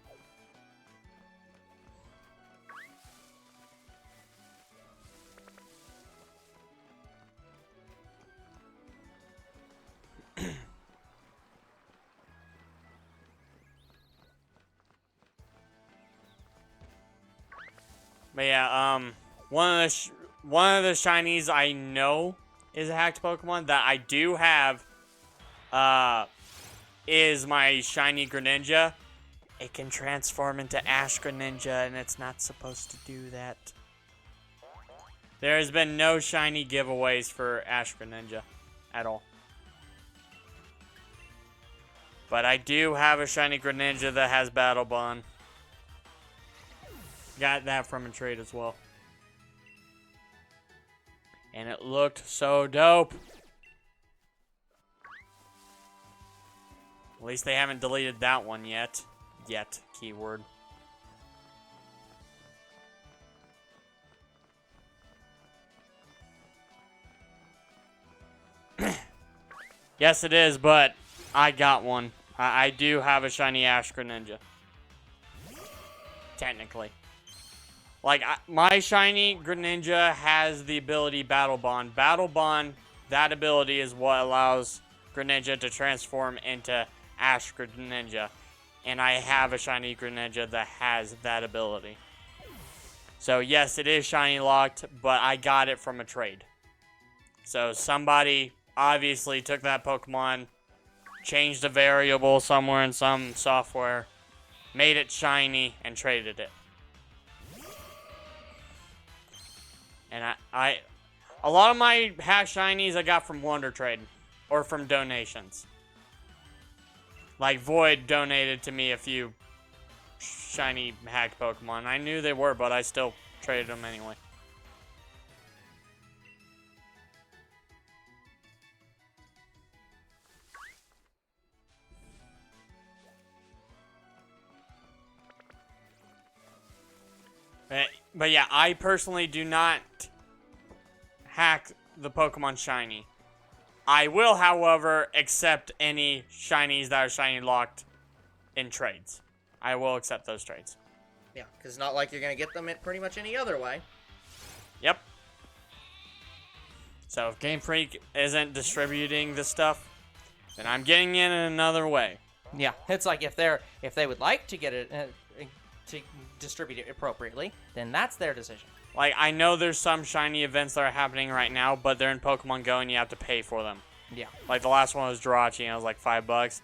Speaker 1: But yeah, one of the shinies I know is a hacked Pokemon that I do have is my shiny Greninja. It can transform into Ash Greninja, and it's not supposed to do that. There has been no shiny giveaways for Ash Greninja at all. But I do have a shiny Greninja that has Battle Bond. Got that from a trade as well. And it looked so dope. At least they haven't deleted that one yet. Yet, keyword. Yes, it is, but I got one. I do have a shiny Ash Greninja. Technically. Like, my shiny Greninja has the ability Battle Bond. Battle Bond, that ability is what allows Greninja to transform into Ash Greninja. And I have a shiny Greninja that has that ability. So, yes, it is shiny locked, but I got it from a trade. So, somebody obviously took that Pokemon, changed a variable somewhere in some software, made it shiny, and traded it. And a lot of my hack shinies I got from Wonder Trade or from donations. Like Void donated to me a few shiny hacked Pokemon. I knew they were, but I still traded them anyway. But yeah, I personally do not hack the Pokemon shiny. I will, however, accept any shinies that are shiny locked in trades. I will accept those trades.
Speaker 2: Yeah, because it's not like you're going to get them in pretty much any other way.
Speaker 1: Yep. So if Game Freak isn't distributing this stuff, then I'm getting it in another way.
Speaker 2: Yeah, it's like if they would like to get it to distribute it appropriately, then that's their decision.
Speaker 1: Like, I know there's some shiny events that are happening right now, but they're in Pokemon Go and you have to pay for them.
Speaker 2: Yeah.
Speaker 1: Like, the last one was Jirachi and it was like $5.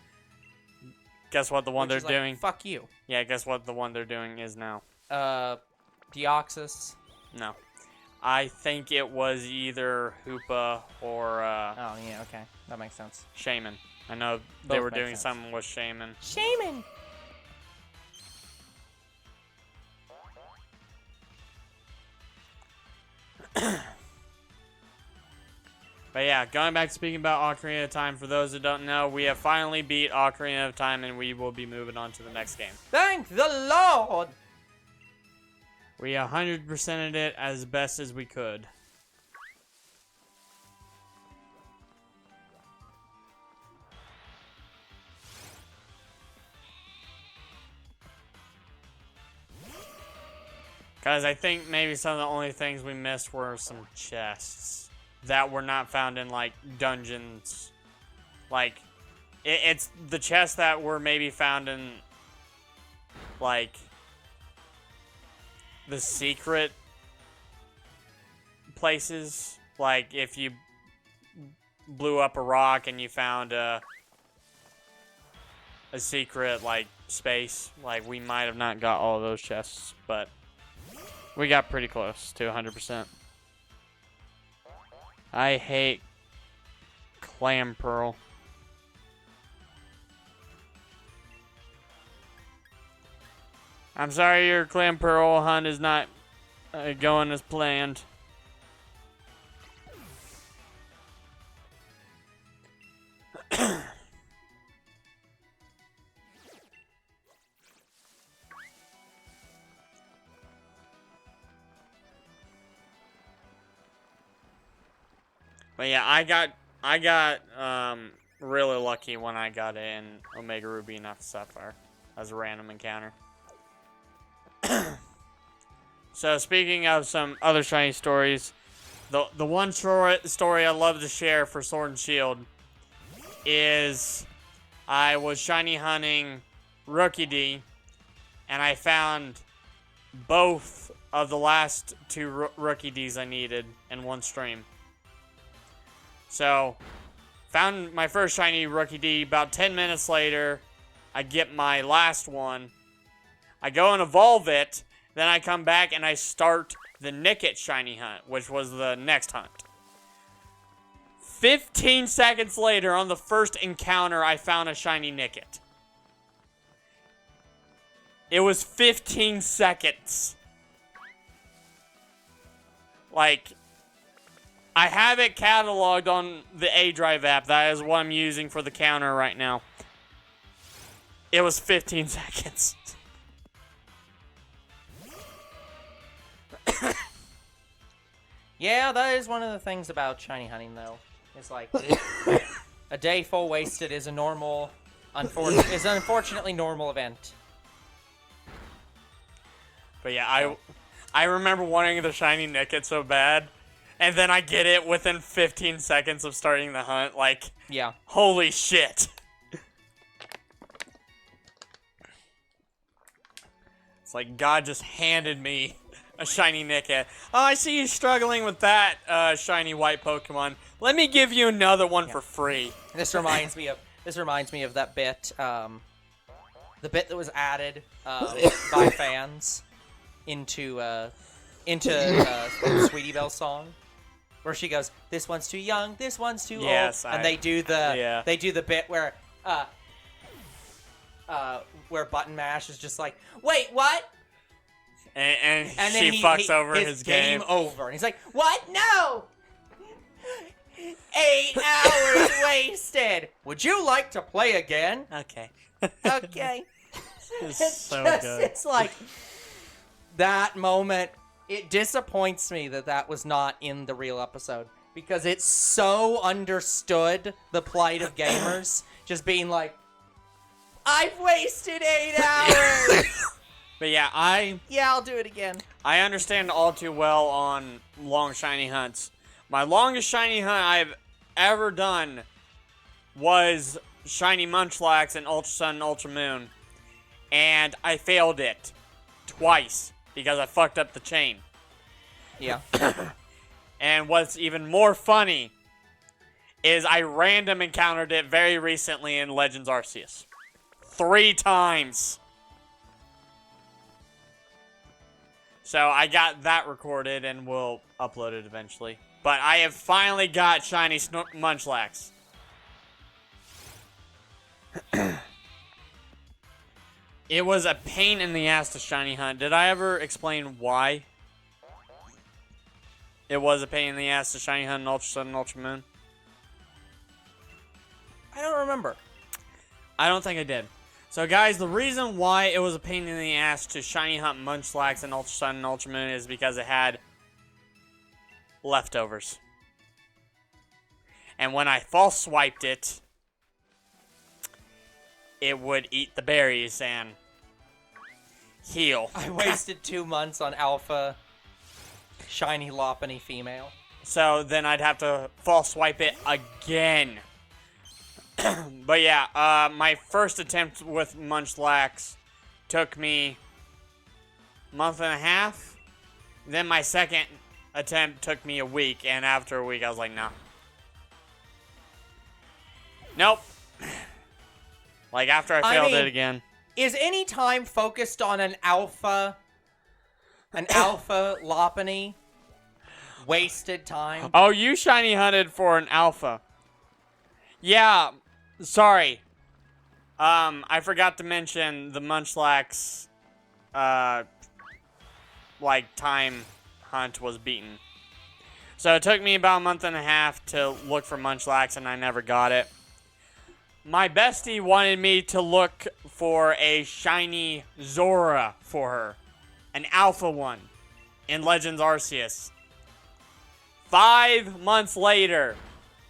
Speaker 1: Guess what the one they're doing?
Speaker 2: Fuck you.
Speaker 1: Yeah, guess what the one they're doing is now?
Speaker 2: Deoxys?
Speaker 1: No. I think it was either Hoopa or,
Speaker 2: Oh, yeah, okay. That makes sense.
Speaker 1: Shaman. I know they were doing something with Shaman.
Speaker 2: Shaman!
Speaker 1: But yeah, going back to speaking about Ocarina of Time, for those that don't know, we have finally beat Ocarina of Time and we will be moving on to the next game.
Speaker 2: Thank the Lord!
Speaker 1: We 100%ed it as best as we could. Because I think maybe some of the only things we missed were some chests that were not found in, like, dungeons. Like, it's the chests that were maybe found in, like, the secret places. Like, if you blew up a rock and you found a secret, like, space. Like, we might have not got all of those chests, but we got pretty close to 100%. I hate Clam Pearl. I'm sorry your Clam Pearl hunt is not going as planned. But yeah, I got really lucky when I got in Omega Ruby and Alpha Sapphire as a random encounter. So speaking of some other shiny stories, the one story I love to share for Sword and Shield is I was shiny hunting Rookie D, and I found both of the last two Rookie Ds I needed in one stream. So, found my first shiny Rookie D. About 10 minutes later, I get my last one. I go and evolve it. Then I come back and I start the Nickit shiny hunt, which was the next hunt. 15 seconds later, on the first encounter, I found a shiny Nickit. It was 15 seconds. Like, I have it cataloged on the A Drive app. That is what I'm using for the counter right now. It was 15 seconds.
Speaker 2: Yeah, that is one of the things about shiny hunting, though. It's like a day full wasted is a normal, is an unfortunately normal event.
Speaker 1: But yeah, I remember wanting the shiny Nickit so bad, and then I get it within 15 seconds of starting the hunt. Like,
Speaker 2: yeah,
Speaker 1: holy shit! It's like God just handed me a shiny Nickit. Oh, I see you struggling with that shiny white Pokemon. Let me give you another one for free.
Speaker 2: This reminds me of that bit, the bit that was added by fans into the Sweetie Belle song, where she goes, "This one's too young, this one's too old," and they do the bit where Button Mash is just like, "Wait, what?"
Speaker 1: And then she fucks over his game
Speaker 2: over, and he's like, "What? No! 8 hours wasted. Would you like to play again?"
Speaker 1: Okay.
Speaker 2: Okay.
Speaker 1: It's so good.
Speaker 2: It's like that moment. It disappoints me that was not in the real episode, because it so understood the plight of gamers, just being like, "I've wasted 8 hours."
Speaker 1: But yeah,
Speaker 2: I'll do it again.
Speaker 1: I understand all too well on long shiny hunts. My longest shiny hunt I've ever done was shiny Munchlax and Ultra Sun and Ultra Moon. And I failed it twice because I fucked up the chain.
Speaker 2: Yeah.
Speaker 1: And what's even more funny is I random encountered it very recently in Legends Arceus. 3 times. So I got that recorded and we'll upload it eventually. But I have finally got shiny Munchlax. It was a pain in the ass to shiny hunt. Did I ever explain why it was a pain in the ass to shiny hunt in Ultra Sun and Ultra Moon?
Speaker 2: I don't remember.
Speaker 1: I don't think I did. So guys, the reason why it was a pain in the ass to shiny hunt Munchlax and Ultra Sun and Ultra Moon is because it had leftovers. And when I false swiped it, it would eat the berries and heal.
Speaker 2: I wasted 2 months on alpha shiny Lopunny female.
Speaker 1: So then I'd have to false swipe it again. But yeah, my first attempt with Munchlax took me a month and a half. Then my second attempt took me a week, and after a week I was like, nah. Nope. Like after I failed it again.
Speaker 2: Is any time focused on an alpha Lopunny wasted time?
Speaker 1: Oh, you shiny hunted for an alpha. Yeah, sorry. I forgot to mention the Munchlax, time hunt was beaten. So it took me about a month and a half to look for Munchlax, and I never got it. My bestie wanted me to look for a shiny Zora for her. An alpha one in Legends Arceus. 5 months later,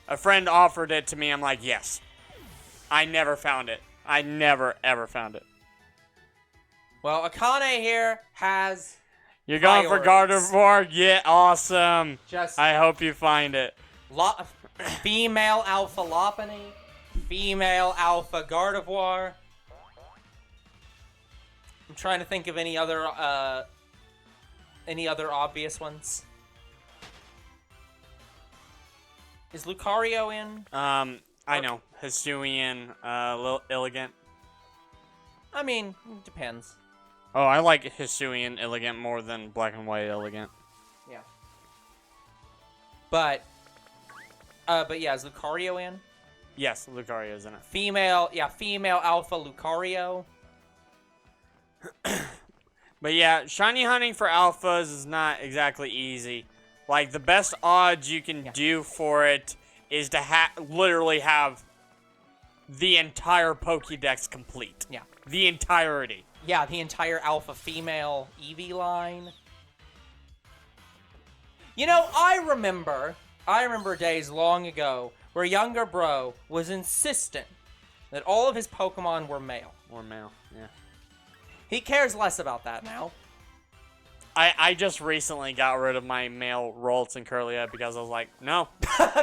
Speaker 1: a friend offered it to me. I'm like, yes. I never found it. I never, ever found it.
Speaker 2: Well, Akane here has
Speaker 1: You're going for Gardevoir? Yeah, awesome. I hope you find it.
Speaker 2: Female alpha Lopunny. Female alpha Gardevoir. I'm trying to think of any other obvious ones. Is Lucario in?
Speaker 1: I know. Hisuian, Illigant.
Speaker 2: I mean, it depends.
Speaker 1: Oh, I like Hisuian Illigant more than Black and White Illigant.
Speaker 2: Yeah. But yeah, is Lucario in?
Speaker 1: Yes, Lucario's in it.
Speaker 2: Female alpha Lucario.
Speaker 1: But yeah, shiny hunting for alphas is not exactly easy. Like, the best odds you can do for it is to literally have the entire Pokédex complete.
Speaker 2: Yeah.
Speaker 1: The entirety.
Speaker 2: Yeah, the entire alpha female Eevee line. You know, I remember days long ago where younger bro was insistent that all of his Pokemon were male.
Speaker 1: Or male, yeah.
Speaker 2: He cares less about that now.
Speaker 1: I just recently got rid of my male Rolts and Curlia because I was like, no.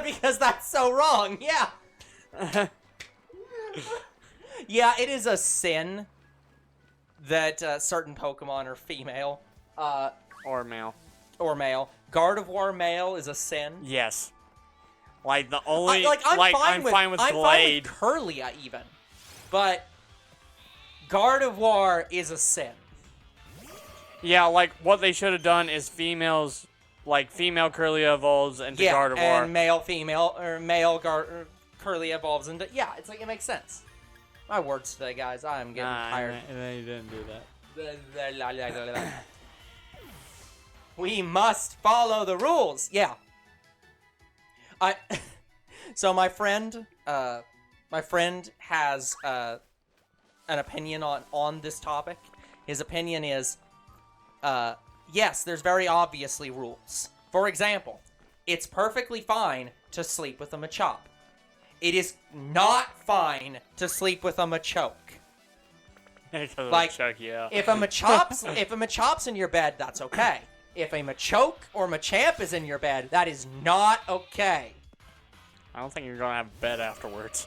Speaker 2: Because that's so wrong, yeah. Yeah, it is a sin that certain Pokemon are female.
Speaker 1: Or male.
Speaker 2: Or male. Gardevoir male is a sin.
Speaker 1: Yes. Like, the only...
Speaker 2: I'm
Speaker 1: fine with Glade.
Speaker 2: Fine with Curlia, even. But Gardevoir is a sin.
Speaker 1: Yeah, like, what they should have done is female Curlia evolves into Gardevoir.
Speaker 2: And male Curlia evolves into... Yeah, it's like, it makes sense. My words today, guys. I'm getting tired.
Speaker 1: They didn't do that.
Speaker 2: We must follow the rules. Yeah. So my friend has an opinion on this topic. His opinion is, yes, there's very obviously rules. For example, it's perfectly fine to sleep with a Machop. It is not fine to sleep with a Machoke. Like,
Speaker 1: yeah.
Speaker 2: if a Machop's in your bed, that's okay. If a Machoke or Machamp is in your bed, that is not okay.
Speaker 1: I don't think you're gonna have a bed afterwards.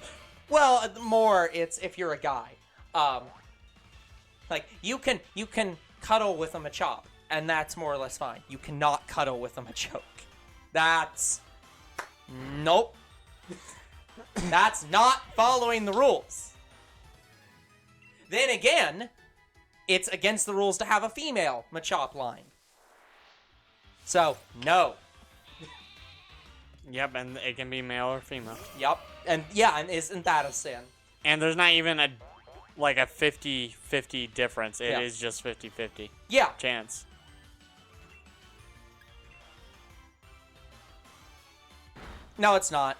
Speaker 2: Well, more it's if you're a guy. Like you can cuddle with a Machop, and that's more or less fine. You cannot cuddle with a Machoke. That's nope. That's not following the rules. Then again, it's against the rules to have a female Machop line. So, no.
Speaker 1: Yep, and it can be male or female.
Speaker 2: Yep. And yeah, and isn't that a sin?
Speaker 1: And there's not even a 50-50 difference. It is just 50-50.
Speaker 2: Yeah.
Speaker 1: Chance.
Speaker 2: No, it's not.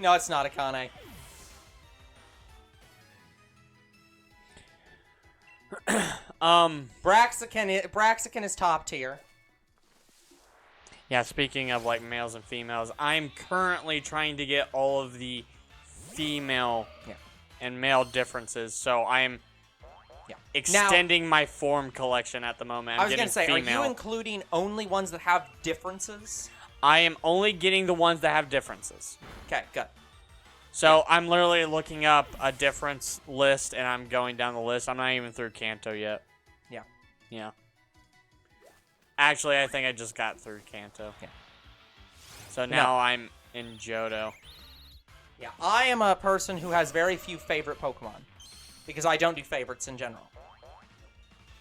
Speaker 2: No, it's not, Akane. Braxican is top tier.
Speaker 1: Yeah, speaking of like males and females, I'm currently trying to get all of the female and male differences, so I'm extending my form collection at the moment.
Speaker 2: I was going to say,
Speaker 1: female.
Speaker 2: Are you including only ones that have differences?
Speaker 1: I am only getting the ones that have differences.
Speaker 2: Okay, good.
Speaker 1: So I'm literally looking up a difference list, and I'm going down the list. I'm not even through Kanto yet.
Speaker 2: Yeah.
Speaker 1: Yeah. Actually, I think I just got through Kanto.
Speaker 2: Yeah.
Speaker 1: So now I'm in Johto.
Speaker 2: Yeah, I am a person who has very few favorite Pokemon. Because I don't do favorites in general.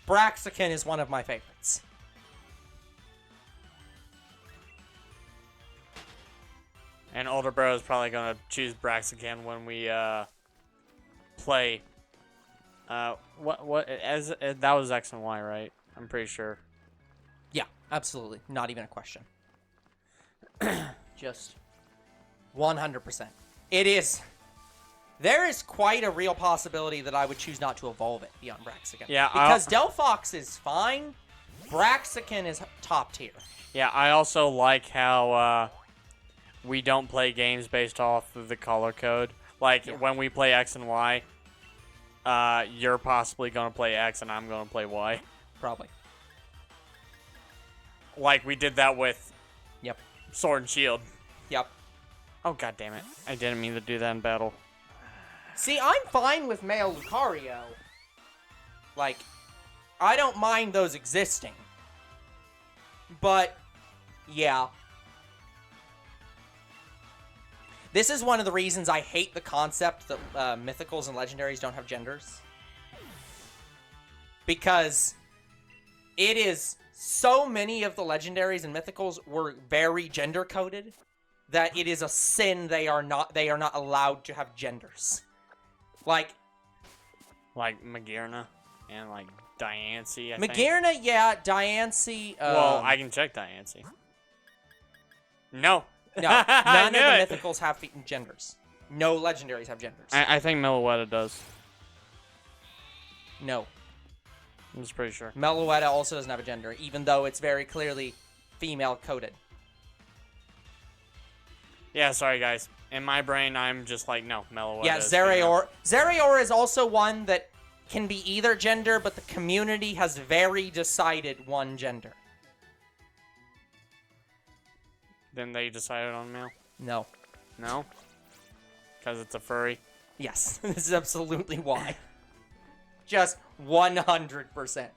Speaker 2: Braxican is one of my favorites.
Speaker 1: And older bro is probably going to choose Braxican when we play. That was X and Y, right? I'm pretty sure.
Speaker 2: Yeah, absolutely. Not even a question. Just 100%. It is. There is quite a real possibility that I would choose not to evolve it beyond Braxican.
Speaker 1: Yeah,
Speaker 2: because Delphox is fine. Braxican is top tier.
Speaker 1: Yeah, I also like how we don't play games based off of the color code. Like, when we play X and Y, you're possibly going to play X and I'm going to play Y.
Speaker 2: Probably.
Speaker 1: Like, we did that with Sword and Shield.
Speaker 2: Yep.
Speaker 1: Oh, god damn it. I didn't mean to do that in battle.
Speaker 2: See, I'm fine with male Lucario. Like, I don't mind those existing. But, yeah. This is one of the reasons I hate the concept that mythicals and legendaries don't have genders. Because it is so many of the legendaries and mythicals were very gender coded that it is a sin they are not allowed to have genders. Like
Speaker 1: Magearna and like Diancie, I
Speaker 2: Magearna,
Speaker 1: think.
Speaker 2: yeah, Diancie.
Speaker 1: Well, I can check Diancie. No.
Speaker 2: No,
Speaker 1: I
Speaker 2: none
Speaker 1: knew
Speaker 2: of the
Speaker 1: it.
Speaker 2: mythicals have genders. No legendaries have genders.
Speaker 1: I think Meloetta does.
Speaker 2: No.
Speaker 1: I'm just pretty sure.
Speaker 2: Meloetta also doesn't have a gender, even though it's very clearly female-coded.
Speaker 1: Yeah, sorry guys. In my brain, I'm just like, no, Meloetta.
Speaker 2: Yeah,
Speaker 1: is female.
Speaker 2: Zeraora. Zeraora is also one that can be either gender, but the community has very decided one gender.
Speaker 1: Then they decided on male.
Speaker 2: No.
Speaker 1: No. Because it's a furry.
Speaker 2: Yes, this is absolutely why. Just 100%.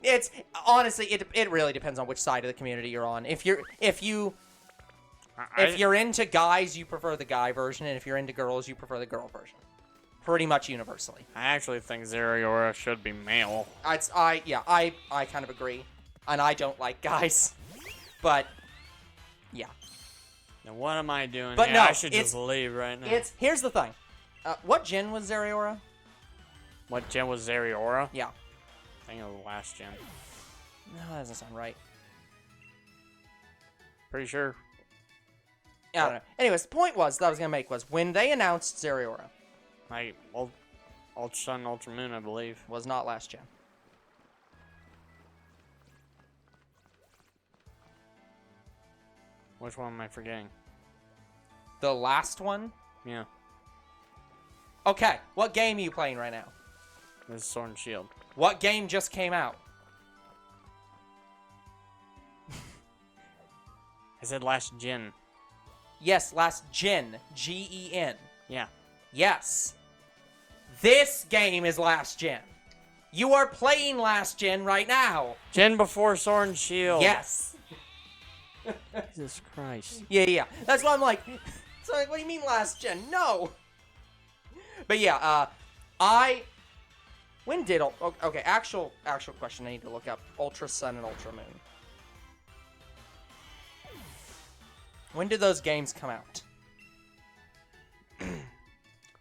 Speaker 2: It's honestly, it really depends on which side of the community you're on. If you're into guys, you prefer the guy version, and if you're into girls, you prefer the girl version. Pretty much universally.
Speaker 1: I actually think Zeraora should be male.
Speaker 2: I kind of agree, and I don't like guys, but yeah.
Speaker 1: Now what am I doing
Speaker 2: But
Speaker 1: here?
Speaker 2: no,
Speaker 1: I should just leave right now.
Speaker 2: Here's the thing. What gen was Zeraora?
Speaker 1: What gen was Zeraora?
Speaker 2: Yeah.
Speaker 1: I think it was the last gen.
Speaker 2: No, that doesn't sound right.
Speaker 1: Pretty sure.
Speaker 2: I don't know. Anyways, the point was that I was gonna make was when they announced Zeraora
Speaker 1: Like, Ultra Sun, Ultra Moon, I believe.
Speaker 2: was not last gen.
Speaker 1: Which one am I forgetting?
Speaker 2: The last one?
Speaker 1: Yeah.
Speaker 2: Okay, what game are you playing right now?
Speaker 1: This is Sword and Shield.
Speaker 2: What game just came out?
Speaker 1: I said last gen.
Speaker 2: Yes, last gen. Gen.
Speaker 1: Yeah.
Speaker 2: Yes. This game is last gen. You are playing last gen right now.
Speaker 1: Gen before Sword and Shield.
Speaker 2: Yes.
Speaker 1: Jesus Christ.
Speaker 2: Yeah. That's why I'm like, so like, what do you mean last gen? No. But yeah, when did, okay, actual question I need to look up. Ultra Sun and Ultra Moon. When did those games come out?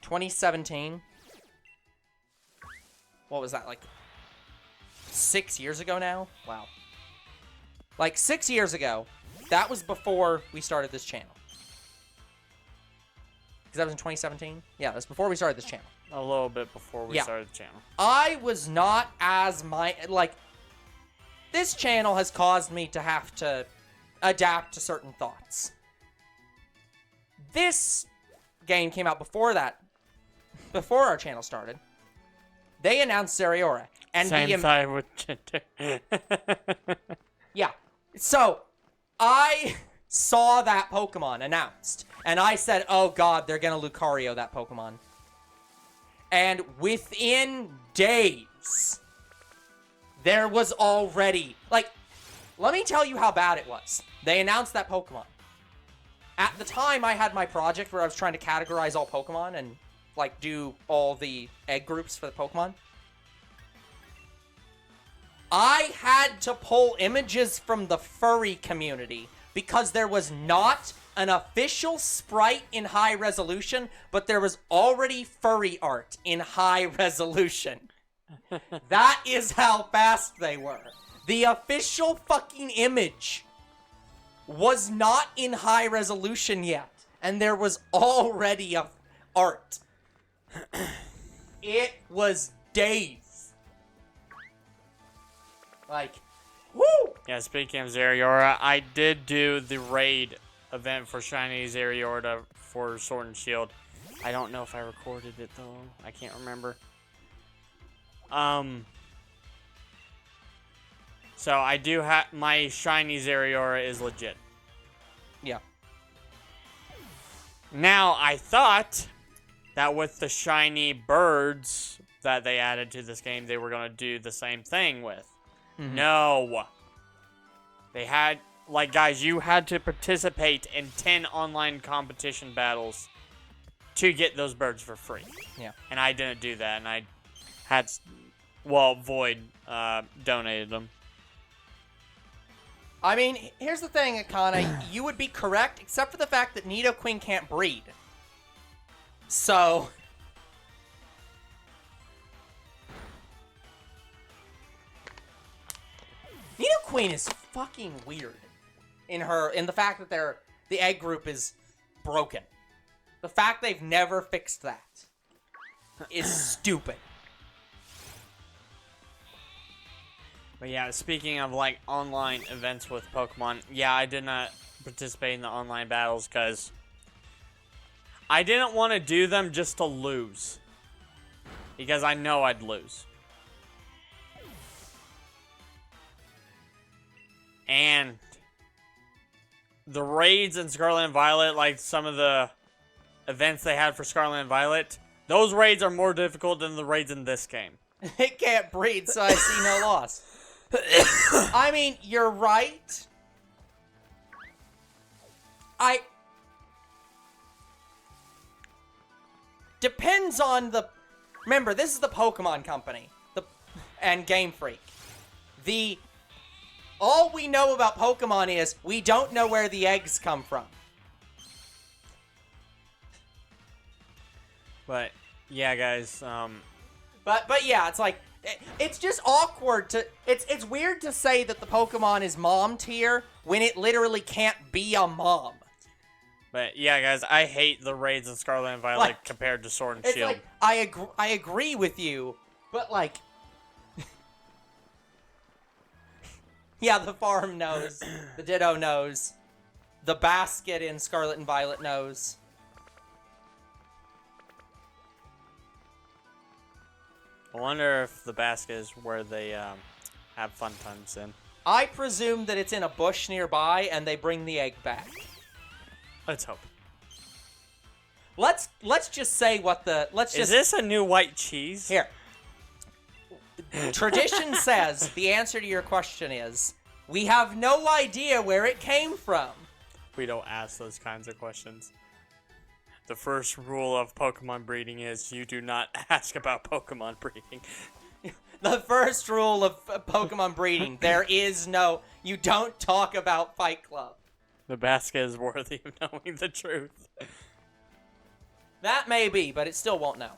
Speaker 2: 2017? What was that, like 6 years ago now? Wow. Like 6 years ago, that was before we started this channel. Because that was in 2017? Yeah, that's before we started this channel.
Speaker 1: A little bit before we started the channel.
Speaker 2: I was not as this channel has caused me to have to adapt to certain thoughts. This game came out before that, before our channel started. They announced Zeraora. And
Speaker 1: Same side with gender.
Speaker 2: Yeah. So, I saw that Pokemon announced, and I said, oh god, they're gonna Lucario that Pokemon. And within days, there was already, let me tell you how bad it was. They announced that Pokemon. At the time, I had my project where I was trying to categorize all Pokemon and, do all the egg groups for the Pokemon. I had to pull images from the furry community because there was not an official sprite in high resolution, but there was already furry art in high resolution. That is how fast they were. The official fucking image was not in high resolution yet, and there was already art. It was days. Woo!
Speaker 1: Yeah, speaking of Zeraora, I did do the raid event for Shiny Zeraora for Sword and Shield. I don't know if I recorded it, though. I can't remember. So I do have... My Shiny Zeraora is legit.
Speaker 2: Yeah.
Speaker 1: Now, I thought that with the shiny birds that they added to this game, they were going to do the same thing with. Mm-hmm. No. They had, guys, you had to participate in 10 online competition battles to get those birds for free.
Speaker 2: Yeah.
Speaker 1: And I didn't do that, and I had, Void donated them.
Speaker 2: I mean, here's the thing, Akana. You would be correct, except for the fact that Nidoqueen can't breed. So... Queen is fucking weird in the fact that the egg group is broken. The fact they've never fixed that is stupid.
Speaker 1: But yeah, speaking of like online events with Pokemon, yeah, I did not participate in the online battles because I didn't want to do them just to lose. Because I know I'd lose. And the raids in Scarlet and Violet, like some of the events they had for Scarlet and Violet, those raids are more difficult than the raids in this game.
Speaker 2: It can't breed, so I see no loss. I mean, you're right. Depends on the... Remember, this is the Pokemon Company. And Game Freak. All we know about Pokemon is we don't know where the eggs come from.
Speaker 1: But, yeah, guys,
Speaker 2: But yeah, it's like... It's just awkward to... It's weird to say that the Pokemon is mom tier when it literally can't be a mom.
Speaker 1: But yeah, guys, I hate the raids in Scarlet and Violet
Speaker 2: Like,
Speaker 1: compared to Sword and
Speaker 2: It's
Speaker 1: Shield.
Speaker 2: like, I agree with you, but like... Yeah, the farm knows. The Ditto knows. The basket in Scarlet and Violet knows.
Speaker 1: I wonder if the basket is where they have fun times in.
Speaker 2: I presume that it's in a bush nearby and they bring the egg back.
Speaker 1: Let's hope.
Speaker 2: Let's just say what the...
Speaker 1: Is this a new white cheese?
Speaker 2: Here. Tradition says the answer to your question is, we have no idea where it came from.
Speaker 1: We don't ask those kinds of questions. The first rule of Pokemon breeding is you do not ask about Pokemon breeding.
Speaker 2: The first rule of Pokemon breeding, there is no... You don't talk about Fight Club.
Speaker 1: The basket is worthy of knowing the truth.
Speaker 2: That may be, but it still won't know.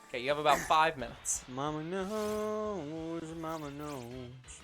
Speaker 2: Okay, you have about 5 minutes.
Speaker 1: Mama knows, Mama knows.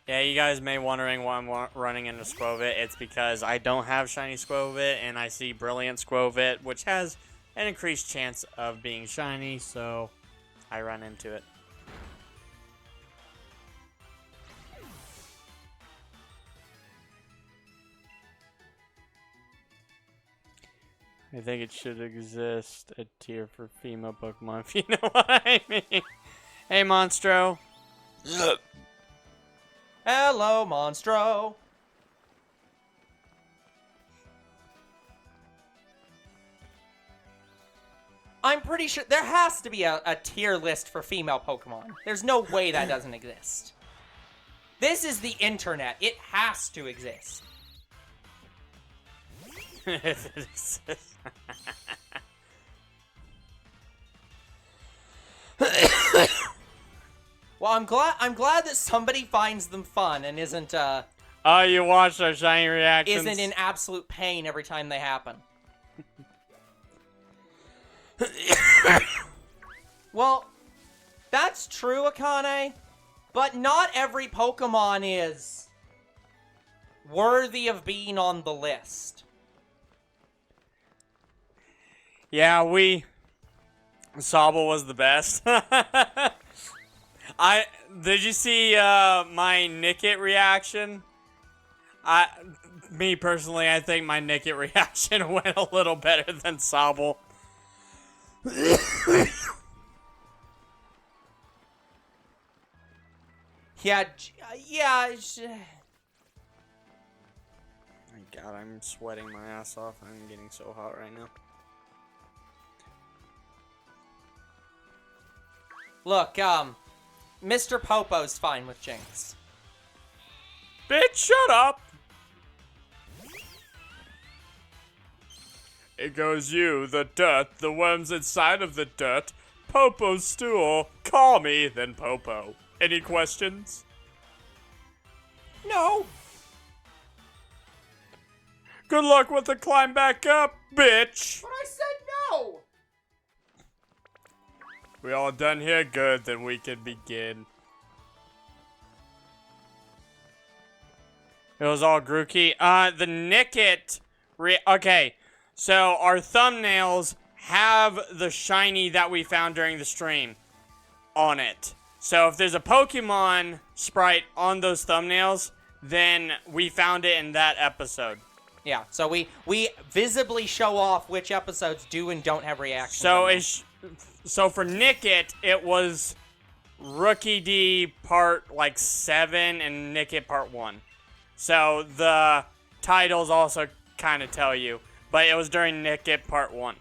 Speaker 1: Yeah, you guys may wondering why I'm running into Squovit. It's because I don't have Shiny Squovit, and I see Brilliant Squovit, which has an increased chance of being shiny, so I run into it. I think it should exist a tier for female Pokemon, if you know what I mean. Hey, Monstro.
Speaker 2: Hello, Monstro. I'm pretty sure there has to be a tier list for female Pokemon. There's no way that doesn't exist. This is the internet. It has to exist.
Speaker 1: If it exists.
Speaker 2: Well, I'm glad that somebody finds them fun and isn't
Speaker 1: Oh, you watched our shiny reactions?
Speaker 2: isn't in absolute pain every time they happen. Well, that's true, Akane, but not every Pokemon is worthy of being on the list.
Speaker 1: Yeah, Sobble was the best. Did you see my Nickit reaction? Me personally, I think my Nickit reaction went a little better than Sobble.
Speaker 2: Yeah.
Speaker 1: My God, I'm sweating my ass off. I'm getting so hot right now.
Speaker 2: Look, Mr. Popo's fine with Jinx.
Speaker 1: Bitch, shut up! It goes you, the dirt, the worms inside of the dirt, Popo's stool, call me, then Popo. Any questions?
Speaker 2: No.
Speaker 1: Good luck with the climb back up, bitch!
Speaker 2: But I said no.
Speaker 1: We all done here? Good, then we can begin. It was all Grookey. The Nickit. Okay, so our thumbnails have the shiny that we found during the stream on it. So if there's a Pokemon sprite on those thumbnails, then we found it in that episode.
Speaker 2: Yeah, so we visibly show off which episodes do and don't have reactions.
Speaker 1: So for Nickit, it was Rookie D part 7 and Nickit part 1. So the titles also kind of tell you, but it was during Nickit part 1.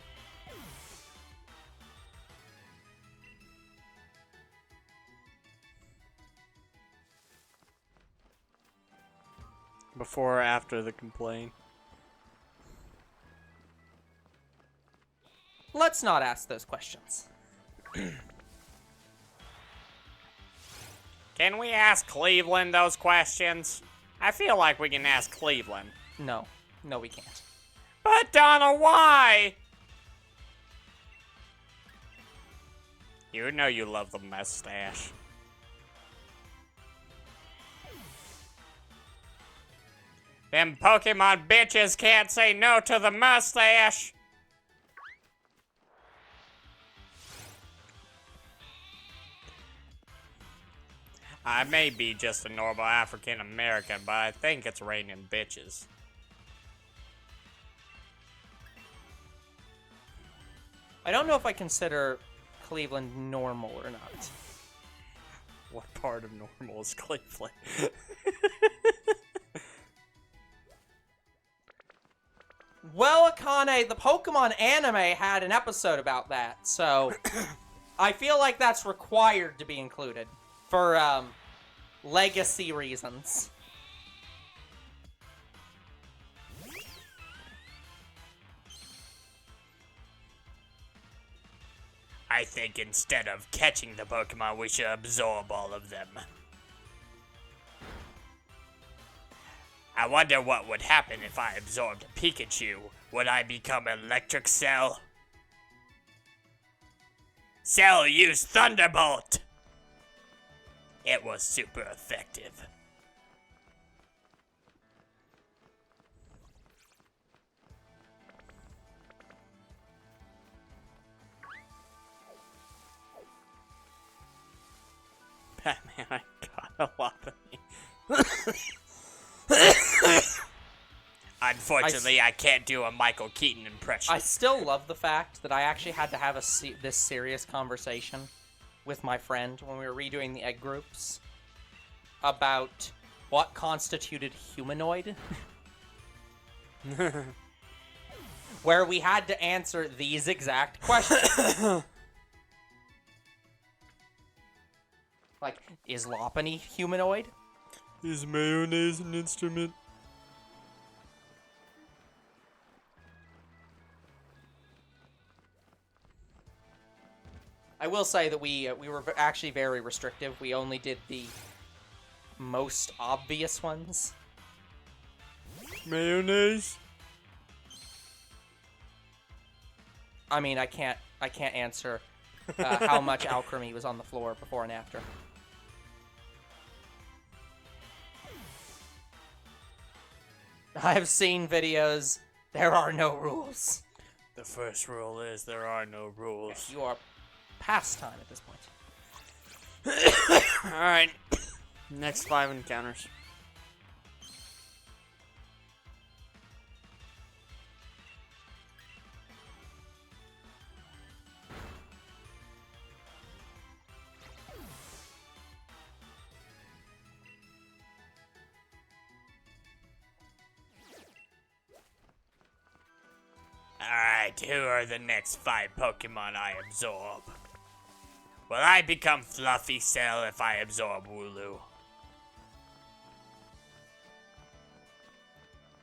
Speaker 1: Before or after the complaint?
Speaker 2: Let's not ask those questions.
Speaker 1: Can we ask Cleveland those questions? I feel like we can ask Cleveland.
Speaker 2: No. No, we can't.
Speaker 1: But Donald, why? You know you love the mustache. Them Pokemon bitches can't say no to the mustache. I may be just a normal African American, but I think it's raining bitches.
Speaker 2: I don't know if I consider Cleveland normal or not.
Speaker 1: What part of normal is Cleveland?
Speaker 2: Well, Akane, the Pokemon anime had an episode about that, so I feel like that's required to be included for legacy reasons.
Speaker 1: I think instead of catching the Pokemon, we should absorb all of them. I wonder what would happen if I absorbed a Pikachu. Would I become Electric Cell? Cell use Thunderbolt! It was super effective. Batman, I got a lot of me. Unfortunately, I can't do a Michael Keaton impression.
Speaker 2: I still love the fact that I actually had to have this serious conversation with my friend when we were redoing the egg groups about what constituted humanoid. Where we had to answer these exact questions. Like, is Lopunny humanoid?
Speaker 1: Is mayonnaise an instrument?
Speaker 2: I will say that we were actually very restrictive. We only did the most obvious ones.
Speaker 1: Mayonnaise?
Speaker 2: I mean, I can't answer how much alchemy was on the floor before and after. I've seen videos. There are no rules.
Speaker 1: The first rule is there are no rules.
Speaker 2: You are past time at this point.
Speaker 1: Alright. Next 5 encounters. Alright, who are the next 5 Pokemon I absorb? Will I become Fluffy Cell if I absorb Wooloo?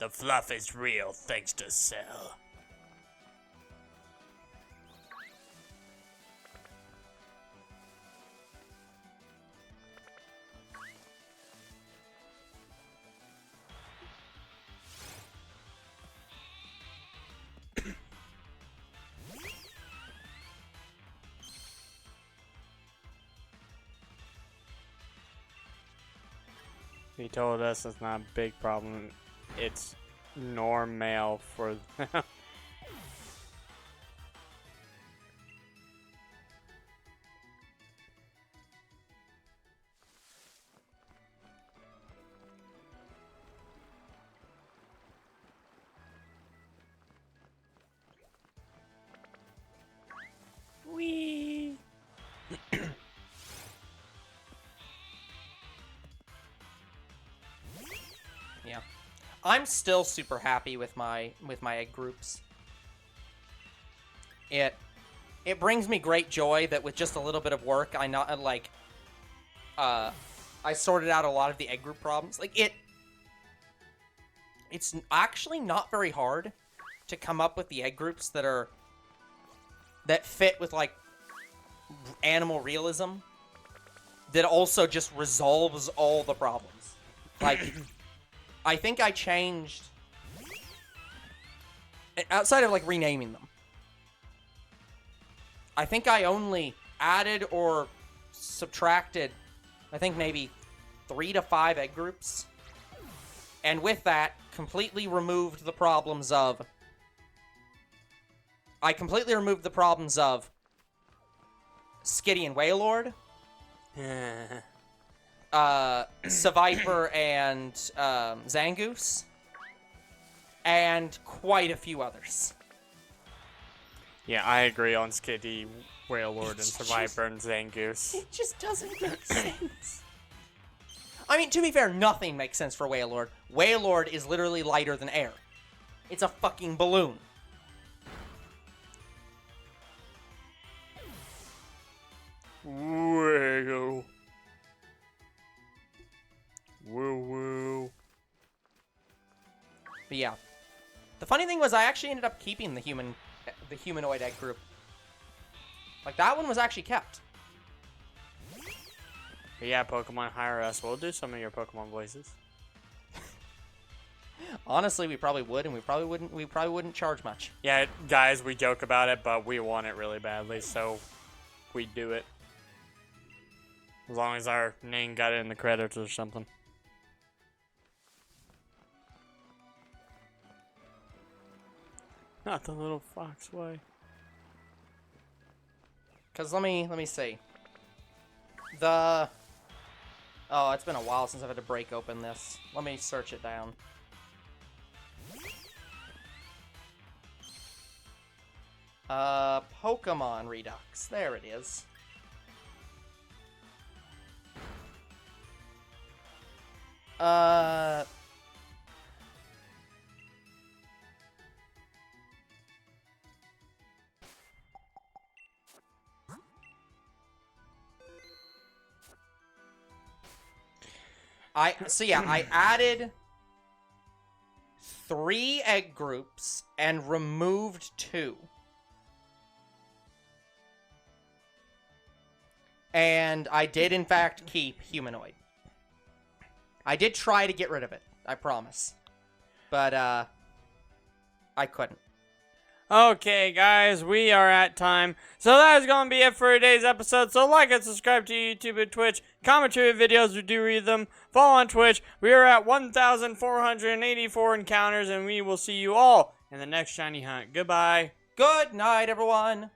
Speaker 1: The fluff is real thanks to Cell. He told us it's not a big problem. It's normal for them. Wee.
Speaker 2: Yeah. I'm still super happy with my egg groups. It brings me great joy that with just a little bit of work, I sorted out a lot of the egg group problems. Like it's actually not very hard to come up with the egg groups that fit with like animal realism that also just resolves all the problems. Like I think I changed, outside of, like, renaming them, I think I only added or subtracted, I think maybe 3 to 5 egg groups. And with that, completely removed the problems of... Skitty and Wailord. Seviper and Zangoose, and quite a few others.
Speaker 1: Yeah, I agree on Skitty, Wailord, and Seviper and Zangoose.
Speaker 2: It just doesn't make sense. I mean, to be fair, nothing makes sense for Wailord. Wailord is literally lighter than air. It's a fucking balloon.
Speaker 1: Whoa. Woo woo.
Speaker 2: But yeah. The funny thing was I actually ended up keeping the humanoid egg group. Like, that one was actually kept.
Speaker 1: But yeah, Pokemon, hire us. We'll do some of your Pokemon voices.
Speaker 2: Honestly, we probably would, and we probably wouldn't charge much.
Speaker 1: Yeah, guys, we joke about it, but we want it really badly, so we do it. As long as our name got it in the credits or something. Not the little fox way.
Speaker 2: Cause let me see. Oh, it's been a while since I've had to break open this. Let me search it down. Pokemon Redux. There it is. I added 3 egg groups and removed 2. And I did, in fact, keep humanoid. I did try to get rid of it, I promise. But, I couldn't.
Speaker 1: Okay, guys, we are at time. So that is going to be it for today's episode. So like and subscribe to YouTube and Twitch. Comment your videos, we do read them. Follow on Twitch. We are at 1,484 encounters, and we will see you all in the next shiny hunt. Goodbye.
Speaker 2: Good night, everyone.